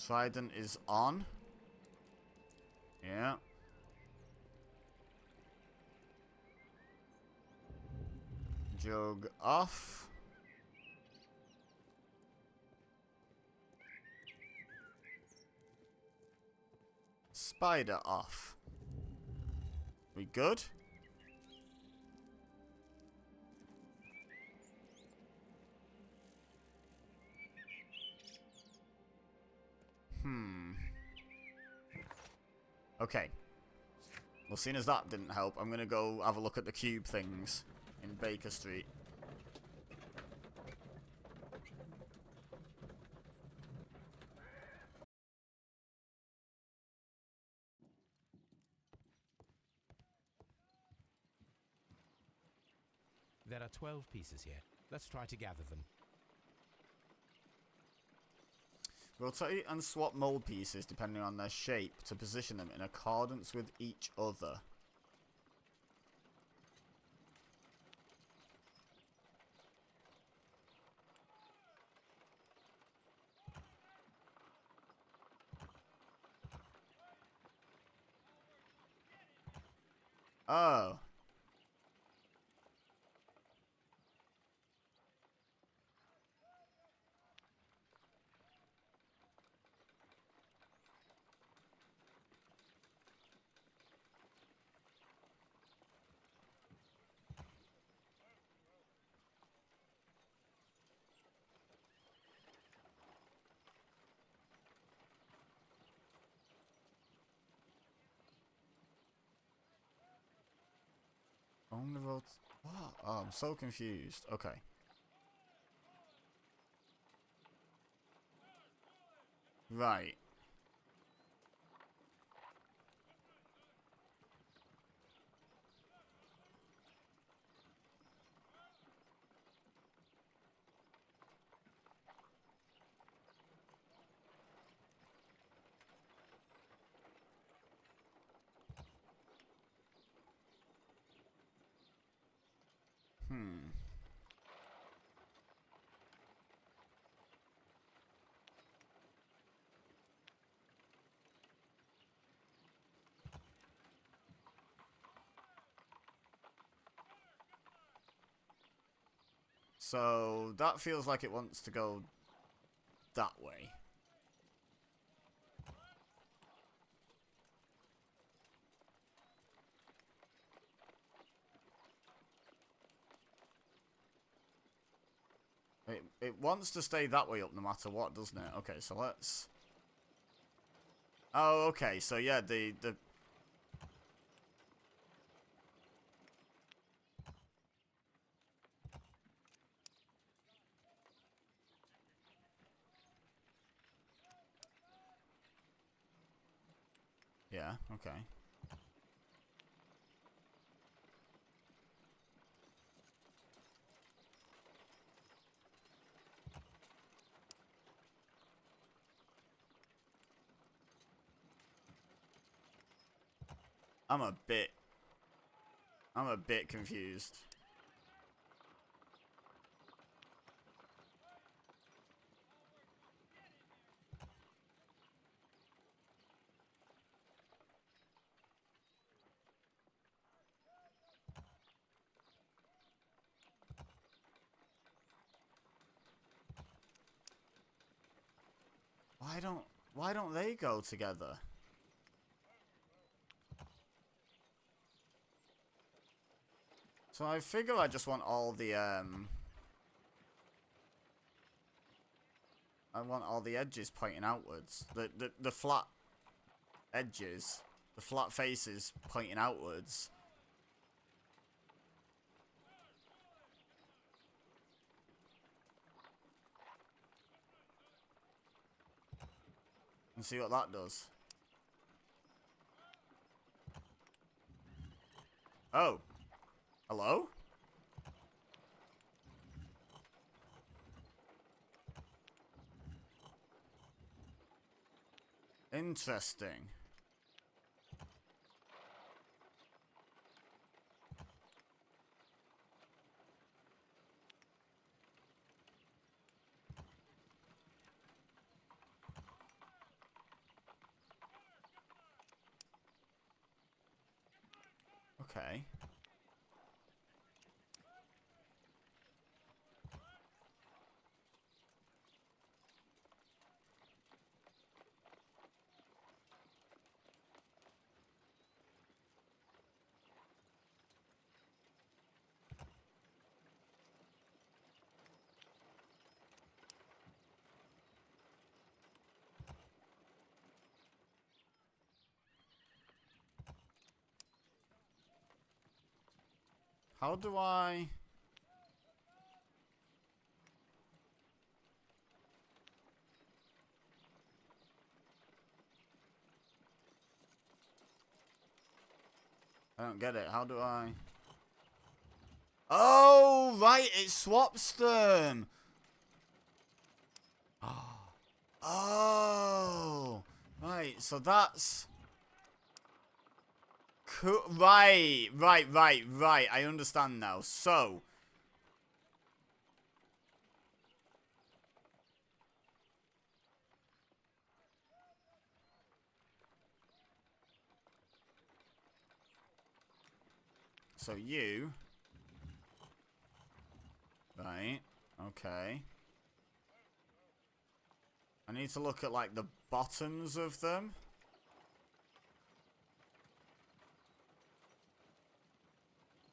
Speaker 1: Trident is on. Yeah. Jug off. Spider off. We good? Okay. Well, seeing as that didn't help, I'm gonna go have a look at the cube things in Baker Street.
Speaker 2: There are 12 pieces here. Let's try to gather them.
Speaker 1: Rotate and swap mold pieces depending on their shape to position them in accordance with each other. Oh. Only vote. What? Oh, I'm so confused. Okay. Right. So that feels like it wants to go that way. It wants to stay that way up no matter what, doesn't it? Okay, so let's... Oh, okay, so yeah, the... Yeah, okay. I'm a bit confused. Why don't they go together? So I figure I just want all the I want all the edges pointing outwards. The flat edges, the flat faces pointing outwards. And see what that does. Oh. Hello? Interesting. Okay. How do I... I don't get it. How do I... Oh, right. It swaps them. Oh. Right. So that's... Cool. Right. I understand now. So... So you... Right. Okay. I need to look at, like, the bottoms of them.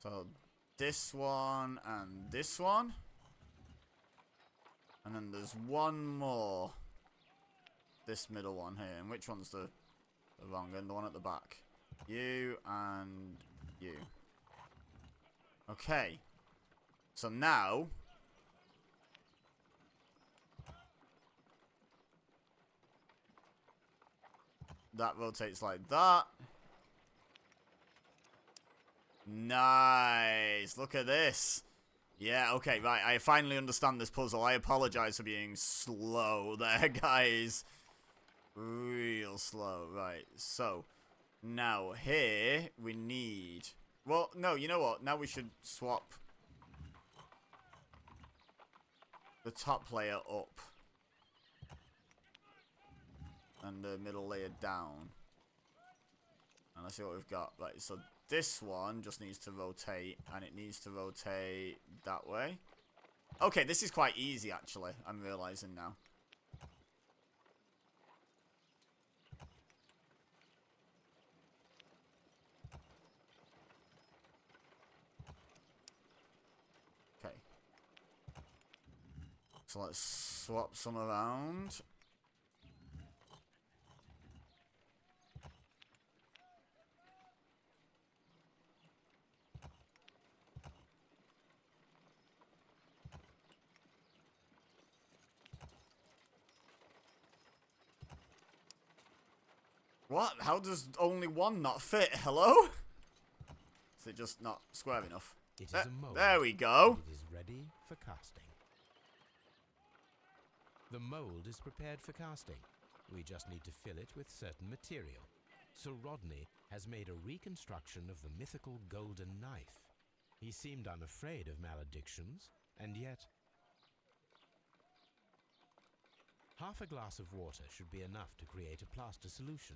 Speaker 1: So, this one and this one. And then there's one more. This middle one here. And which one's the wrong end? The one at the back. You and you. Okay. So now... That rotates like that. Nice. Look at this. Yeah, okay, right. I finally understand this puzzle. I apologize for being slow there, guys. Real slow. Right, so. Now, here, we need... Well, no, you know what? Now we should swap the top layer up. And the middle layer down. And let's see what we've got. Right, so this one just needs to rotate. And it needs to rotate that way. Okay, this is quite easy, actually. I'm realizing now. Okay. So let's swap some around. What? How does only one not fit? Hello? Is it just not square enough?
Speaker 2: It is a mold.
Speaker 1: There we go.
Speaker 2: It is ready for casting. The mold is prepared for casting. We just need to fill it with certain material. Sir Rodney has made a reconstruction of the mythical golden knife. He seemed unafraid of maledictions, and yet... Half a glass of water should be enough to create a plaster solution.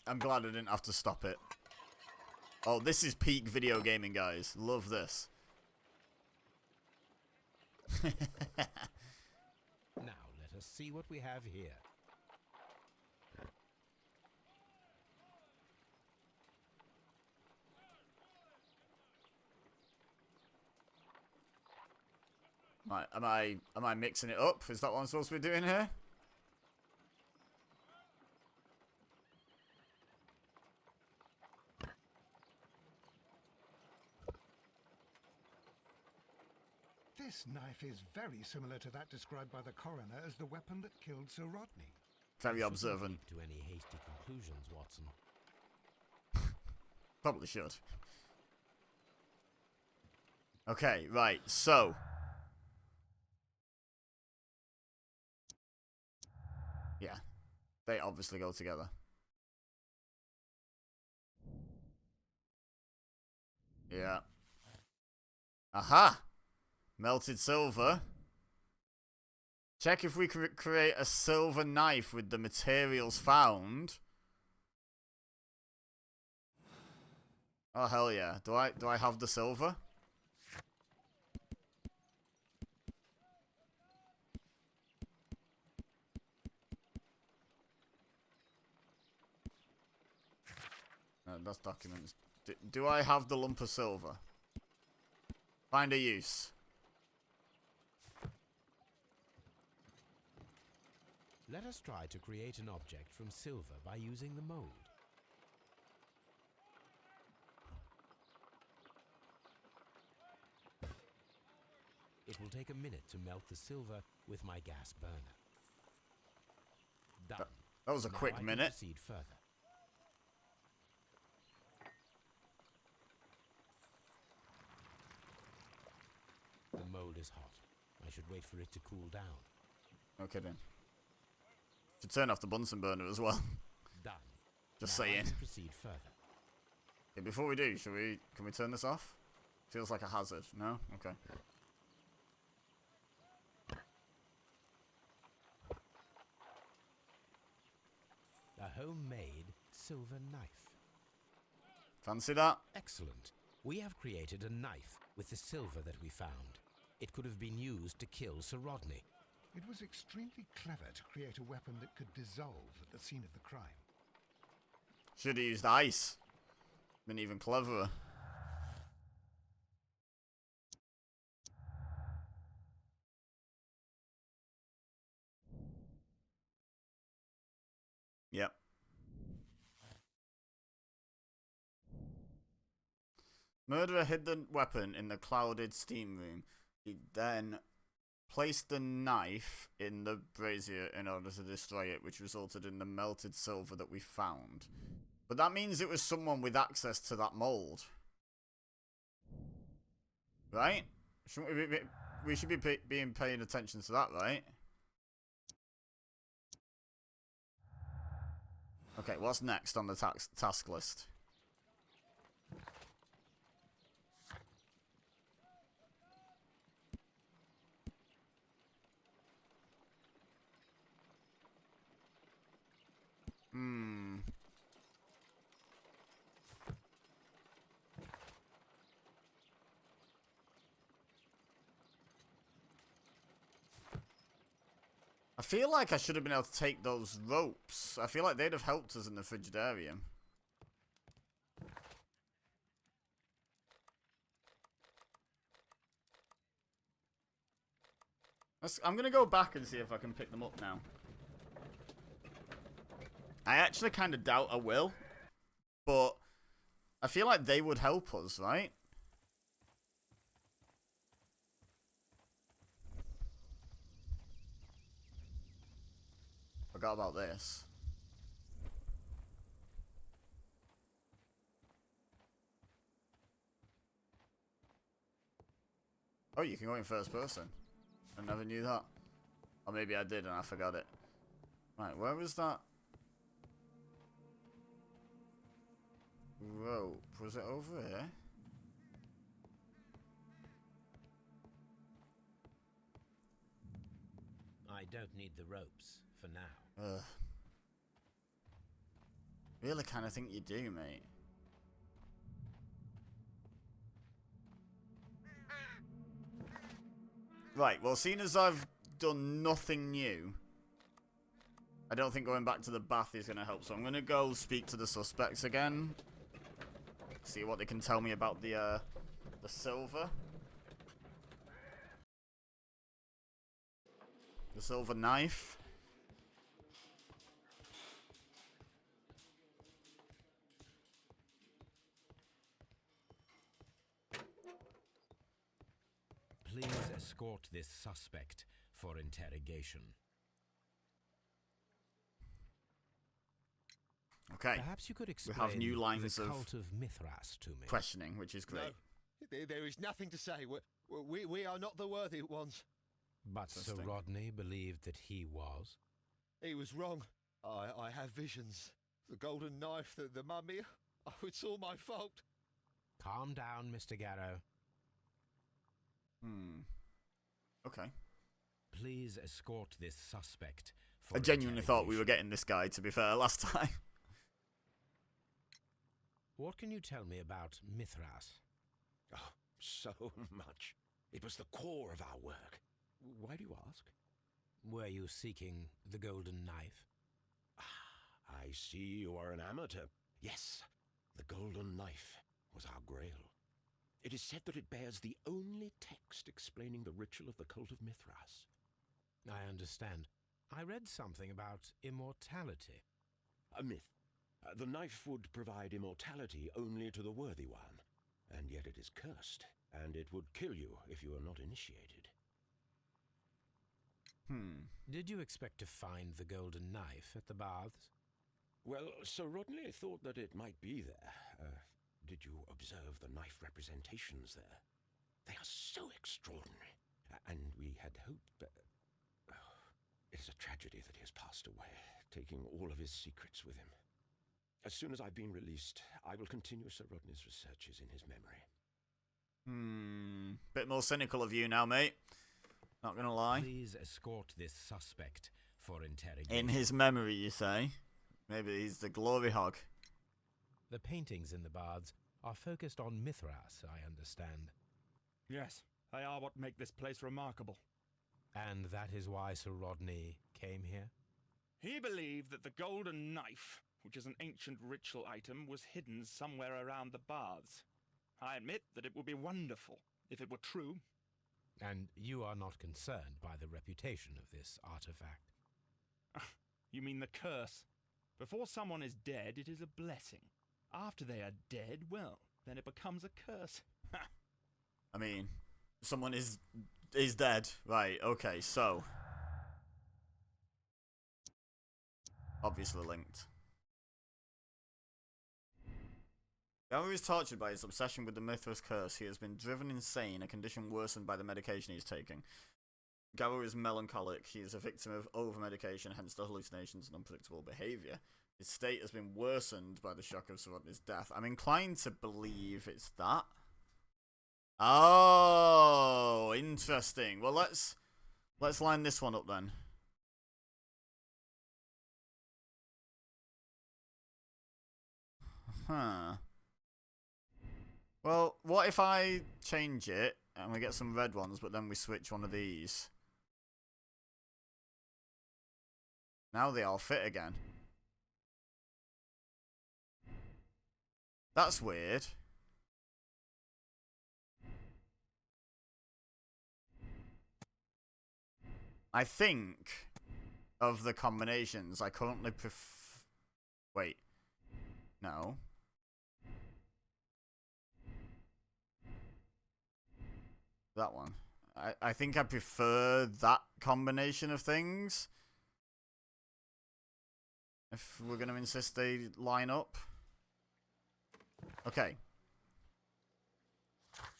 Speaker 1: I'm glad I didn't have to stop it. Oh, this is peak video gaming, guys. Love this.
Speaker 2: Now, let us see what we have here.
Speaker 1: Right, am I mixing it up? Is that what I'm supposed to be doing here?
Speaker 3: This knife is very similar to that described by the coroner as the weapon that killed Sir Rodney.
Speaker 1: Very observant.
Speaker 2: To any hasty conclusions, Watson.
Speaker 1: Probably should. Okay, right, so... Yeah, they obviously go together. Yeah. Aha! Melted silver. Check if we can create a silver knife with the materials found. Oh hell yeah! Do I have the silver? That's documents. Do I have the lump of silver? Find a use.
Speaker 2: Let us try to create an object from silver by using the mold. It will take a minute to melt the silver with my gas burner. Done.
Speaker 1: That was a quick
Speaker 2: I can
Speaker 1: minute.
Speaker 2: proceed further. The mold is hot. I should wait for it to cool down.
Speaker 1: No kidding. Should turn off the Bunsen burner as well.
Speaker 2: Done.
Speaker 1: Just
Speaker 2: Now I
Speaker 1: saying.
Speaker 2: can proceed further.
Speaker 1: Okay, before we do, can we turn this off? Feels like a hazard. No? Okay.
Speaker 2: A homemade silver knife.
Speaker 1: Fancy that?
Speaker 2: Excellent. We have created a knife with the silver that we found. It could have been used to kill Sir Rodney.
Speaker 3: It was extremely clever to create a weapon that could dissolve at the scene of the crime.
Speaker 1: Should have used ice. Been even cleverer. Yep. Murderer hid the weapon in the clouded steam room. He then placed the knife in the brazier in order to destroy it, which resulted in the melted silver that we found. But that means it was someone with access to that mold. Right? Shouldn't we should be paying attention to that, right? Okay, what's next on the task list? I feel like I should have been able to take those ropes. I feel like they'd have helped us in the Frigidarium. I'm going to go back and see if I can pick them up now. I actually kind of doubt I will. But I feel like they would help us, right? Forgot about this. Oh, you can go in first person. I never knew that. Or maybe I did and I forgot it. Right, where was that rope? Was it over here?
Speaker 2: I don't need the ropes for now.
Speaker 1: Ugh. Really kind of think you do, mate. Right, well, seeing as I've done nothing new, I don't think going back to the bath is going to help. So I'm going to go speak to the suspects again. See what they can tell me about the silver. The silver knife.
Speaker 2: Please escort this suspect for interrogation.
Speaker 1: Okay.
Speaker 2: Perhaps you could
Speaker 1: We
Speaker 2: explain
Speaker 1: have new lines
Speaker 2: the
Speaker 1: of
Speaker 2: cult of Mithras to me.
Speaker 1: questioning, which is great.
Speaker 6: No, there is nothing to say. We are not the worthy ones.
Speaker 2: But Sir
Speaker 1: Interesting.
Speaker 2: Rodney believed that he was.
Speaker 6: He was wrong. I have visions. The golden knife, the mummy. Oh, it's all my fault.
Speaker 2: Calm down, Mr. Garrow.
Speaker 1: Okay.
Speaker 2: Please escort this suspect for
Speaker 1: I genuinely thought we were
Speaker 2: interrogation.
Speaker 1: getting this guy, to be fair, last time.
Speaker 2: What can you tell me about Mithras?
Speaker 7: Oh, so much. It was the core of our work. Why do you ask?
Speaker 2: Were you seeking the golden knife?
Speaker 7: Ah, I see you are an amateur. Yes, the golden knife was our grail. It is said that it bears the only text explaining the ritual of the cult of Mithras.
Speaker 2: I understand. I read something about immortality.
Speaker 7: A myth. The knife would provide immortality only to the worthy one, and yet it is cursed, and it would kill you if you are not initiated.
Speaker 2: Did you expect to find the golden knife at the baths?
Speaker 7: Well, Sir Rodney thought that it might be there. Did you observe the knife representations there? They are so extraordinary, and we had hoped... it is a tragedy that he has passed away, taking all of his secrets with him. As soon as I've been released, I will continue Sir Rodney's researches in his memory.
Speaker 1: Bit more cynical of you now, mate. Not gonna lie.
Speaker 2: Please escort this suspect for interrogation.
Speaker 1: In his memory, you say? Maybe he's the glory hog.
Speaker 2: The paintings in the baths are focused on Mithras, I understand.
Speaker 8: Yes, they are what make this place remarkable.
Speaker 2: And that is why Sir Rodney came here?
Speaker 8: He believed that the golden knife, which is an ancient ritual item, was hidden somewhere around the baths. I admit that it would be wonderful if it were true.
Speaker 2: And you are not concerned by the reputation of this artifact?
Speaker 8: You mean the curse? Before someone is dead, it is a blessing. After they are dead, well, then it becomes a curse.
Speaker 1: I mean, someone is dead. Right, okay, so... obviously linked. Gary is tortured by his obsession with the Mithras curse. He has been driven insane, a condition worsened by the medication he is taking. Garo is melancholic. He is a victim of over-medication, hence the hallucinations and unpredictable behaviour. His state has been worsened by the shock of Sir Rodney's death. I'm inclined to believe it's that. Oh, interesting. Well, let's line this one up then. Huh. Well, what if I change it and we get some red ones, but then we switch one of these? Now they all fit again. That's weird. I think of the combinations I currently wait. No. That one. I think I prefer that combination of things. If we're going to insist they line up. Okay.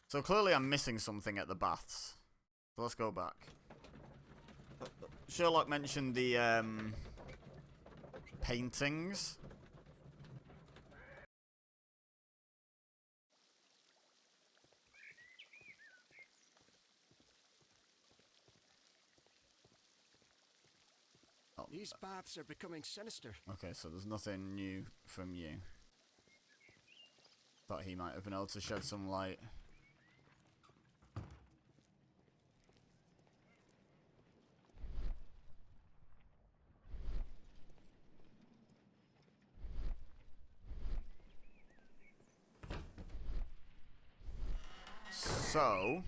Speaker 1: So clearly I'm missing something at the baths. So let's go back. Sherlock mentioned the paintings.
Speaker 5: These baths are becoming sinister.
Speaker 1: Okay, so there's nothing new from you. Thought he might have been able to shed some light. So,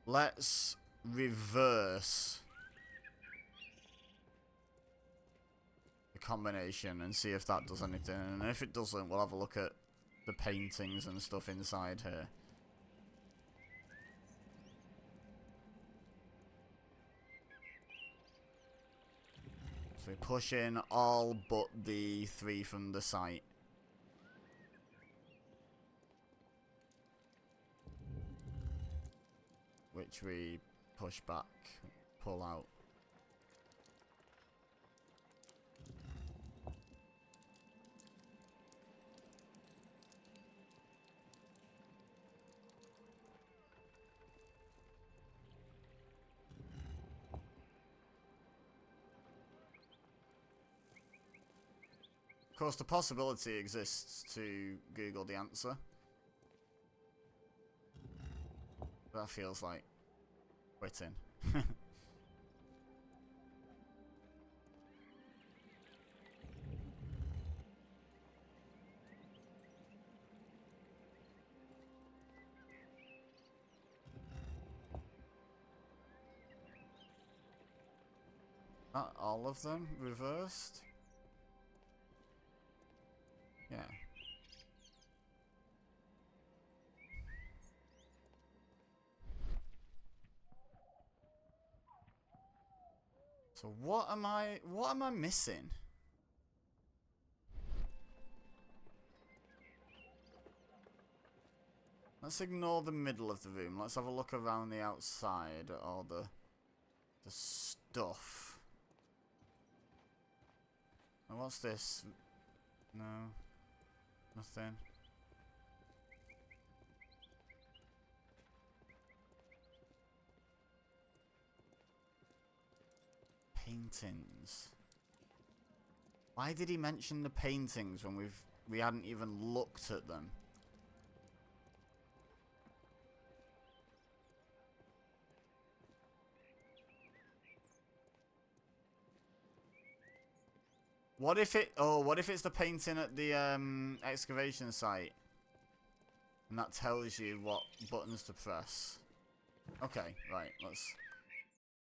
Speaker 1: let's reverse the combination and see if that does anything. And if it doesn't, we'll have a look at the paintings and stuff inside here. So we push in all but the 3 from the site. Which we push back, pull out. Of course, the possibility exists to Google the answer. That feels like quitting. Not all of them reversed? Yeah. So what am I missing? Let's ignore the middle of the room. Let's have a look around the outside at all the stuff. And what's this? No. Nothing. Paintings. Why did he mention the paintings when we hadn't even looked at them? What if it's the painting at the excavation site? And that tells you what buttons to press. Okay, right, let's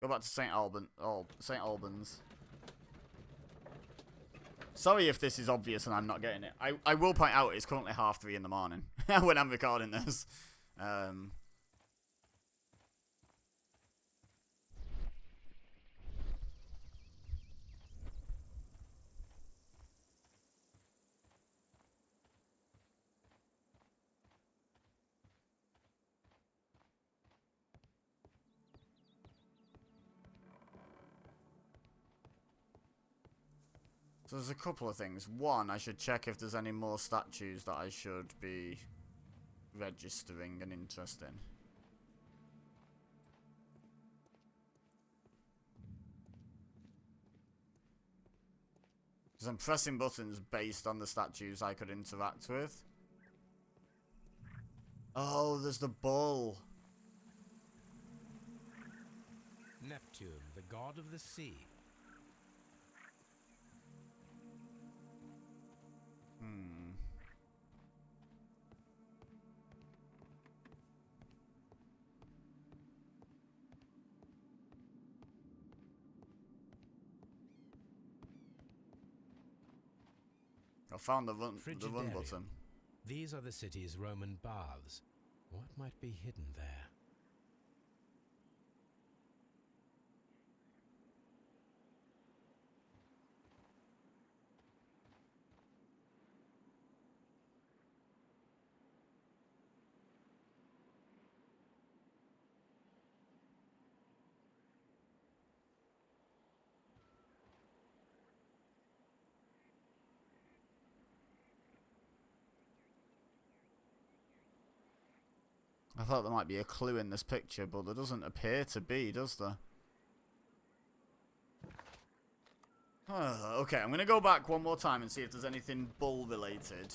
Speaker 1: go back to St. Albans. Sorry if this is obvious and I'm not getting it. I will point out it's currently 3:30 in the morning when I'm recording this. So there's a couple of things. One, I should check if there's any more statues that I should be registering and interested in. Because I'm pressing buttons based on the statues I could interact with. Oh, there's the bull.
Speaker 2: Neptune, the god of the sea.
Speaker 1: I found the run button.
Speaker 2: These are the city's Roman baths. What might be hidden there?
Speaker 1: I thought there might be a clue in this picture, but there doesn't appear to be, does there? Okay, I'm going to go back one more time and see if there's anything bull related.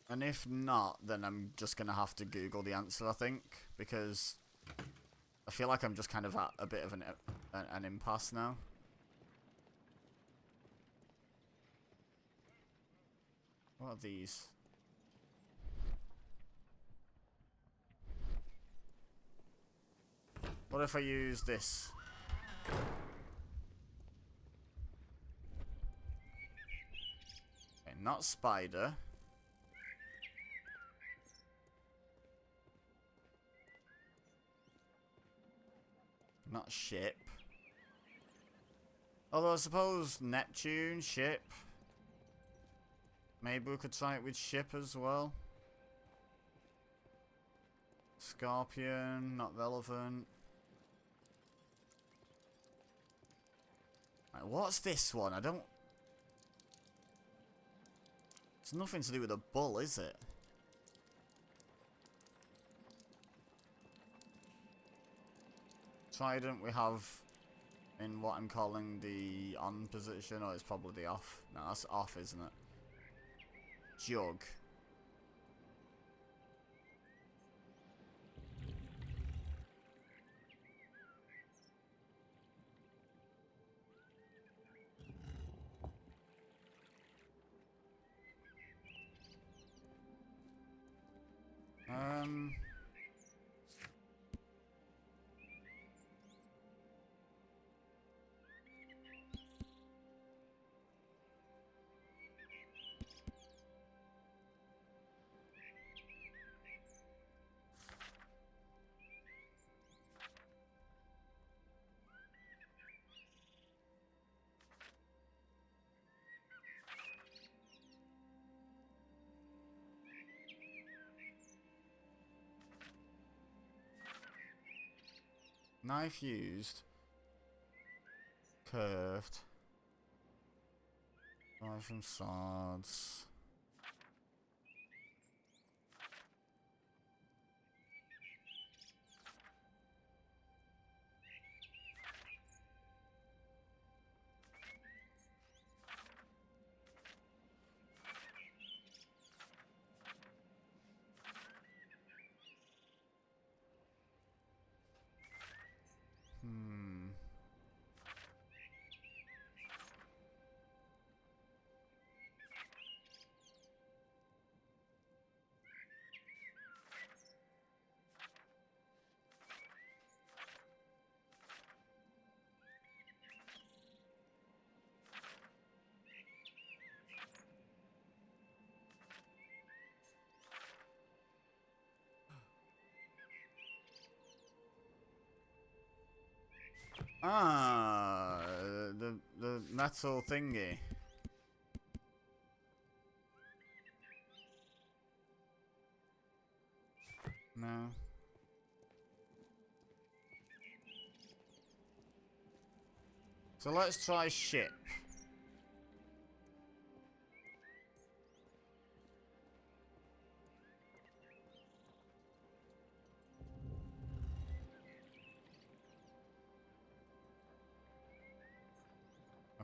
Speaker 1: And if not, then I'm just going to have to Google the answer, I think, because I feel like I'm just kind of at a bit of an impasse now. What are these? What if I use this? Okay, not spider. Not ship. Although I suppose Neptune, ship. Maybe we could try it with ship as well. Scorpion, not relevant. Right, what's this one? I don't... It's nothing to do with a bull, is it? trident we have in what I'm calling the on position, or it's probably the off. No, that's off, isn't it? Jug. Knife used. Curved. Knife and swords. Ah, the metal thingy. No. So let's try ship.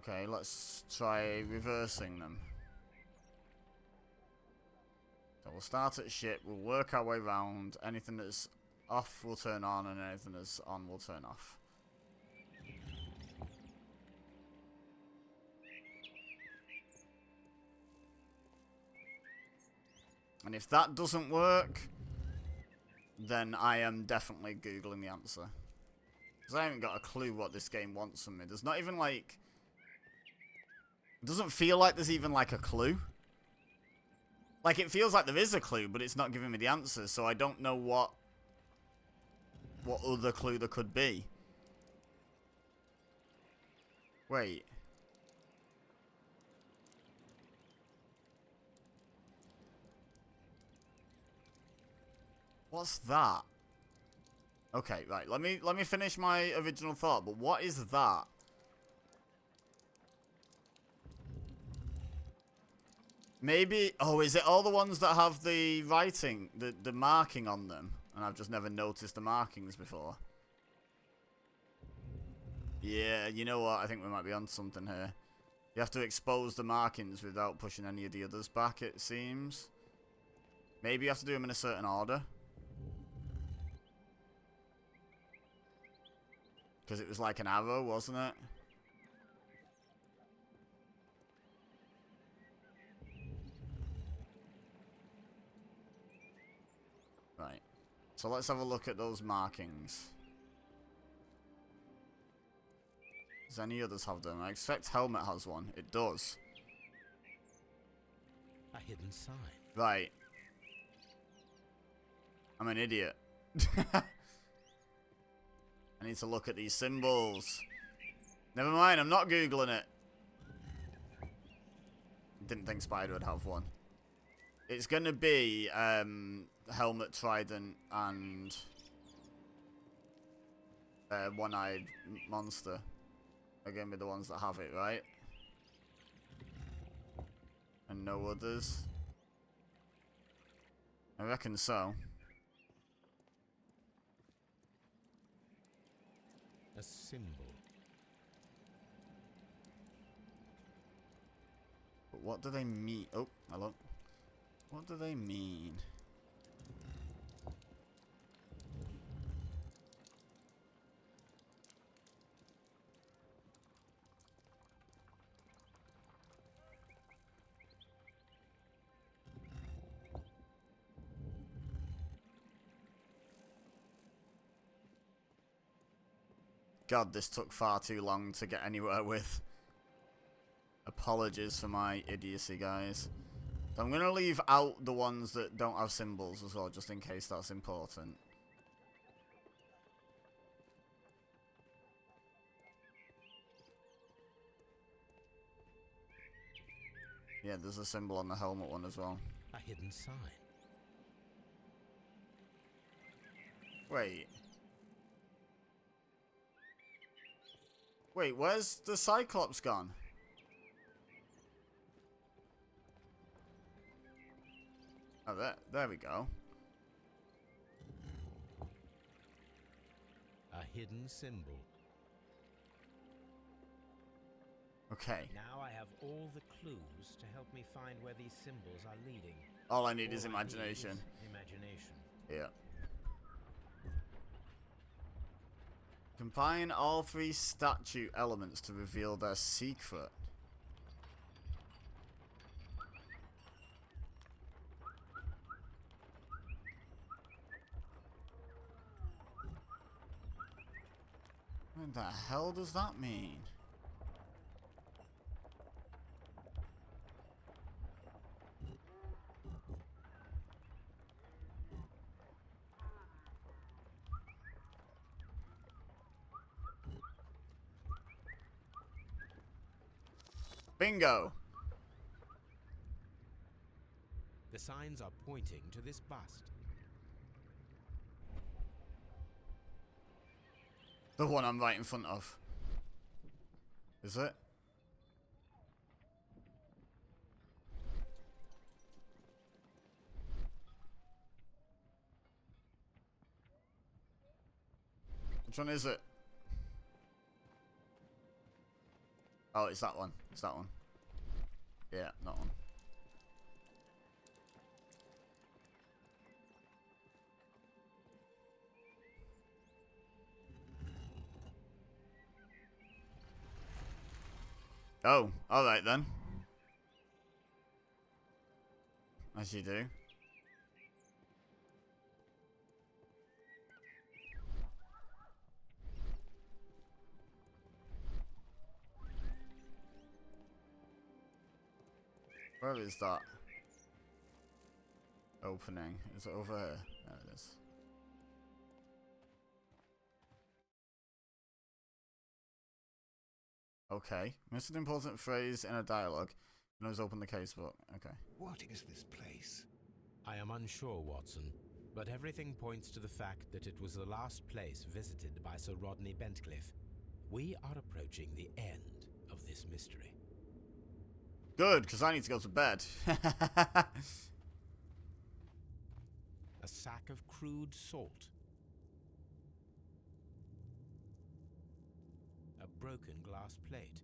Speaker 1: Okay, let's try reversing them. So we'll start at ship, we'll work our way around. Anything that's off will turn on, and anything that's on will turn off. And if that doesn't work, then I am definitely Googling the answer. Because I haven't got a clue what this game wants from me. There's not even like... It doesn't feel like there's even like a clue. Like it feels like there is a clue, but it's not giving me the answer, so I don't know what other clue there could be. Wait. What's that? Okay, right. Let me finish my original thought, but what is that? Maybe... Oh, is it all the ones that have the writing, the marking on them? And I've just never noticed the markings before. Yeah, you know what? I think we might be on something here. You have to expose the markings without pushing any of the others back, it seems. Maybe you have to do them in a certain order. Because it was like an arrow, wasn't it? Right. So let's have a look at those markings. Does any others have them? I expect Helmet has one. It does.
Speaker 2: A hidden sign.
Speaker 1: Right. I'm an idiot. I need to look at these symbols. Never mind, I'm not Googling it. Didn't think Spider would have one. It's gonna be Helmet, Trident, and One-Eyed Monster are gonna be the ones that have it, right? And no others. I reckon so.
Speaker 2: A symbol.
Speaker 1: But what do they mean? Oh, hello. What do they mean? God, this took far too long to get anywhere with. Apologies for my idiocy, guys. I'm going to leave out the ones that don't have symbols as well, just in case that's important. Yeah, there's a symbol on the helmet one as well.
Speaker 2: A hidden sign.
Speaker 1: Wait. Wait, where's the Cyclops gone? Oh, there we go.
Speaker 2: A hidden symbol.
Speaker 1: Okay.
Speaker 2: Now I have all the clues to help me find where these symbols are leading.
Speaker 1: All I need is
Speaker 2: All I need
Speaker 1: imagination.
Speaker 2: is imagination.
Speaker 1: Yeah. Combine all three statue elements to reveal their secret. What the hell does that mean? Bingo!
Speaker 2: The signs are pointing to this bust.
Speaker 1: The one I'm right in front of. Is it? Which one is it? Oh, it's that one. It's that one. Yeah, that one. Oh, alright then. As you do. Where is that opening? Is it over here? There it is. Okay. Missed an important phrase in a dialogue. You always open the casebook. Okay.
Speaker 3: What is this place?
Speaker 2: I am unsure, Watson, but everything points to the fact that it was the last place visited by Sir Rodney Bentcliffe. We are approaching the end of this mystery.
Speaker 1: Good, because I need to go to bed.
Speaker 2: A sack of crude salt. A broken glass plate.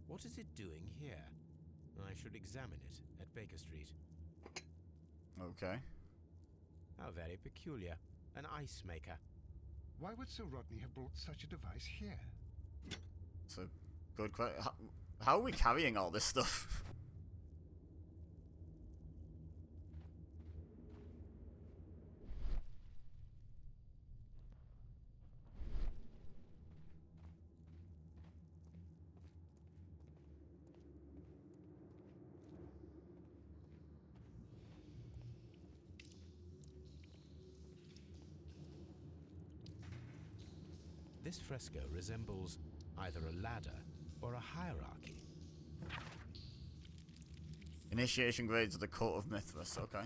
Speaker 2: What is it doing here? I should examine it at Baker Street.
Speaker 1: Okay.
Speaker 3: How
Speaker 2: very peculiar. An ice maker.
Speaker 3: Why would Sir Rodney have brought such a device here?
Speaker 1: It's a good question. How are we carrying all this stuff?
Speaker 2: This fresco resembles either a ladder or a hierarchy.
Speaker 1: Initiation grades of the Court of Mithras, okay.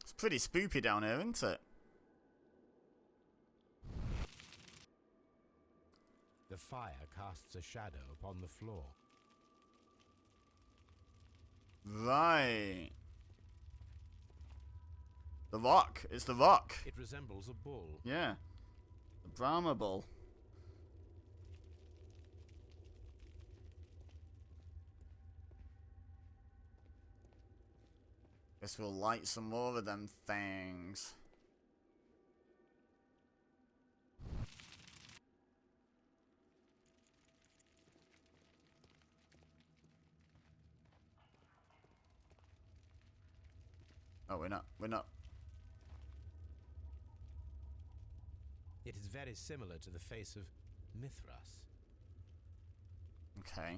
Speaker 1: It's pretty spoopy down here, isn't it?
Speaker 2: The fire casts a shadow upon the floor.
Speaker 1: Right. The rock. It's the rock.
Speaker 2: It resembles a bull.
Speaker 1: Yeah. The Brahma bull. Guess we'll light some more of them things. Oh, we're not. We're not.
Speaker 2: It is very similar to the face of Mithras.
Speaker 1: Okay.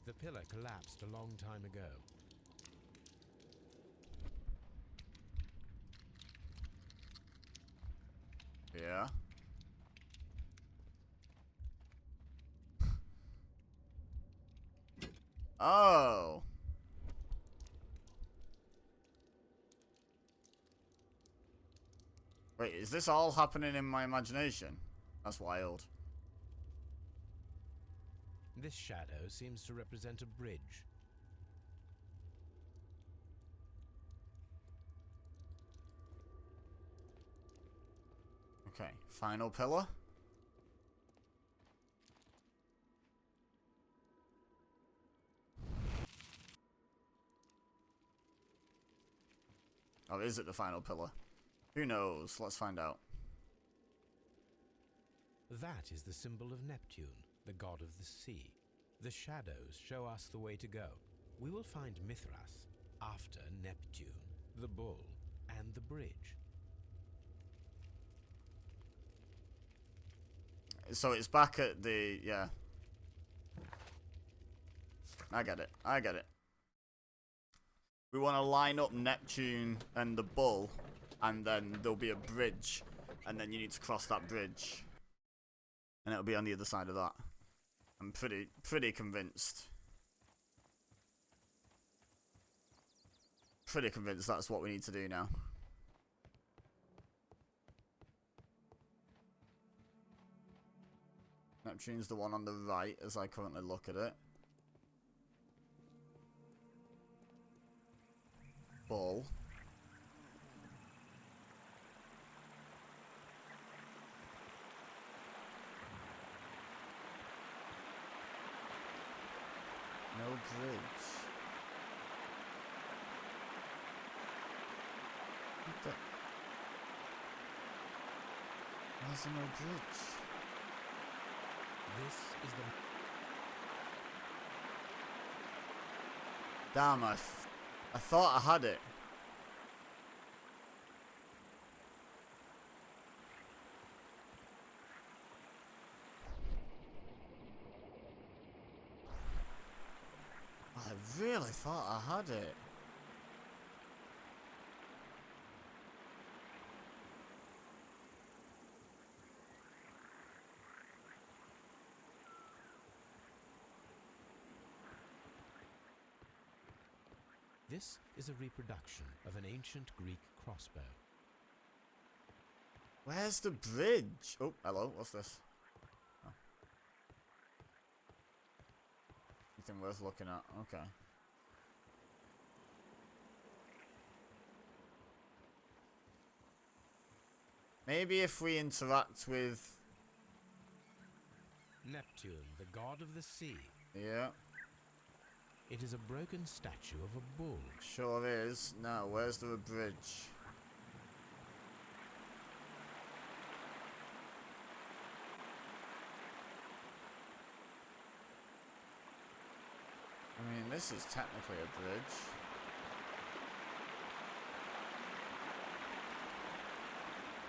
Speaker 2: The pillar collapsed a long time ago.
Speaker 1: Yeah. Oh. Wait, is this all happening in my imagination? That's wild.
Speaker 2: This shadow seems to represent a bridge.
Speaker 1: Okay, final pillar. Oh, is it the final pillar? Who knows? Let's find out.
Speaker 2: That is the symbol of Neptune, the god of the sea. The shadows show us the way to go. We will find Mithras after Neptune, the bull, and the bridge.
Speaker 1: So it's back at the... yeah. I get it. I get it. We want to line up Neptune and the bull, and then there'll be a bridge, and then you need to cross that bridge. And it'll be on the other side of that. I'm pretty convinced. Pretty convinced that's what we need to do now. Neptune's the one on the right as I currently look at it. Bull. No bridge. What the? Where's there no bridge?
Speaker 2: This is the...
Speaker 1: Damn, I thought I had it. I really thought I had it.
Speaker 2: This is a reproduction of an ancient Greek crossbow.
Speaker 1: Where's the bridge? Oh, hello, what's this? Oh. Anything worth looking at? Okay. Maybe if we interact with...
Speaker 2: Neptune, the god of the sea.
Speaker 1: Yeah.
Speaker 2: It is a broken statue of a bull.
Speaker 1: Sure is. Now, where's the bridge? I mean, this is technically a bridge.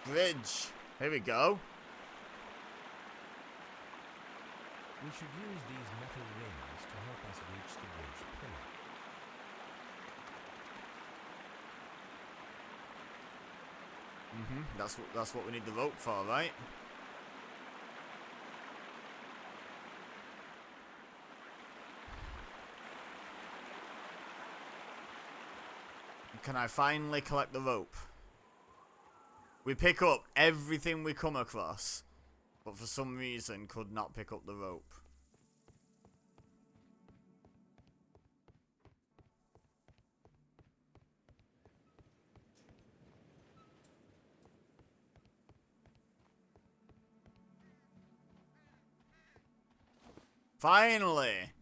Speaker 1: Bridge! Here we go.
Speaker 2: We should use these metal rings to help us reach the bridge pillar.
Speaker 1: That's what we need the rope for, right? Can I finally collect the rope? We pick up everything we come across, but for some reason could not pick up the rope. Finally!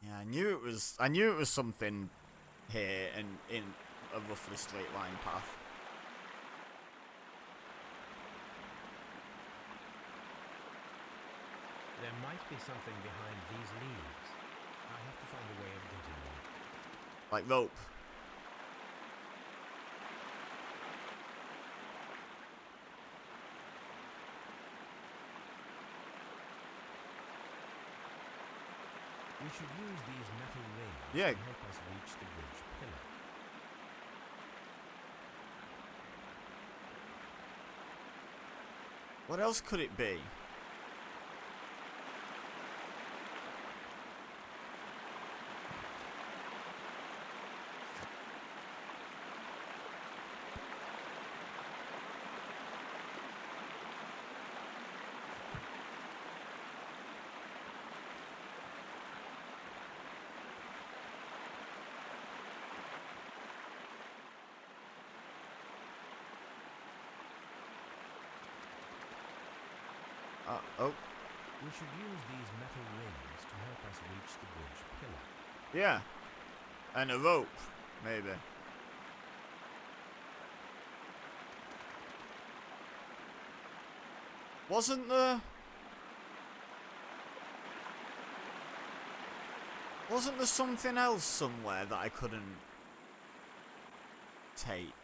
Speaker 1: Yeah, I knew it was something here and in a roughly straight line path.
Speaker 2: There might be something behind these leaves. I have to find a way of getting there.
Speaker 1: Like rope.
Speaker 2: We should use these metal rings
Speaker 1: Yeah.
Speaker 2: to help us reach the bridge pillar.
Speaker 1: What else could it be? Oh.
Speaker 2: We should use these metal rings to help us reach the bridge pillar.
Speaker 1: Yeah. And a rope, maybe. Wasn't there something else somewhere that I couldn't take?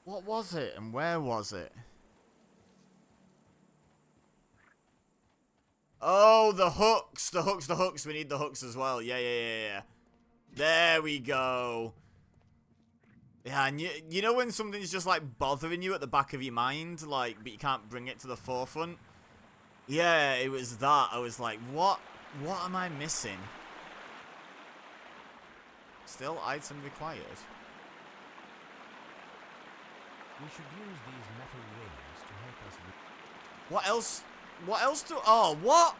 Speaker 1: What was it and where was it? Oh, the hooks, the hooks. We need the hooks as well. Yeah. There we go. Yeah, and you know when something's just like bothering you at the back of your mind, like, but you can't bring it to the forefront? Yeah, it was that. I was like, what am I missing? Still item required.
Speaker 2: We should use these metal rings to help us reach.
Speaker 1: What else? What else do? Oh, what?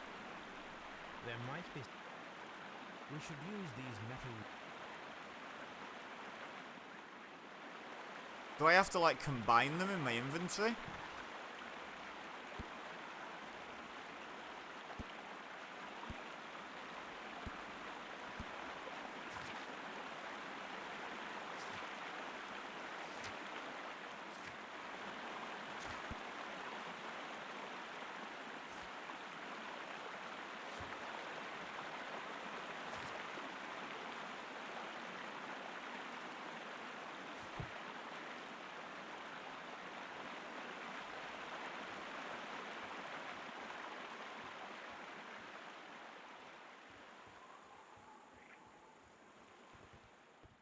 Speaker 2: There might be. We should use these metal.
Speaker 1: Do I have to like combine them in my inventory?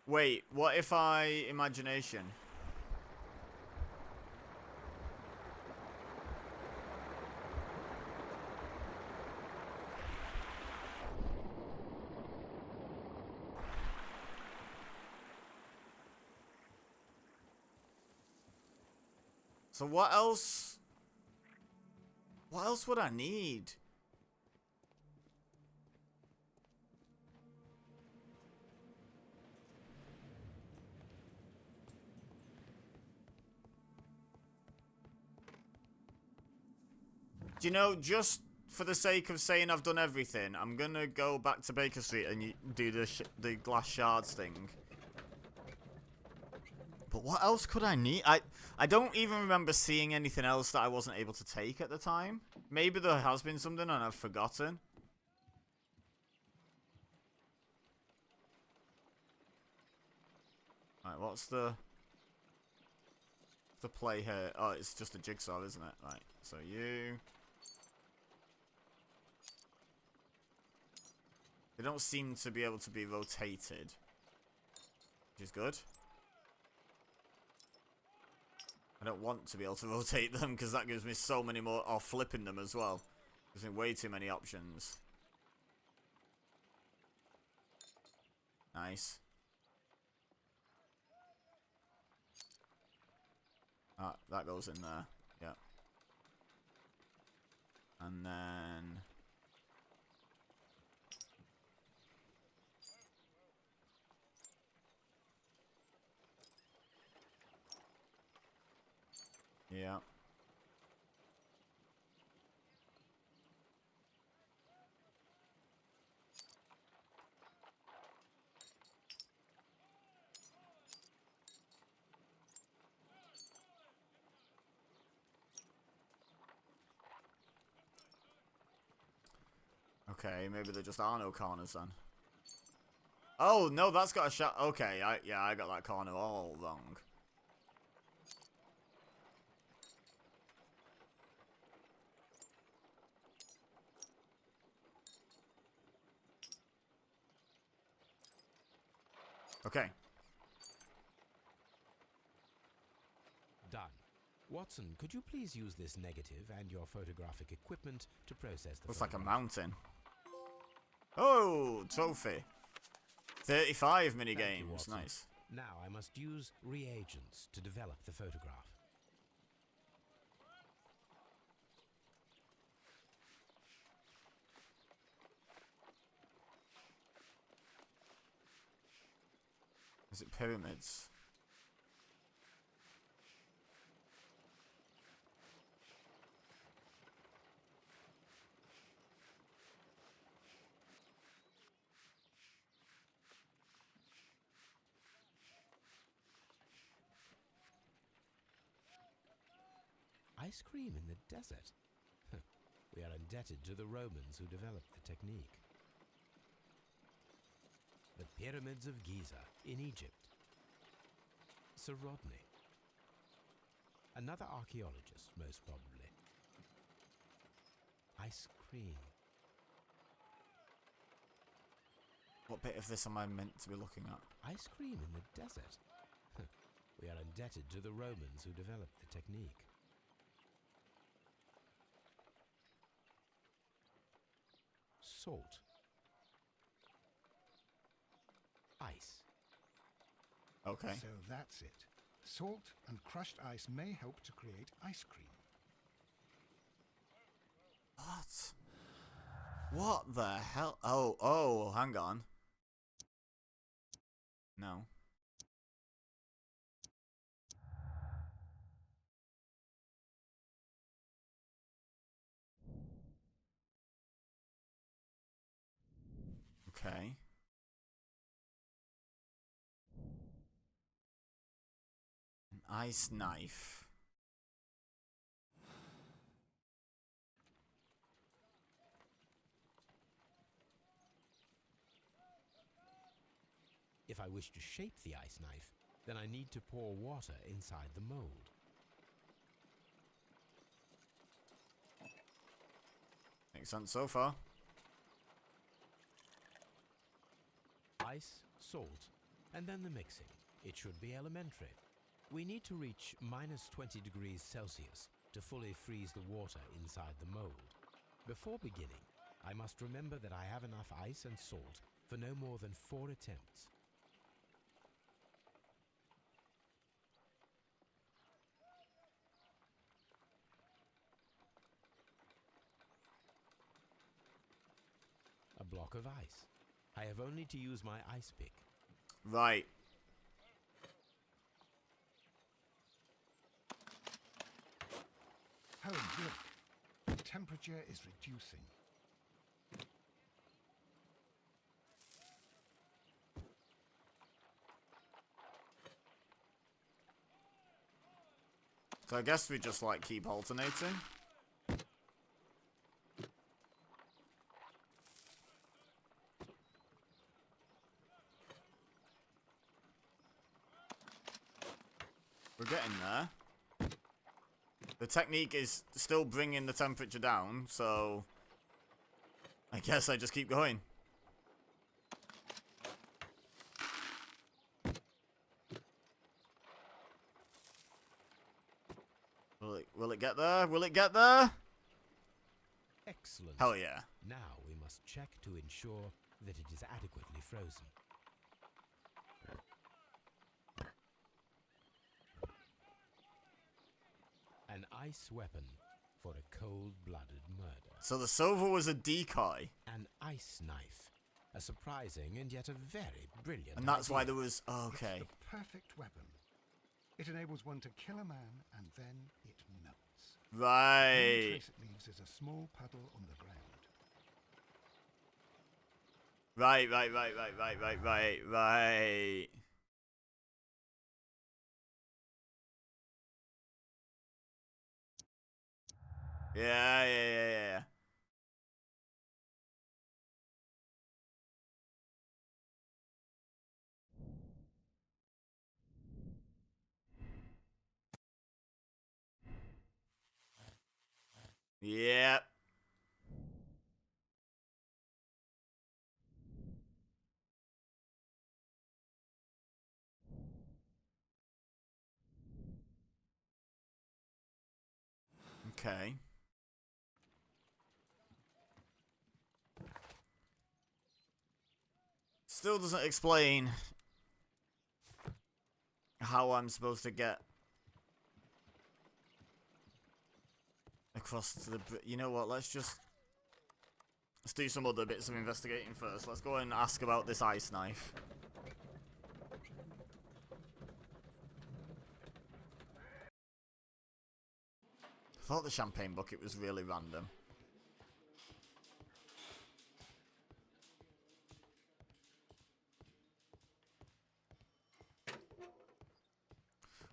Speaker 1: Wait, what if I imagination? So what else? What else would I need? Do you know, just for the sake of saying I've done everything, I'm gonna go back to Baker Street and do the glass shards thing. But what else could I need? I don't even remember seeing anything else that I wasn't able to take at the time. Maybe there has been something and I've forgotten. Right, what's the play here? Oh, it's just a jigsaw, isn't it? Right, so you... They don't seem to be able to be rotated, which is good. I don't want to be able to rotate them because that gives me so many more, or flipping them as well. Gives me way too many options. Nice. Ah, that goes in there. Yeah. And then... Okay, maybe there just are no corners then. Oh, no, that's got a shot. Okay, yeah, I got that corner all wrong. Okay.
Speaker 2: Done. Watson, could you please use this negative and your photographic equipment to process the
Speaker 1: Looks like a
Speaker 2: photograph?
Speaker 1: mountain. Oh, trophy. 35 mini
Speaker 2: Thank you,
Speaker 1: games.
Speaker 2: Watson.
Speaker 1: Nice.
Speaker 2: Now I must use reagents to develop the photograph.
Speaker 1: Is it pyramids?
Speaker 2: Ice cream in the desert? We are indebted to the Romans who developed the technique. The Pyramids of Giza in Egypt. Sir Rodney. Another archaeologist, most probably. Ice cream.
Speaker 1: What bit of this am I meant to be looking at?
Speaker 2: Ice cream in the desert? We are indebted to the Romans who developed the technique. Salt. Ice.
Speaker 1: Okay.
Speaker 3: So that's it. Salt and crushed ice may help to create ice cream.
Speaker 1: What? What the hell? Oh, hang on. No. Okay. An ice knife.
Speaker 2: If I wish to shape the ice knife, then I need to pour water inside the mold.
Speaker 1: Makes sense so far.
Speaker 2: Ice, salt, and then the mixing. It should be elementary. We need to reach minus 20 degrees Celsius to fully freeze the water inside the mold. Before beginning, I must remember that I have enough ice and salt for no more than 4 attempts. A block of ice. I have only to use my ice pick.
Speaker 1: Right.
Speaker 3: Holmes, look. The temperature is reducing.
Speaker 1: So I guess we just like keep alternating. We're getting there. The technique is still bringing the temperature down, so I guess I just keep going. Will it get there? Will it get there?
Speaker 2: Excellent.
Speaker 1: Hell yeah.
Speaker 2: Now we must check to ensure that it is adequately frozen. An ice weapon for a cold-blooded murder.
Speaker 1: So the silver was a decoy.
Speaker 2: An ice knife. A surprising and yet a very brilliant
Speaker 1: And that's why
Speaker 2: idea.
Speaker 1: there was... Okay.
Speaker 3: It's the perfect weapon. It enables one to kill a man and then it melts. The only
Speaker 1: Right.
Speaker 3: trace it leaves is a small puddle on the ground.
Speaker 1: Right. Yeah. Yeah. Okay. Still doesn't explain how I'm supposed to get across to the... You know what, let's do some other bits of investigating first. Let's go and ask about this ice knife. I thought the champagne bucket was really random.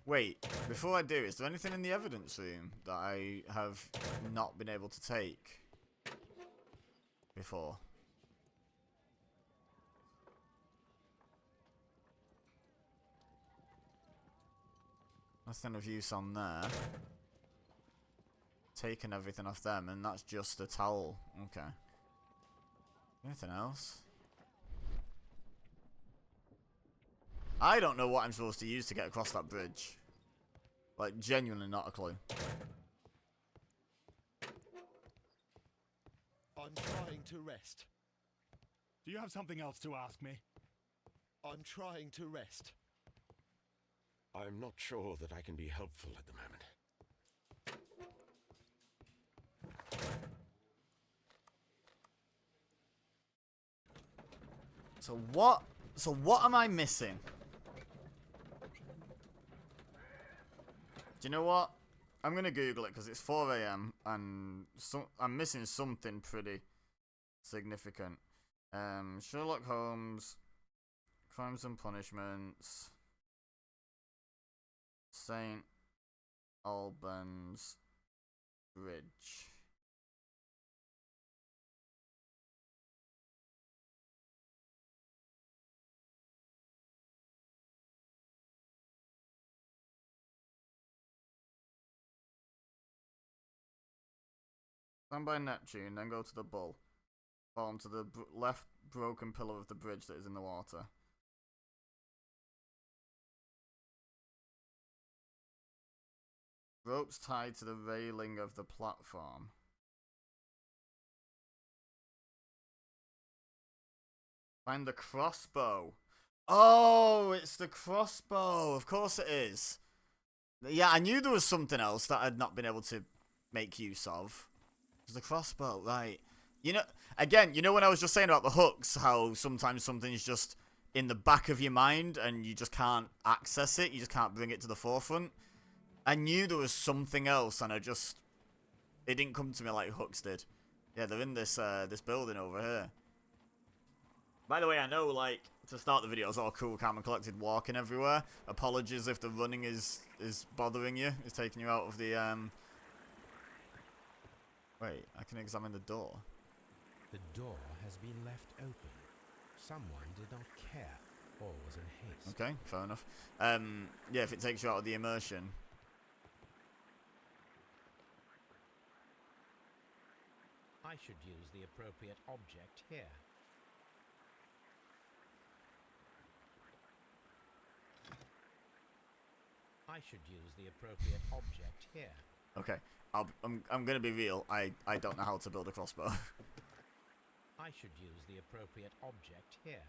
Speaker 1: Wait, before I do, is there anything in the evidence room that I have not been able to take before? Nothing of use on there. Taken everything off them, and that's just a towel. Okay. Anything else? I don't know what I'm supposed to use to get across that bridge. Like, genuinely not a clue.
Speaker 6: I'm trying to rest.
Speaker 8: Do you have something else to ask me?
Speaker 6: I'm trying to rest.
Speaker 7: I'm not sure that I can be helpful at the moment.
Speaker 1: So what am I missing? Do you know what? I'm gonna Google it because it's 4 AM and I'm missing something pretty significant. Sherlock Holmes, Crimes and Punishments, St. Albans Bridge. Stand by Neptune, then go to the Bull. Fall to the left broken pillar of the bridge that is in the water. Ropes tied to the railing of the platform. Find the crossbow. Oh, it's the crossbow. Of course it is. Yeah, I knew there was something else that I'd not been able to make use of. It was the crossbow, right. You know, again, you know when I was just saying about the hooks, how sometimes something's just in the back of your mind and you just can't access it, you just can't bring it to the forefront? I knew there was something else and it didn't come to me like hooks did. Yeah, they're in this this building over here. By the way, I know, like, to start the video, it's all cool, calm and collected, walking everywhere. Apologies if the running is bothering you, is taking you out of the, Wait, I can examine the door.
Speaker 2: The door has been left open. Someone did not care or was in haste.
Speaker 1: Okay, fair enough. Yeah, if it takes you out of the immersion.
Speaker 2: I should use the appropriate object here. I should use the appropriate object here.
Speaker 1: Okay, I'm gonna be real. I don't know how to build a crossbow.
Speaker 2: I should use the appropriate object here.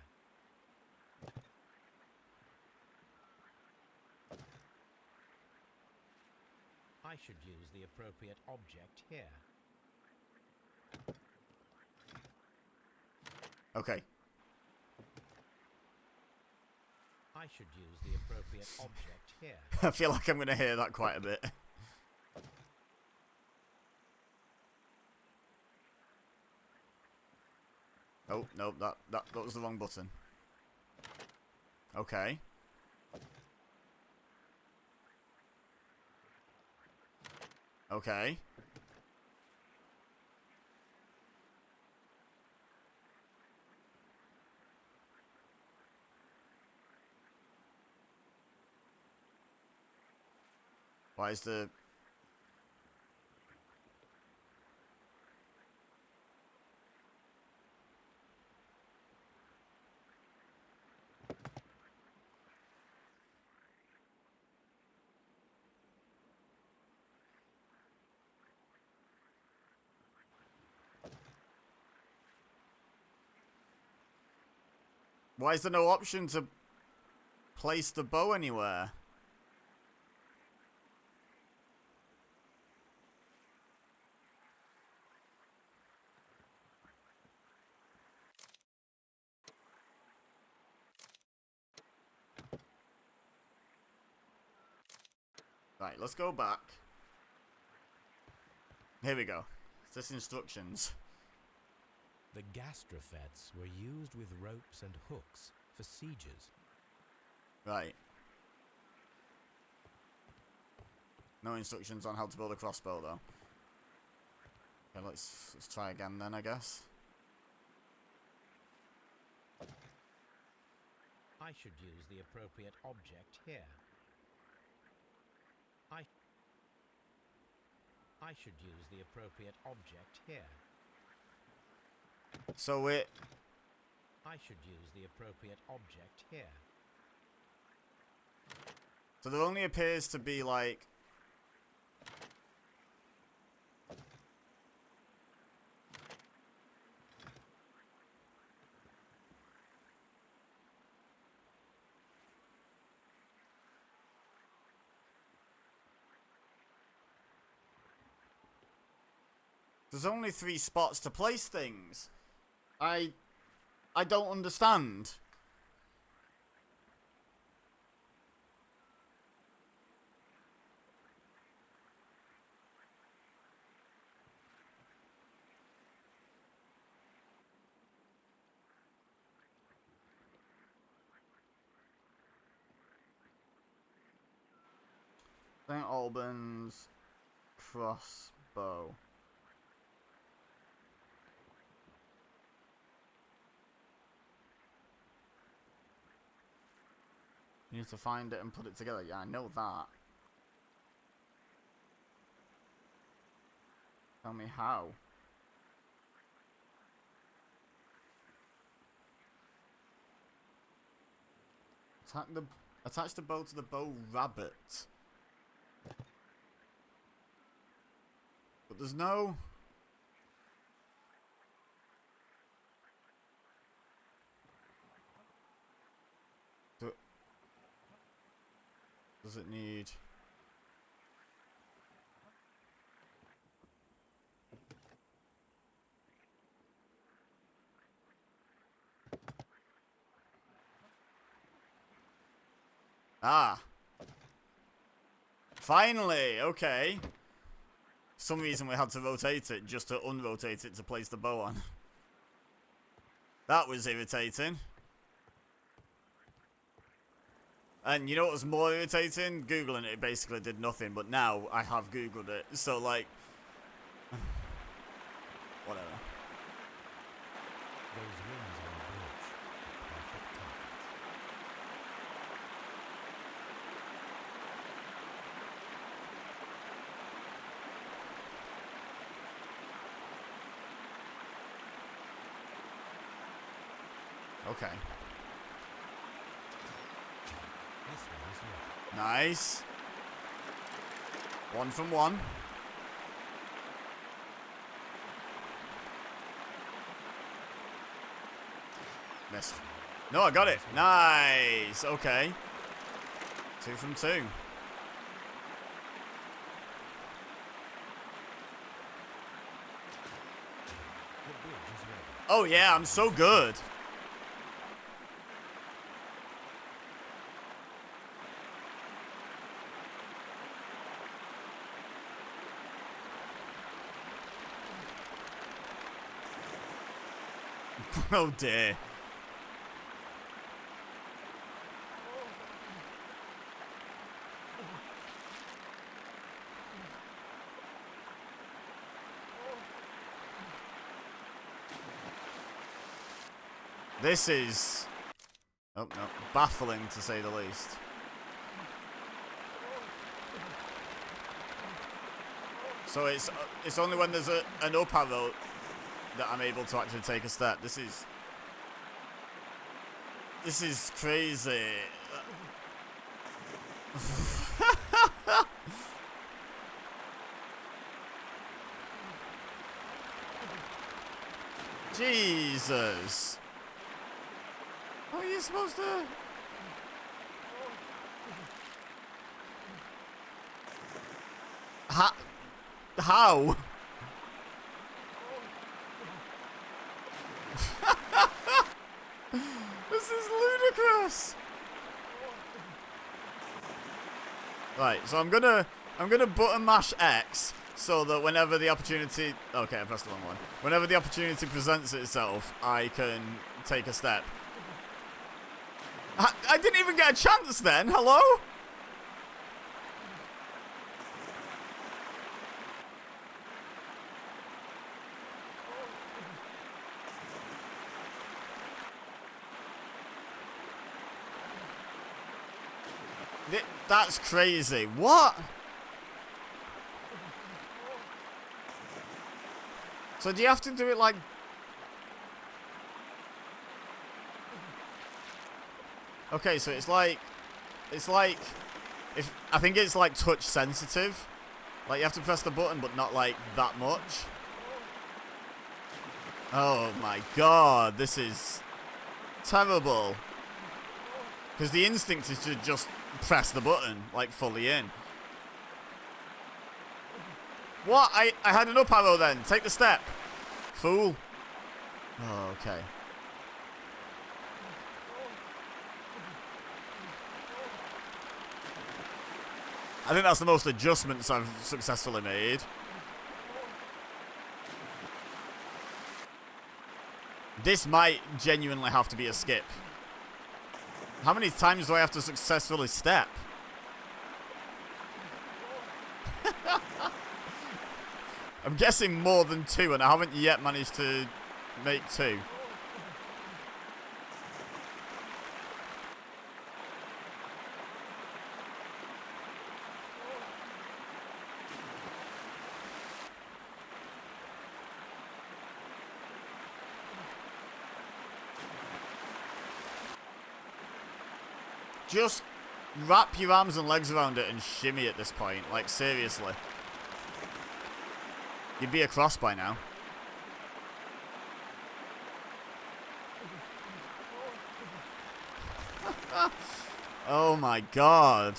Speaker 2: I should use the appropriate object here.
Speaker 1: Okay.
Speaker 2: I should use the appropriate object here.
Speaker 1: I feel like I'm gonna hear that quite a bit. Oh, no, that was the wrong button. Okay. Okay. Why is the... Why is there no option to place the bow anywhere? Right, let's go back. Here we go. It's just instructions.
Speaker 2: The gastrofets were used with ropes and hooks for sieges.
Speaker 1: Right. No instructions on how to build a crossbow, though. Okay, let's try again then, I guess.
Speaker 2: I should use the appropriate object here. I should use the appropriate object here.
Speaker 1: So it...
Speaker 2: I should use the appropriate object here.
Speaker 1: So there only appears to be, like... There's only 3 spots to place things. I don't understand. St. Albans crossbow. You need to find it and put it together. Yeah, I know that. Tell me how. Attach the bow to the bow rabbit. But there's no... Does it need... Ah! Finally! Okay. For some reason we had to rotate it just to unrotate it to place the bow on. That was irritating. And you know what was more irritating? Googling it basically did nothing, but now I have Googled it, so like... whatever.
Speaker 2: Those winds on the bridge. Perfect
Speaker 1: Okay.
Speaker 2: This one is ready.
Speaker 1: Nice. 1 from 1. Missed. No, I got it. Nice. Okay. 2 from 2.
Speaker 2: The bridge is ready.
Speaker 1: Oh yeah, I'm so good. Oh dear. This is... oh no, baffling to say the least. So it's only when there's an up arrow that I'm able to actually take a step. This is crazy. Jesus. How are you supposed to... How? This is ludicrous. Right, so I'm gonna button mash X so that whenever the opportunity... Okay, I pressed the wrong one. Whenever the opportunity presents itself, I can take a step. I didn't even get a chance then. Hello? That's crazy. What? So do you have to do it like... Okay, so it's like if I think it's like touch sensitive. Like you have to press the button but not like that much. Oh my god, this is terrible. Because the instinct is to just press the button, like fully in. What? I had an up arrow then. Take the step. Fool. Oh, okay. I think that's the most adjustments I've successfully made. This might genuinely have to be a skip. How many times do I have to successfully step? I'm guessing more than 2, and I haven't yet managed to make 2. Just wrap your arms and legs around it and shimmy at this point. Like, seriously. You'd be across by now. Oh my god.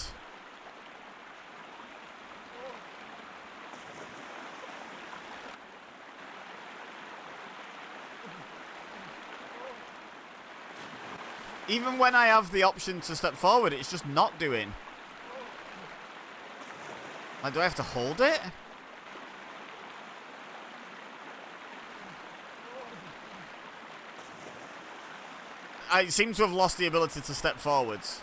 Speaker 1: Even when I have the option to step forward, it's just not doing. Like, do I have to hold it? I seem to have lost the ability to step forwards.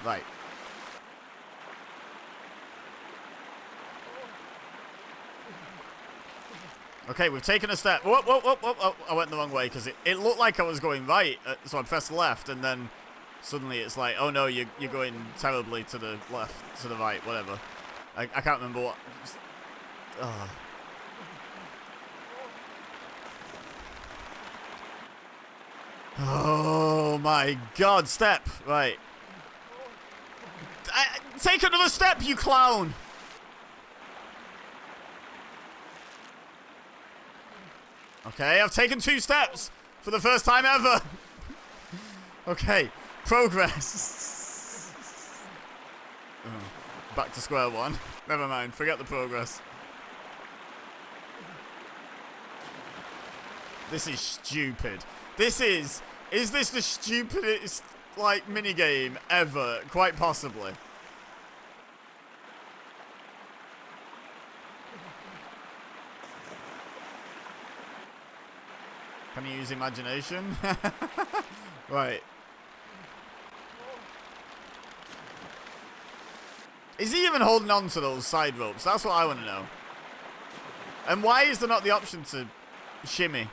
Speaker 1: Right. Okay, we've taken a step. Whoa, whoa, whoa, whoa, whoa. I went the wrong way because it looked like I was going right. So I pressed left and then suddenly it's like, oh no, you're going terribly to the left, to the right, whatever. I can't remember what. Oh. Oh my god, step. Right. Take another step, you clown. Okay, I've taken 2 steps for the first time ever. Okay, progress. Oh, back to square one. Never mind, forget the progress. This is stupid. Is this the stupidest, like, minigame ever? Quite possibly. Can you use imagination? Right. Is he even holding on to those side ropes? That's what I want to know. And why is there not the option to shimmy?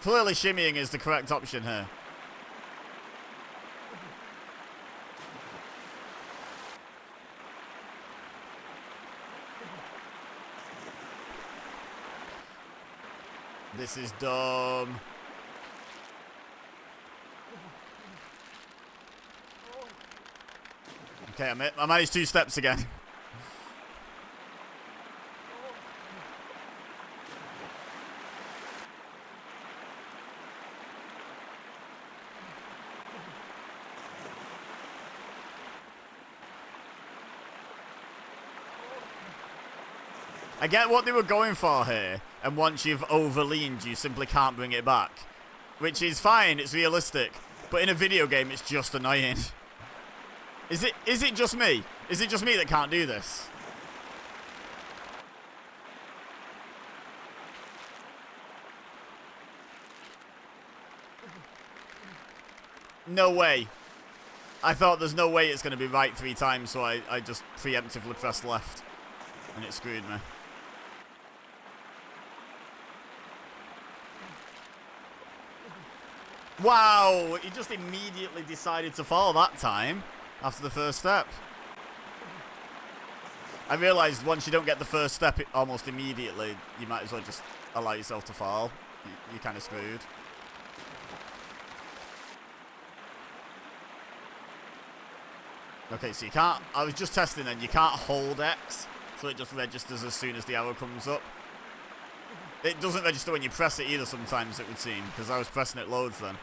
Speaker 1: Clearly shimmying is the correct option here. This is dumb. Okay, I managed 2 steps again. I get what they were going for here, and once you've overleaned, you simply can't bring it back. Which is fine, it's realistic, but in a video game, it's just annoying. Is it just me? Is it just me that can't do this? No way. I thought there's no way it's going to be right 3 times, so I just preemptively pressed left, and it screwed me. Wow, he just immediately decided to fall that time after the first step. I realised once you don't get the first step almost immediately, you might as well just allow yourself to fall. You're kind of screwed. Okay, so you can't... I was just testing then. You can't hold X, so it just registers as soon as the arrow comes up. It doesn't register when you press it either sometimes, it would seem, because I was pressing it loads then.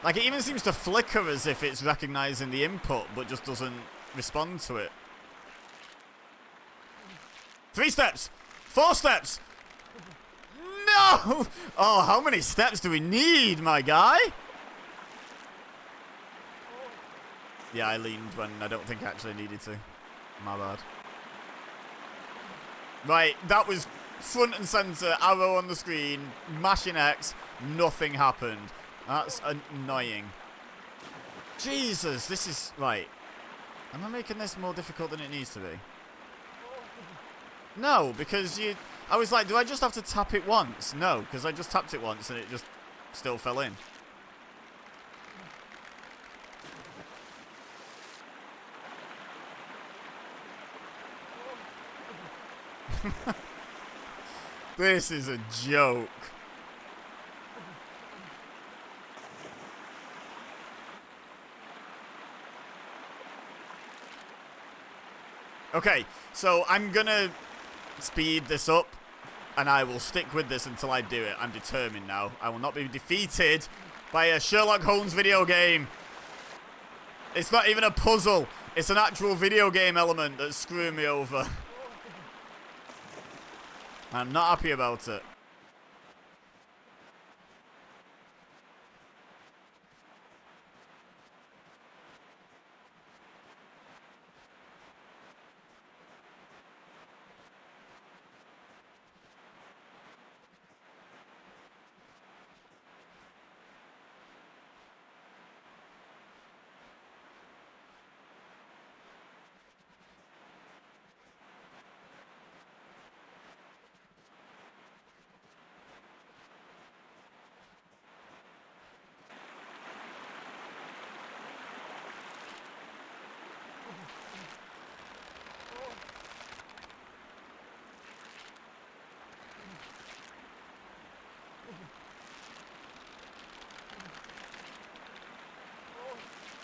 Speaker 1: Like, it even seems to flicker as if it's recognising the input, but just doesn't respond to it. 3 steps! 4 steps! No! Oh, how many steps do we need, my guy? Yeah, I leaned when I don't think I actually needed to. My bad. Right, that was front and centre, arrow on the screen, mashing X, nothing happened. That's annoying. Jesus, this is... Right. Am I making this more difficult than it needs to be? No, because you... I was like, do I just have to tap it once? No, because I just tapped it once and it just still fell in. This is a joke. Okay, so I'm gonna speed this up, and I will stick with this until I do it. I'm determined now. I will not be defeated by a Sherlock Holmes video game. It's not even a puzzle. It's an actual video game element that's screwing me over. I'm not happy about it.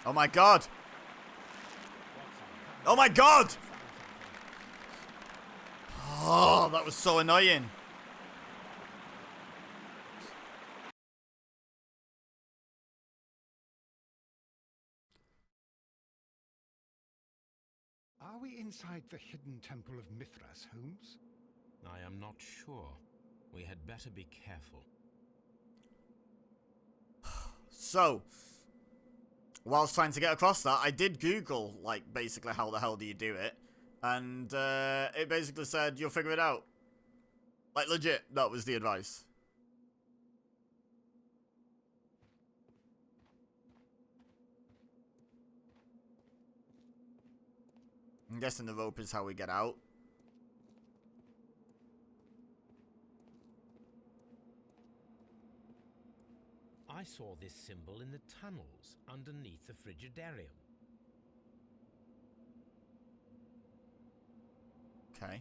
Speaker 1: Oh my god! Oh my god! Oh, that was so annoying.
Speaker 3: Are we inside the hidden temple of Mithras, Holmes?
Speaker 2: I am not sure. We had better be careful.
Speaker 1: So, whilst trying to get across that, I did Google, like, basically how the hell do you do it. And it basically said, you'll figure it out. Like, legit, that was the advice. I'm guessing the rope is how we get out.
Speaker 2: I saw this symbol in the tunnels underneath the Frigidarium.
Speaker 1: Okay.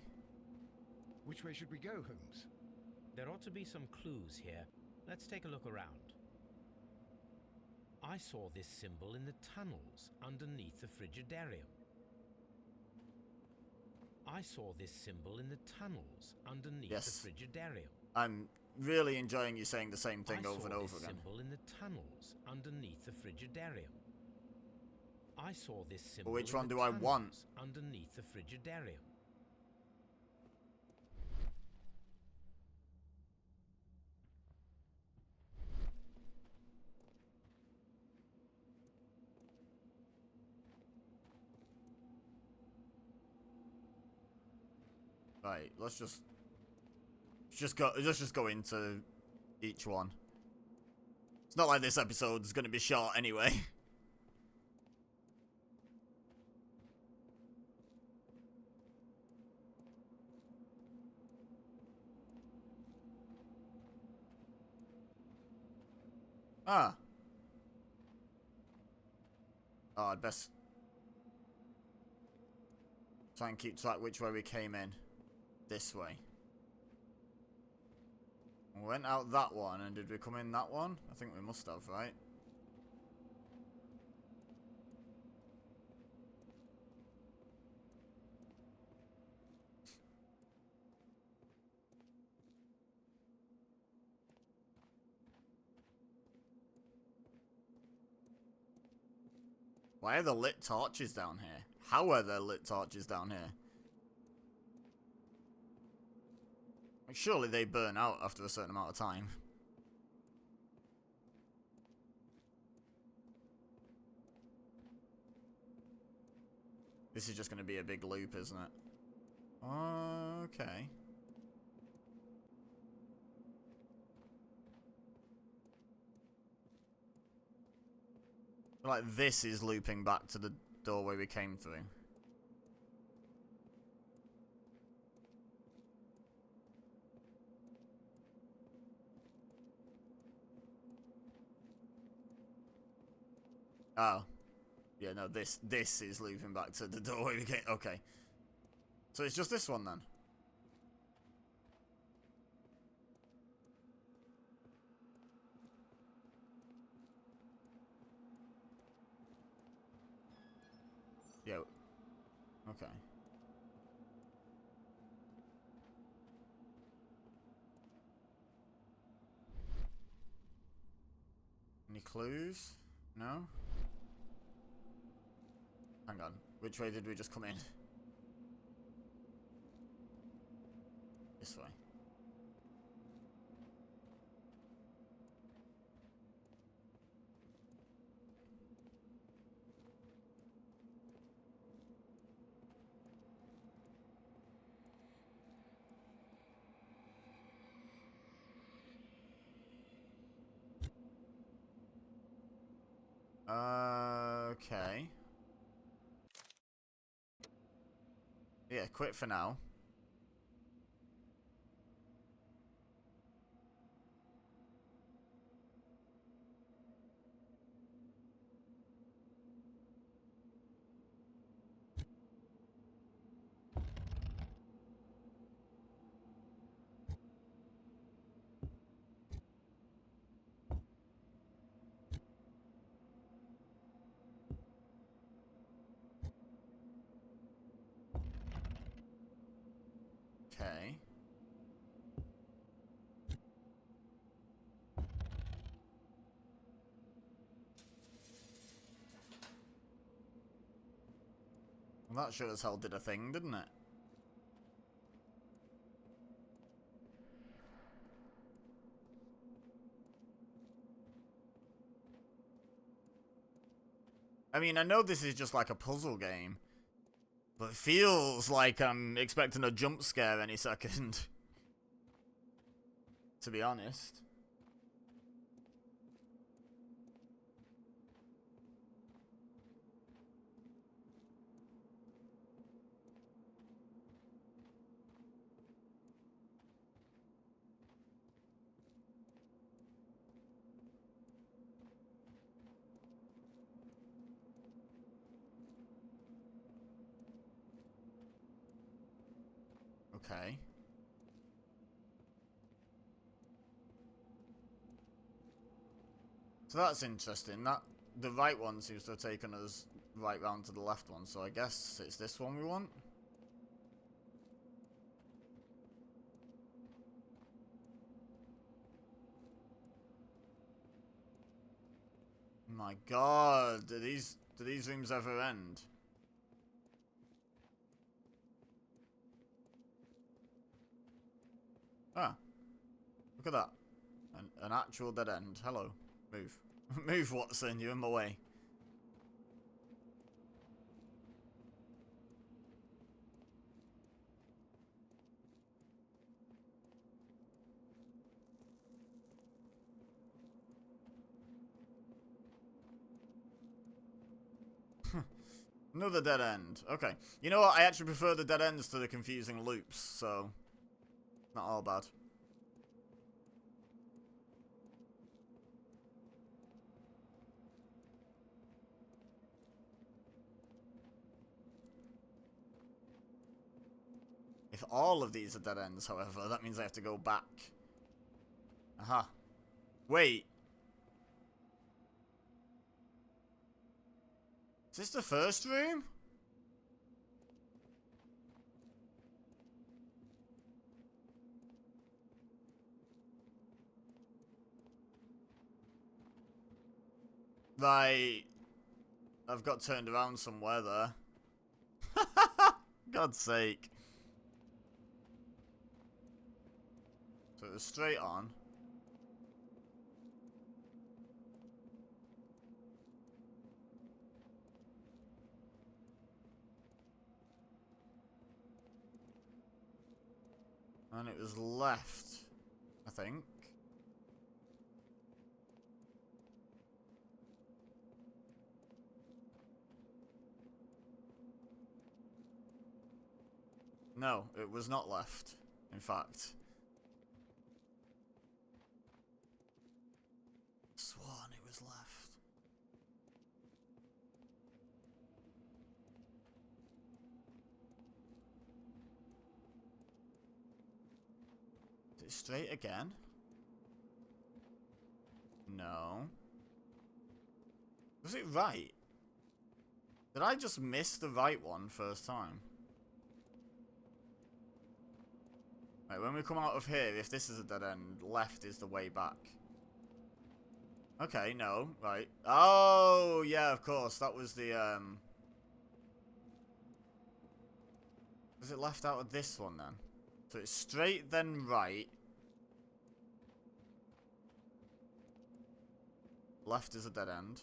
Speaker 3: Which way should we go, Holmes?
Speaker 2: There ought to be some clues here. Let's take a look around. I saw this symbol in the tunnels underneath the Frigidarium. I saw this symbol in the tunnels underneath
Speaker 1: Yes.
Speaker 2: the Frigidarium.
Speaker 1: I'm really enjoying you saying the same thing over and over
Speaker 2: I saw this
Speaker 1: again.
Speaker 2: symbol in the tunnels underneath the Frigidarium. I saw this symbol
Speaker 1: which
Speaker 2: in
Speaker 1: one
Speaker 2: the
Speaker 1: do I want?
Speaker 2: tunnels underneath the Frigidarium.
Speaker 1: Right, let's just go into each one. It's not like this episode's gonna be short anyway. Ah. Oh, I'd best try and keep track which way we came in. This way. We went out that one, and did we come in that one? I think we must have, right? Why are there lit torches down here? How are there lit torches down here? Like, surely they burn out after a certain amount of time. This is just going to be a big loop, isn't it? Okay. Like, this is looping back to the doorway we came through. Oh. Yeah, no, this is looping back to the doorway we came... Okay. So it's just this one, then? Yeah. Okay. Any clues? No? Hang on. Which way did we just come in? This way. Okay. Yeah, quit for now. Okay. Well, that sure as hell did a thing, didn't it? I mean, I know this is just like a puzzle game, but it feels like I'm expecting a jump scare any second. To be honest. Okay. So that's interesting. That the right one seems to have taken us right round to the left one, so I guess it's this one we want. My god, do these rooms ever end? Ah, look at that. An actual dead end. Hello. Move. Move, Watson, you're in my way. Another dead end. Okay. You know what? I actually prefer the dead ends to the confusing loops, so not all bad. If all of these are dead ends, however, that means I have to go back. Aha. Wait. Is this the first room? Right. I've got turned around somewhere there. God's sake. So it was straight on. And it was left, I think. No, it was not left, in fact. Sworn it was left. Is it straight again? No. Was it right? Did I just miss the right one first time? Right, when we come out of here, if this is a dead end, left is the way back. Okay, no, right. Oh, yeah, of course, that was the, Was it left out of this one, then? So it's straight, then right. Left is a dead end.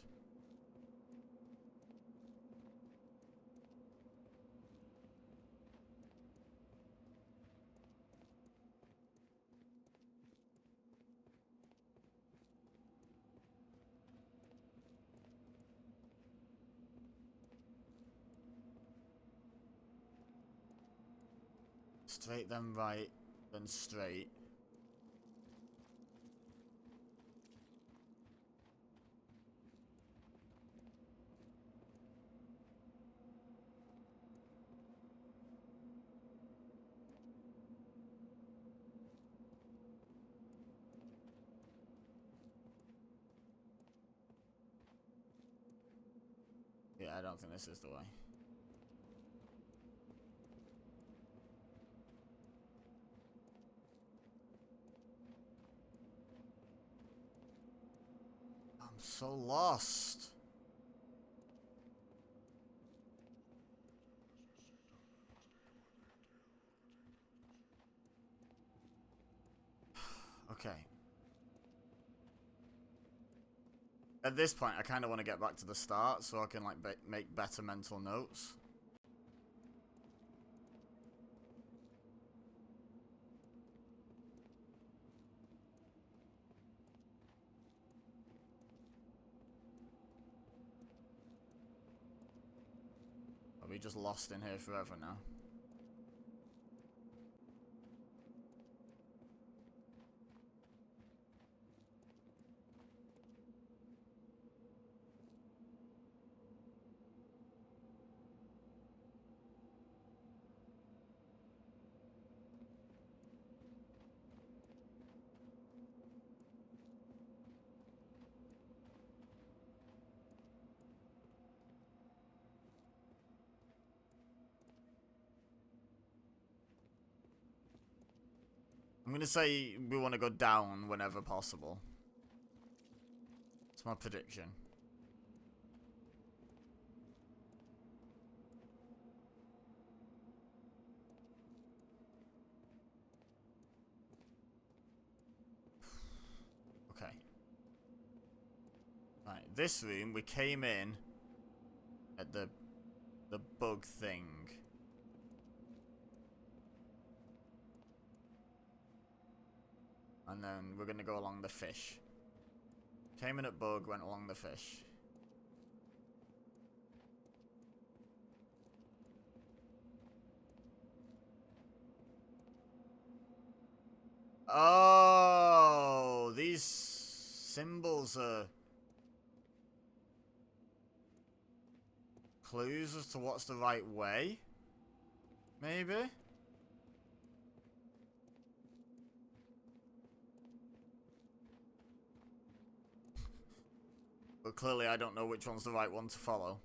Speaker 1: Straight, then right, then straight. Yeah, I don't think this is the way. I'm so lost. Okay. At this point, I kind of want to get back to the start so I can like make better mental notes. Are we just lost in here forever now? gonna say we want to go down whenever possible. It's my prediction. Okay. Right, this room we came in at the bug thing. And then we're gonna go along the fish. Came in at bug, went along the fish. Oh, these symbols are clues as to what's the right way? Maybe? But clearly I don't know which one's the right one to follow.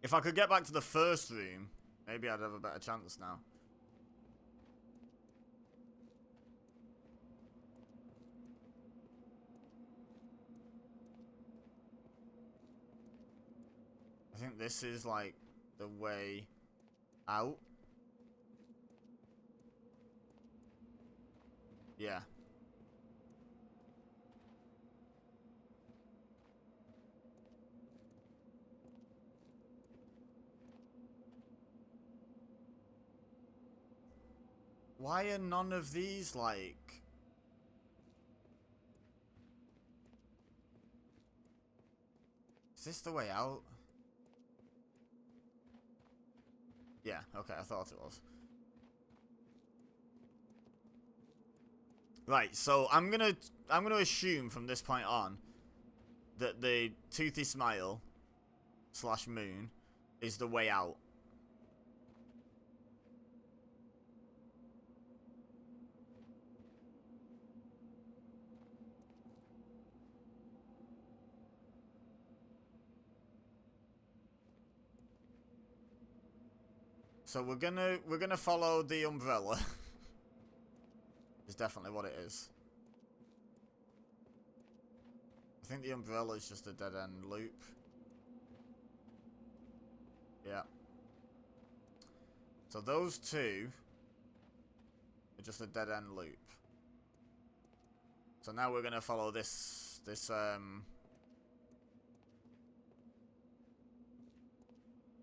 Speaker 1: If I could get back to the first room, maybe I'd have a better chance now. I think this is like the way out. Yeah. Why are none of these like... Is this the way out? Yeah, okay, I thought it was. Right, so I'm gonna assume from this point on that the toothy smile / moon is the way out. So we're gonna follow the umbrella. Is definitely what it is. I think the umbrella is just a dead end loop. Yeah. So those two are just a dead end loop. So now we're gonna follow this I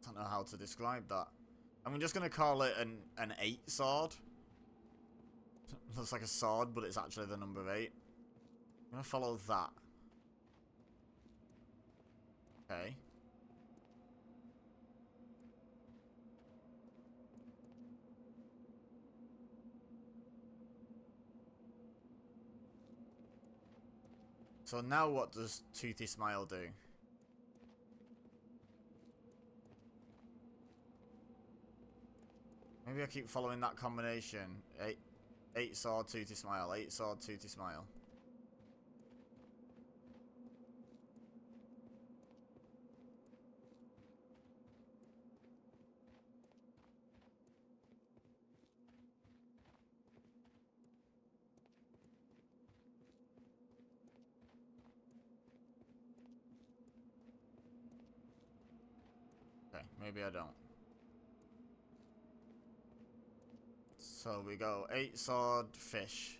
Speaker 1: don't know how to describe that. I'm just gonna call it an 8 sword. Looks like a sword, but it's actually the number 8. I'm gonna follow that. Okay. So now what does Toothy Smile do? Maybe I keep following that combination. 8 sword, Toothy Smile, 8 sword, Toothy Smile. Okay, maybe I don't. So we go 8 sword, fish.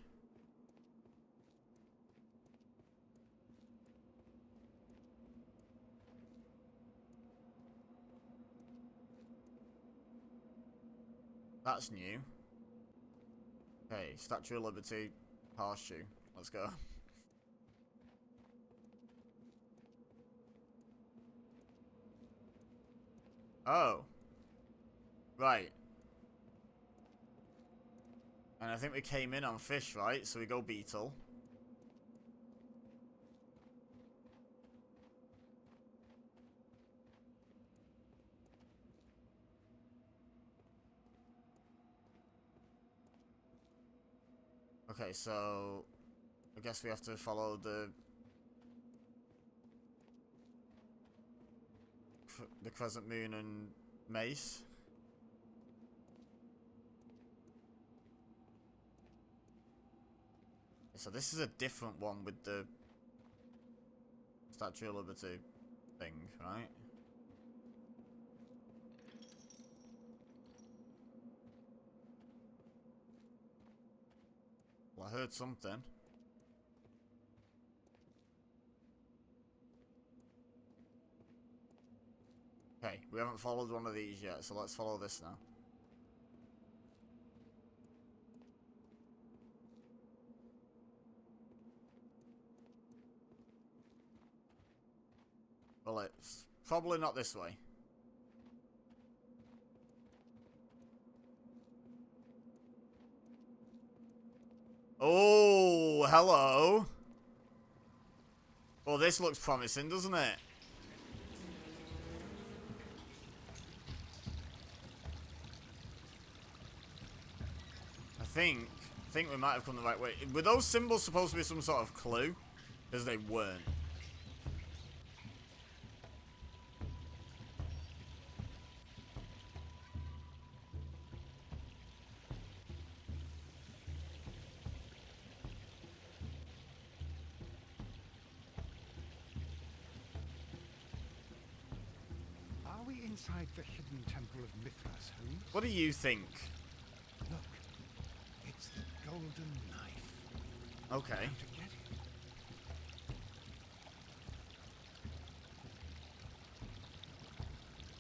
Speaker 1: That's new. Okay, Statue of Liberty, horseshoe. Let's go. Oh. Right. And I think we came in on fish, right? So we go beetle. Okay, so I guess we have to follow the crescent moon and mace. So this is a different one with the Statue of Liberty thing, right? Well, I heard something. Okay, we haven't followed one of these yet, so let's follow this now. Well, it's probably not this way. Oh, hello. Well, this looks promising, doesn't it? I think we might have come the right way. Were those symbols supposed to be some sort of clue? Because they weren't.
Speaker 3: Are we inside the hidden temple of Mithras, Holmes?
Speaker 1: What do you think?
Speaker 3: Look, it's the golden knife.
Speaker 1: Okay.
Speaker 3: How to get it?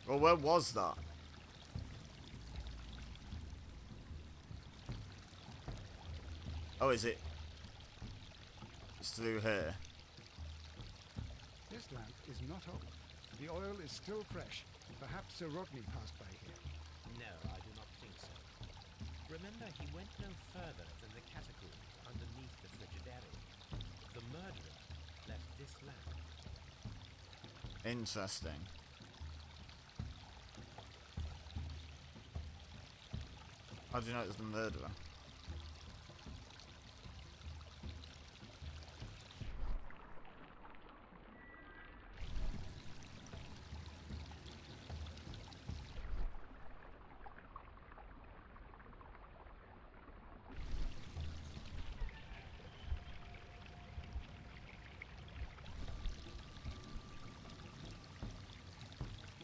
Speaker 1: Well, where was that? Oh, is it? It's through here.
Speaker 3: This lamp is not old. The oil is still fresh. Perhaps Sir Rodney passed by here.
Speaker 2: No, I do not think so. Remember, he went no further than the catacombs underneath the Frigidarium. The murderer left this lamp.
Speaker 1: Interesting. How do you know it was the murderer?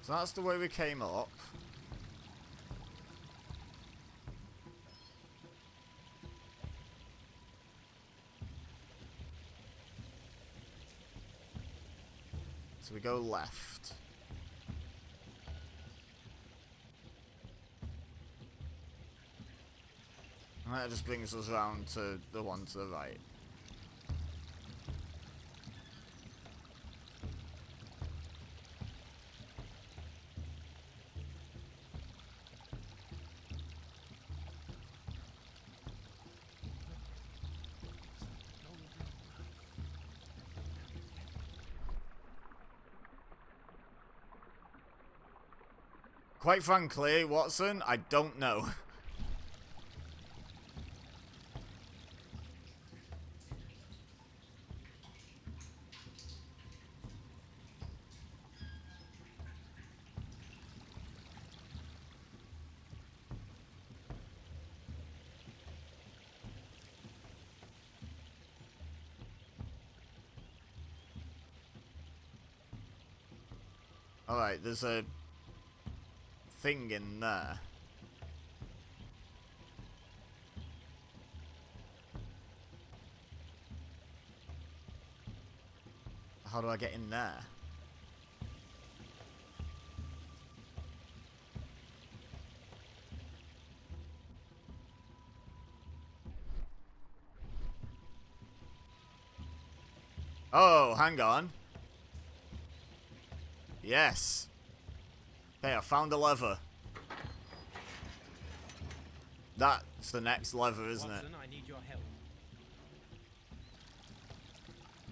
Speaker 1: So that's the way we came up. So we go left. And that just brings us around to the one to the right. Quite frankly, Watson, I don't know. Alright, there's a thing in there. How do I get in there? Oh, hang on. Yes. Okay, I found a lever. That's the next lever, isn't it?
Speaker 2: Watson, I need your help.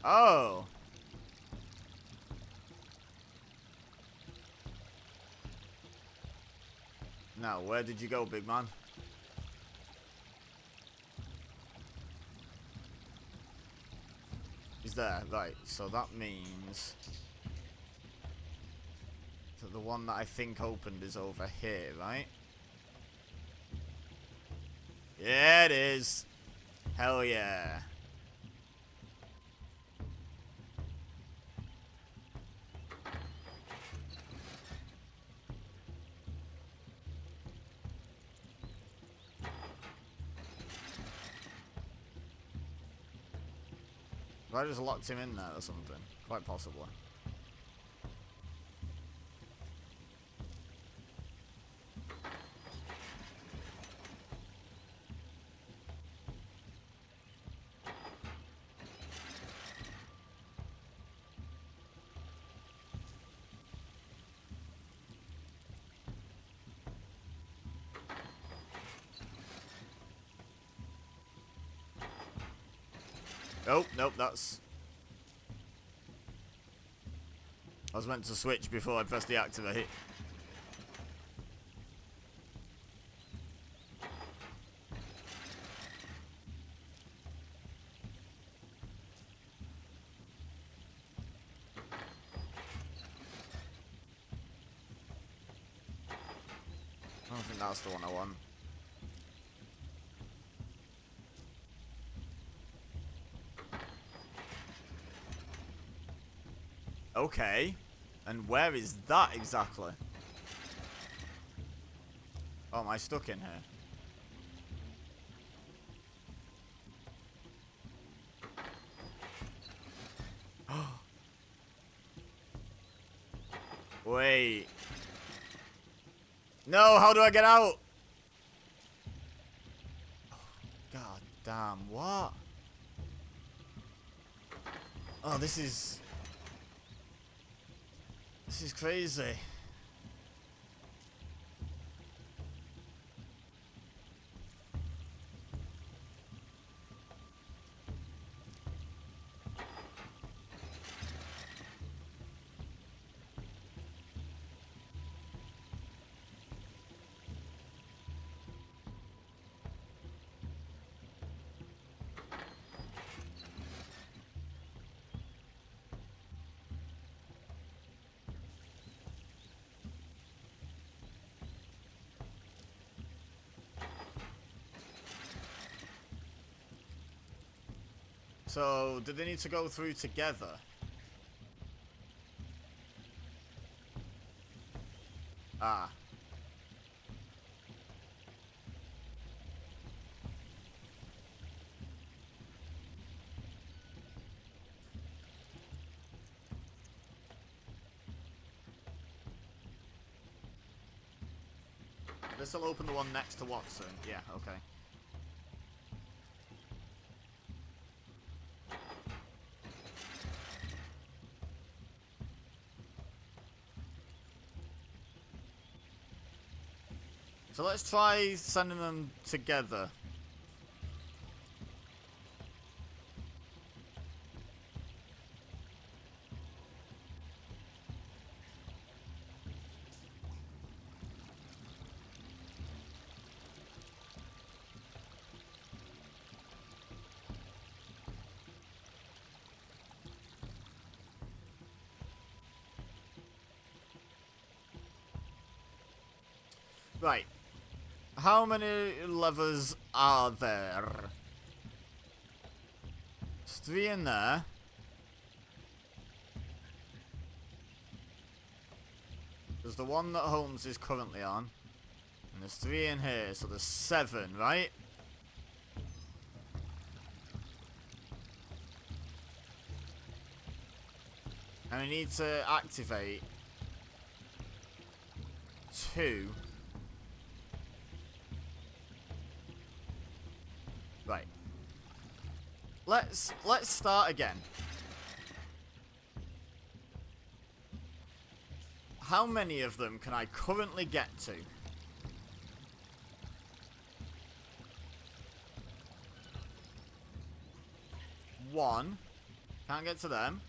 Speaker 1: Oh. Now, where did you go, big man? He's there, right. So that means that the one that I think opened is over here, right? Yeah, it is. Hell yeah. Have I just locked him in there or something? Quite possibly. Oh, nope, that's... I was meant to switch before I pressed the activate. I don't think that's the one I want. Okay. And where is that exactly? Oh, am I stuck in here? Wait. No, how do I get out? God damn, what? Oh, this is crazy. So, do they need to go through together? Ah. This will open the one next to Watson. Yeah, okay. So let's try sending them together. Right. How many levers are there? There's 3 in there. There's the one that Holmes is currently on. And there's 3 in here, so there's 7, right? And we need to activate 2. Right. Let's start again. How many of them can I currently get to? 1. Can't get to them.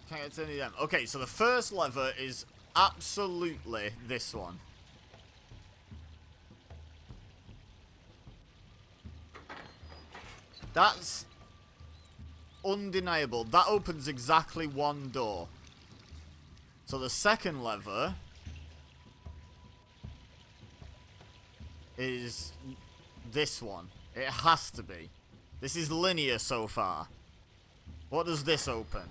Speaker 1: Can't get to any of them. Okay, so the first lever is absolutely this one. That's undeniable. That opens exactly 1 door. So the second lever is this one. It has to be. This is linear so far. What does this open?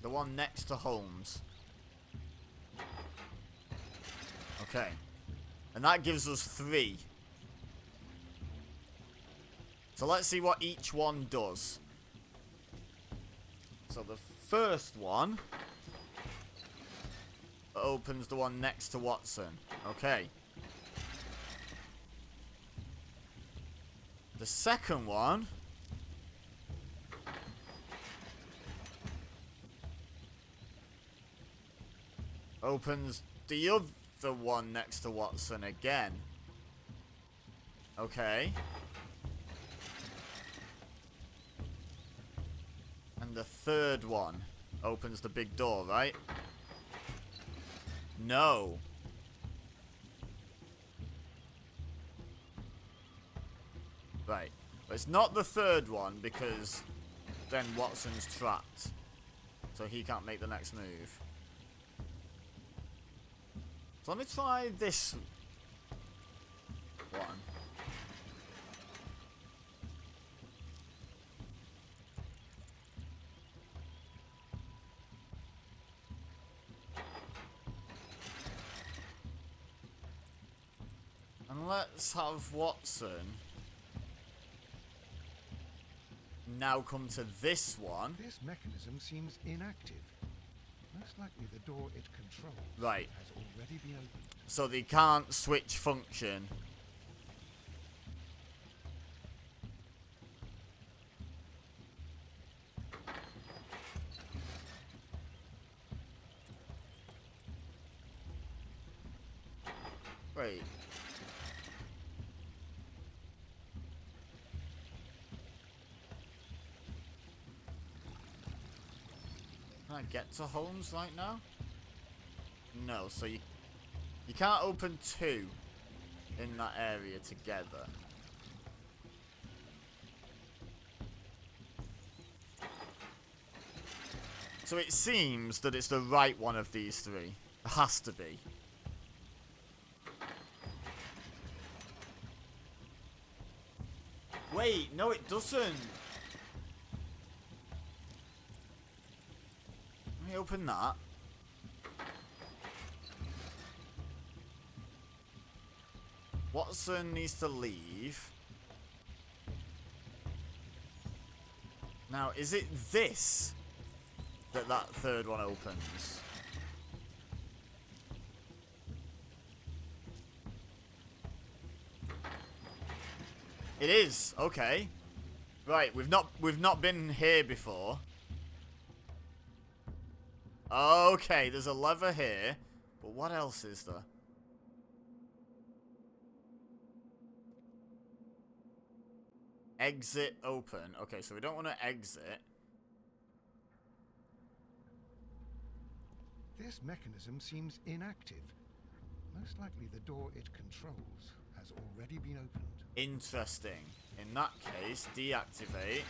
Speaker 1: The one next to Holmes. Okay. And that gives us 3. So let's see what each one does. So the first one opens the one next to Watson. Okay. The second one opens the other one next to Watson again. Okay. And the third one opens the big door, right? No. Right. But it's not the third one because then Watson's trapped. So he can't make the next move. So let me try this one. And let's have Watson now come to this one.
Speaker 3: This mechanism seems inactive. Most likely the door it controls
Speaker 1: Right.
Speaker 3: has already been opened.
Speaker 1: So they can't switch function. Wait. Can I get to Holmes right now? No, so you can't open 2 in that area together. So it seems that it's the right one of these 3. It has to be. Wait, no it doesn't. Let me open that. Watson needs to leave. Now, is it this that third one opens? It is. Okay. Right, we've not been here before. Okay, there's a lever here, but what else is there? Exit open. Okay, so we don't want to exit.
Speaker 3: This mechanism seems inactive. Most likely the door it controls has already been opened.
Speaker 1: Interesting. In that case, deactivate.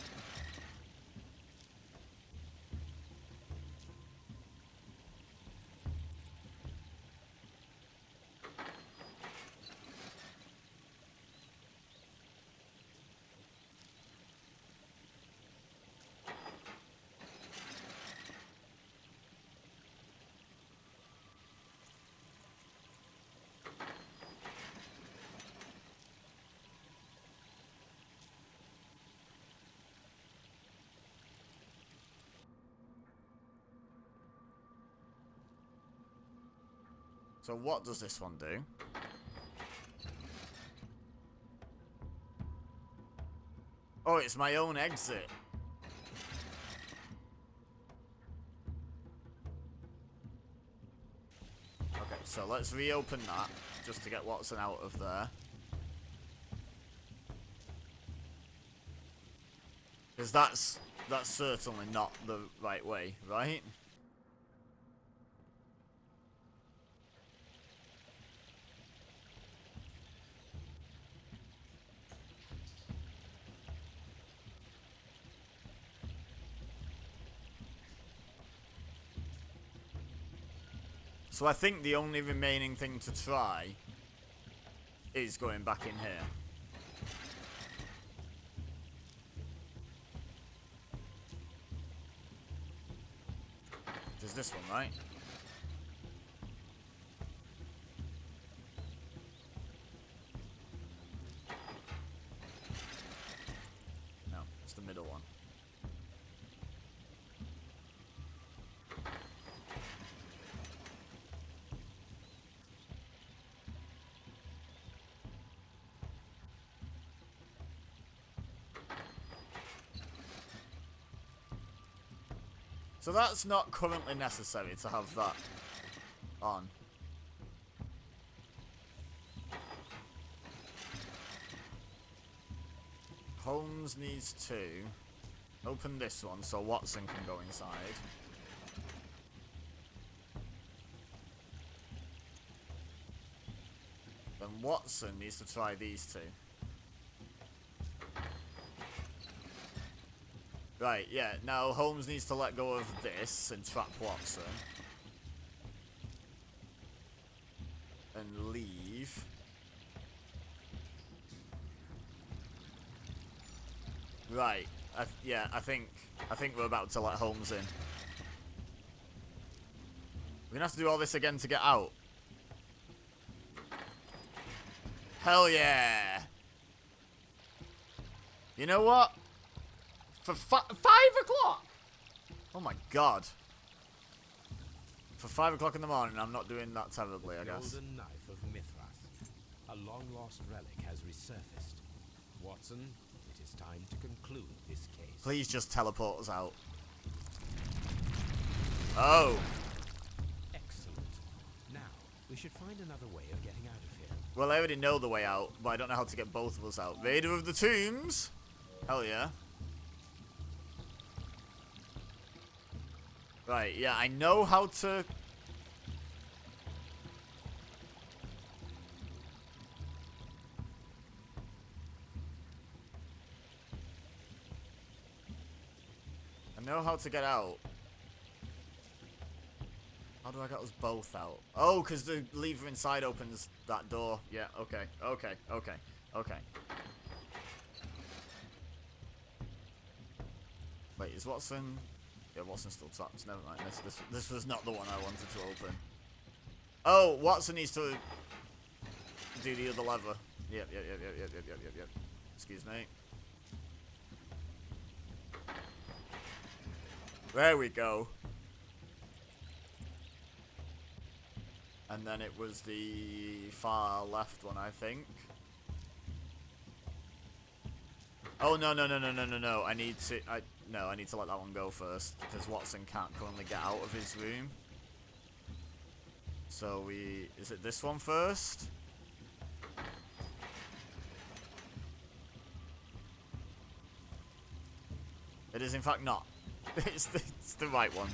Speaker 1: So what does this one do? Oh, it's my own exit. Okay, so let's reopen that just to get Watson out of there. Because that's certainly not the right way, right? So I think the only remaining thing to try is going back in here. There's this one, right? So that's not currently necessary to have that on. Holmes needs to open this one so Watson can go inside. Then Watson needs to try these two. Right, yeah, now Holmes needs to let go of this and trap Watson. And leave. Right, yeah, I think we're about to let Holmes in. We're gonna have to do all this again to get out. Hell yeah! You know what? For 5 o'clock! Oh my god. For 5 o'clock in the morning, I'm not doing that terribly, I guess.
Speaker 2: Golden knife of Mithras. A long-lost relic has resurfaced. Watson, it is time to conclude this case.
Speaker 1: Please just teleport us out. Oh!
Speaker 2: Excellent. Now, we should find another way of getting out of here.
Speaker 1: Well, I already know the way out, but I don't know how to get both of us out. Raider of the Tombs! Hell yeah. Right, yeah, I know how to... I know how to get out. How do I get us both out? Oh, because the lever inside opens that door. Yeah, okay, okay, okay, okay. Wait, is Watson... Yeah, Watson's still trapped. Never mind. This was not the one I wanted to open. Oh, Watson needs to do the other lever. Yep. Excuse me. There we go. And then it was the far left one, I think. Oh, no. I need to let that one go first, because Watson can't currently get out of his room. So is it this one first? It is in fact not. It's the right one,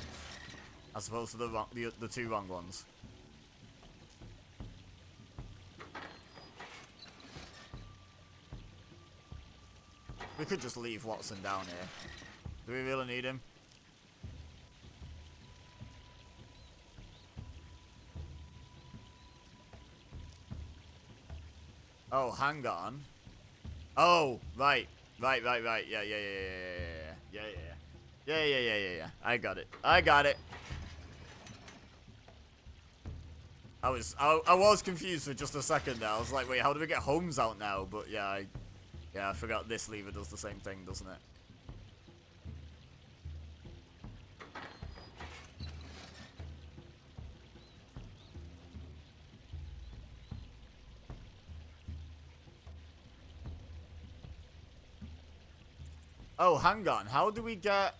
Speaker 1: as opposed to the two wrong ones. We could just leave Watson down here. Do we really need him? Oh, hang on. Oh, right. Yeah. I got it. I was confused for just a second there. I was like, wait, how do we get Holmes out now? But yeah, I forgot this lever does the same thing, doesn't it? Oh, hang on. How do we get...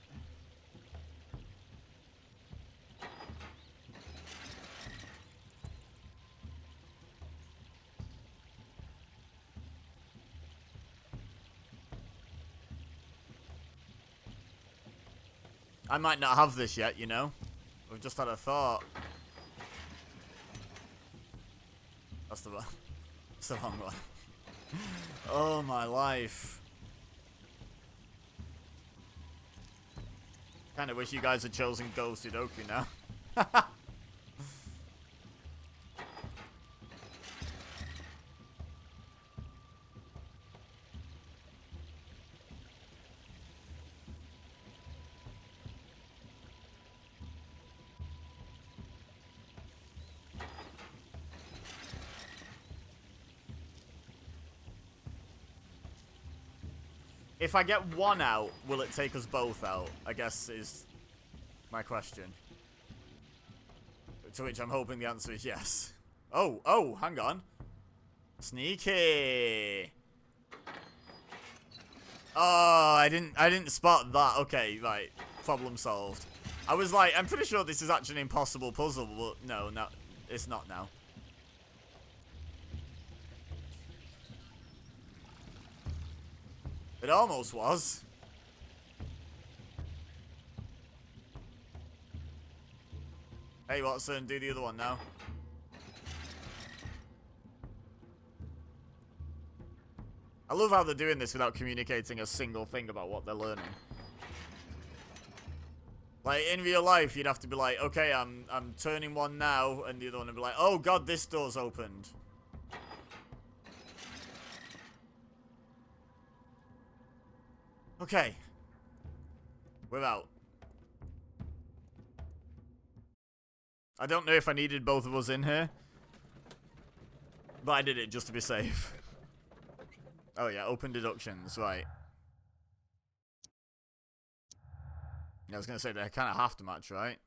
Speaker 1: I might not have this yet, you know? We've just had a thought. That's the wrong one. Oh, my life. Kinda wish you guys had chosen Go Sudoku now. If I get one out, will it take us both out? I guess is my question. To which I'm hoping the answer is yes. Oh, hang on. Sneaky. Oh, I didn't spot that. Okay, right. Problem solved. I was like, I'm pretty sure this is actually an impossible puzzle, but no, it's not now. It almost was. Hey, Watson, do the other one now. I love how they're doing this without communicating a single thing about what they're learning. Like, in real life, you'd have to be like, okay, I'm turning one now, and the other one would be like, oh god, this door's opened. Okay. We're out. I don't know if I needed both of us in here, but I did it just to be safe. Oh yeah, open deductions, right. Yeah, I was going to say they kind of have to match, right?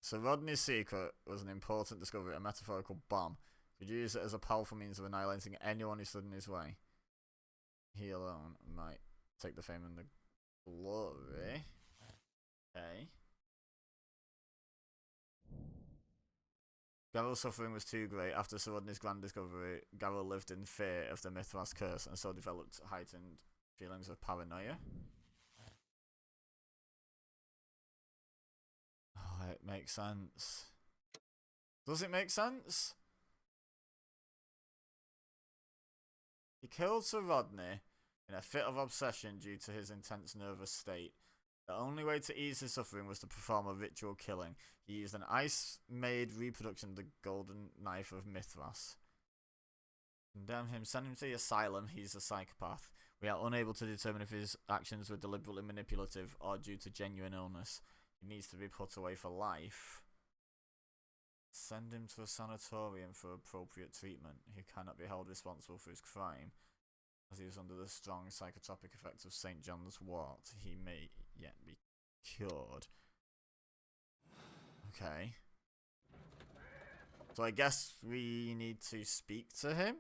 Speaker 1: So Rodney's secret was an important discovery, a metaphorical bomb. Could use it as a powerful means of annihilating anyone who stood in his way. He alone might take the fame and the glory. Okay. Garrel's suffering was too great. After Sir Rodney's grand discovery, Garrel lived in fear of the Mithras curse and so developed heightened feelings of paranoia. Oh, it makes sense. Does it make sense? He killed Sir Rodney in a fit of obsession due to his intense nervous state. The only way to ease his suffering was to perform a ritual killing. He used an ice-made reproduction of the golden knife of Mithras. Condemn him, send him to the asylum. He's a psychopath. We are unable to determine if his actions were deliberately manipulative or due to genuine illness. He needs to be put away for life. Send him to a sanatorium for appropriate treatment. He cannot be held responsible for his crime. As he was under the strong psychotropic effects of St. John's wort, he may yet be cured. Okay. So I guess we need to speak to him?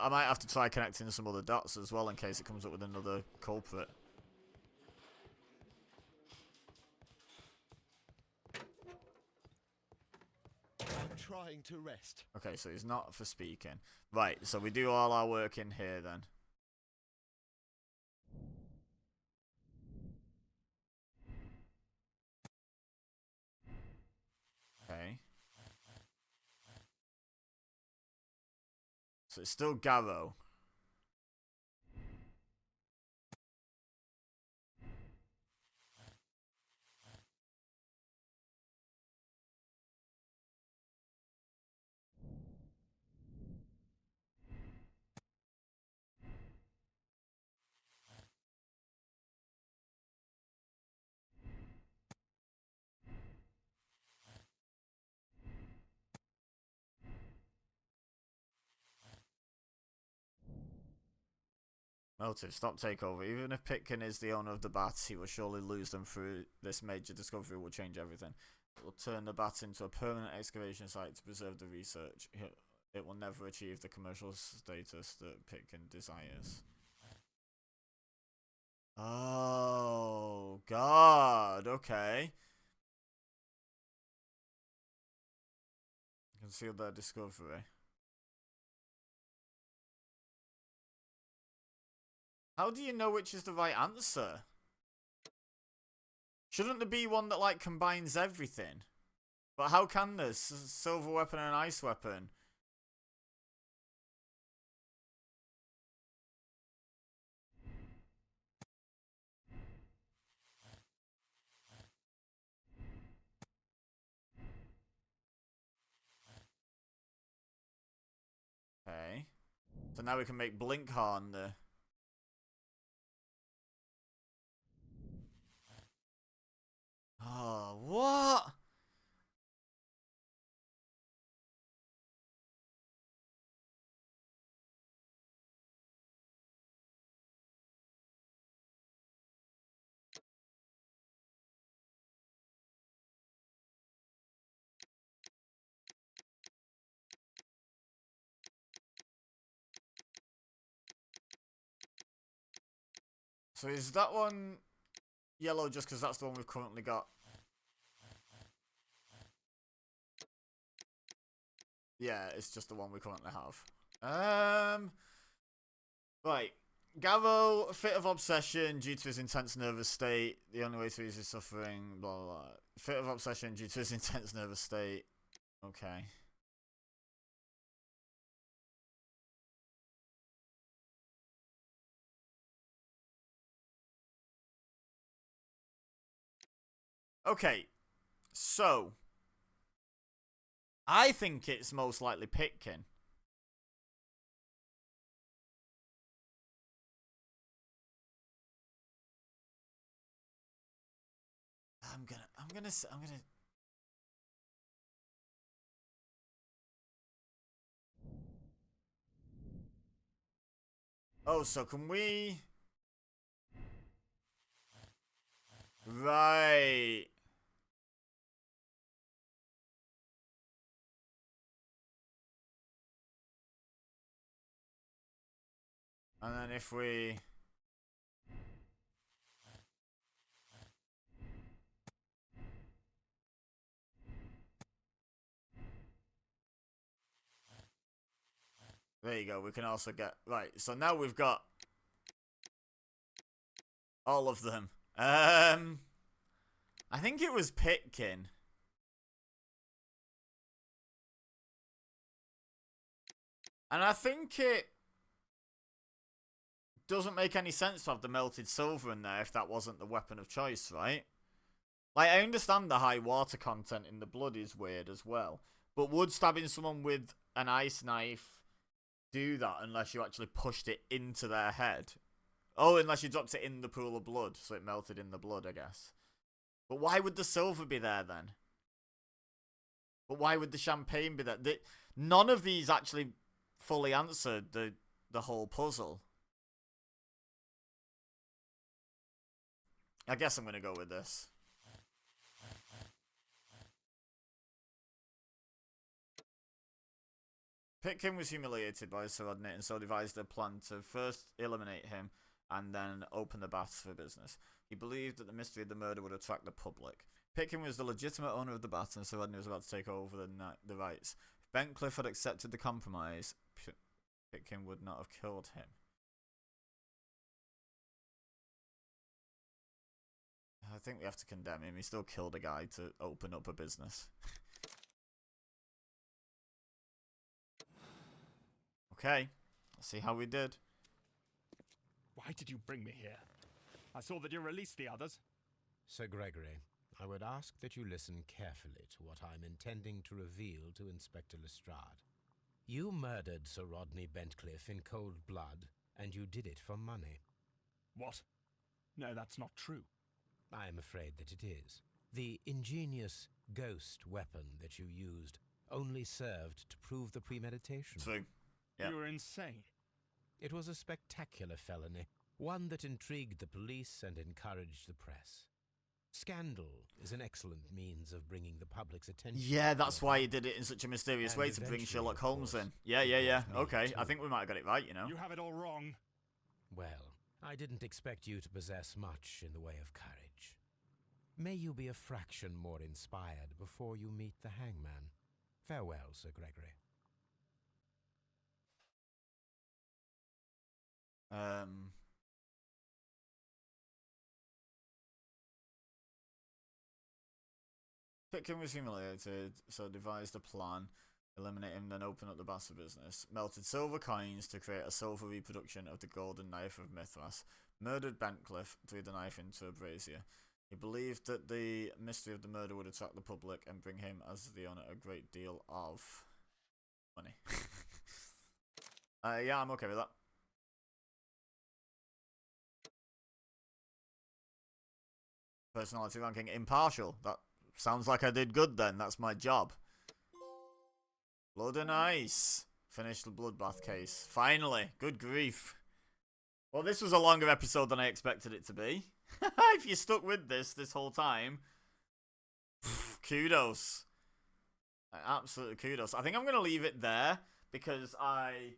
Speaker 1: I might have to try connecting some other dots as well in case it comes up with another culprit.
Speaker 6: I'm trying to rest.
Speaker 1: Okay, so he's not for speaking. Right, so we do all our work in here then. Okay. So it's still Garrow. Motive, stop takeover. Even if Pitkin is the owner of the bats, he will surely lose them through this major discovery will change everything. It will turn the bat into a permanent excavation site to preserve the research. It will never achieve the commercial status that Pitkin desires. Oh, God. Okay. Conceal their discovery. How do you know which is the right answer? Shouldn't there be one that, like, combines everything? But how can this? Silver weapon and an ice weapon. Okay. So now we can make Blinkhorn the... Oh, what? So is that one yellow just because that's the one we've currently got? Yeah, it's just the one we currently have. Right. Gavo, fit of obsession due to his intense nervous state. The only way to ease his suffering, blah, blah, blah. Fit of obsession due to his intense nervous state. Okay. Okay. So, I think it's most likely Pitkin. I'm gonna. Oh, so can we? Right. And then if we... There you go, we can also get... Right, so now we've got... all of them. I think it was Pitkin. And I think it doesn't make any sense to have the melted silver in there if that wasn't the weapon of choice, right? Like, I understand the high water content in the blood is weird as well. But would stabbing someone with an ice knife do that unless you actually pushed it into their head? Oh, unless you dropped it in the pool of blood, so it melted in the blood, I guess. But why would the silver be there then? But why would the champagne be there? None of these actually fully answered the whole puzzle. I guess I'm going to go with this. Pitkin was humiliated by Sir Rodney and so devised a plan to first eliminate him and then open the baths for business. He believed that the mystery of the murder would attract the public. Pitkin was the legitimate owner of the baths and Sir Rodney was about to take over the rights. If Bentcliffe had accepted the compromise, Pitkin would not have killed him. I think we have to condemn him. He still killed a guy to open up a business. Okay, let's see how we did.
Speaker 8: Why did you bring me here? I saw that you released the others.
Speaker 2: Sir Gregory, I would ask that you listen carefully to what I'm intending to reveal to Inspector Lestrade. You murdered Sir Rodney Bentcliffe in cold blood, and you did it for money.
Speaker 8: What? No, that's not true.
Speaker 2: I am afraid that it is. The ingenious ghost weapon that you used only served to prove the premeditation.
Speaker 1: True. Yep.
Speaker 8: You were insane.
Speaker 2: It was a spectacular felony, one that intrigued the police and encouraged the press. Scandal is an excellent means of bringing the public's attention.
Speaker 1: Yeah, that's why he did it in such a mysterious way to bring Sherlock Holmes in. Yeah. Okay, I think we might have got it right, you know.
Speaker 8: You have it all wrong.
Speaker 2: Well, I didn't expect you to possess much in the way of courage. May you be a fraction more inspired before you meet the hangman. Farewell, Sir Gregory.
Speaker 1: Pitkin was humiliated, so devised a plan. Eliminate him, then open up the baths business. Melted silver coins to create a silver reproduction of the golden knife of Mithras. Murdered Bentcliffe, threw the knife into a brazier. He believed that the mystery of the murder would attract the public and bring him, as the owner, a great deal of money. Yeah, I'm okay with that. Personality ranking impartial. That sounds like I did good then. That's my job. Blood and ice. Finish the bloodbath case. Finally. Good grief. Well, this was a longer episode than I expected it to be. If you stuck with this whole time, kudos. Absolutely kudos. I think I'm going to leave it there because I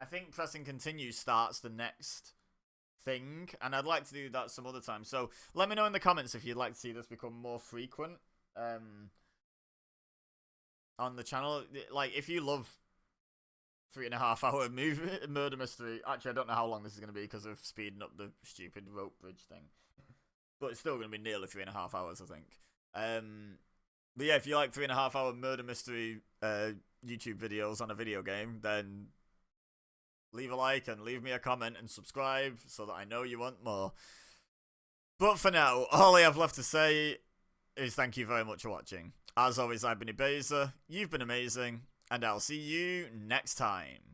Speaker 1: think pressing continue starts the next thing, and I'd like to do that some other time. So let me know in the comments if you'd like to see this become more frequent on the channel. Like, if you love 3.5 hour murder mystery, actually I don't know how long this is going to be because of speeding up the stupid rope bridge thing, but it's still going to be nearly 3.5 hours, I think. But yeah, if you like 3.5 hour murder mystery YouTube videos on a video game, then leave a like and leave me a comment and subscribe so that I know you want more. But for now, all I have left to say is thank you very much for watching. As always, I've been EBEZA, you've been amazing, and I'll see you next time.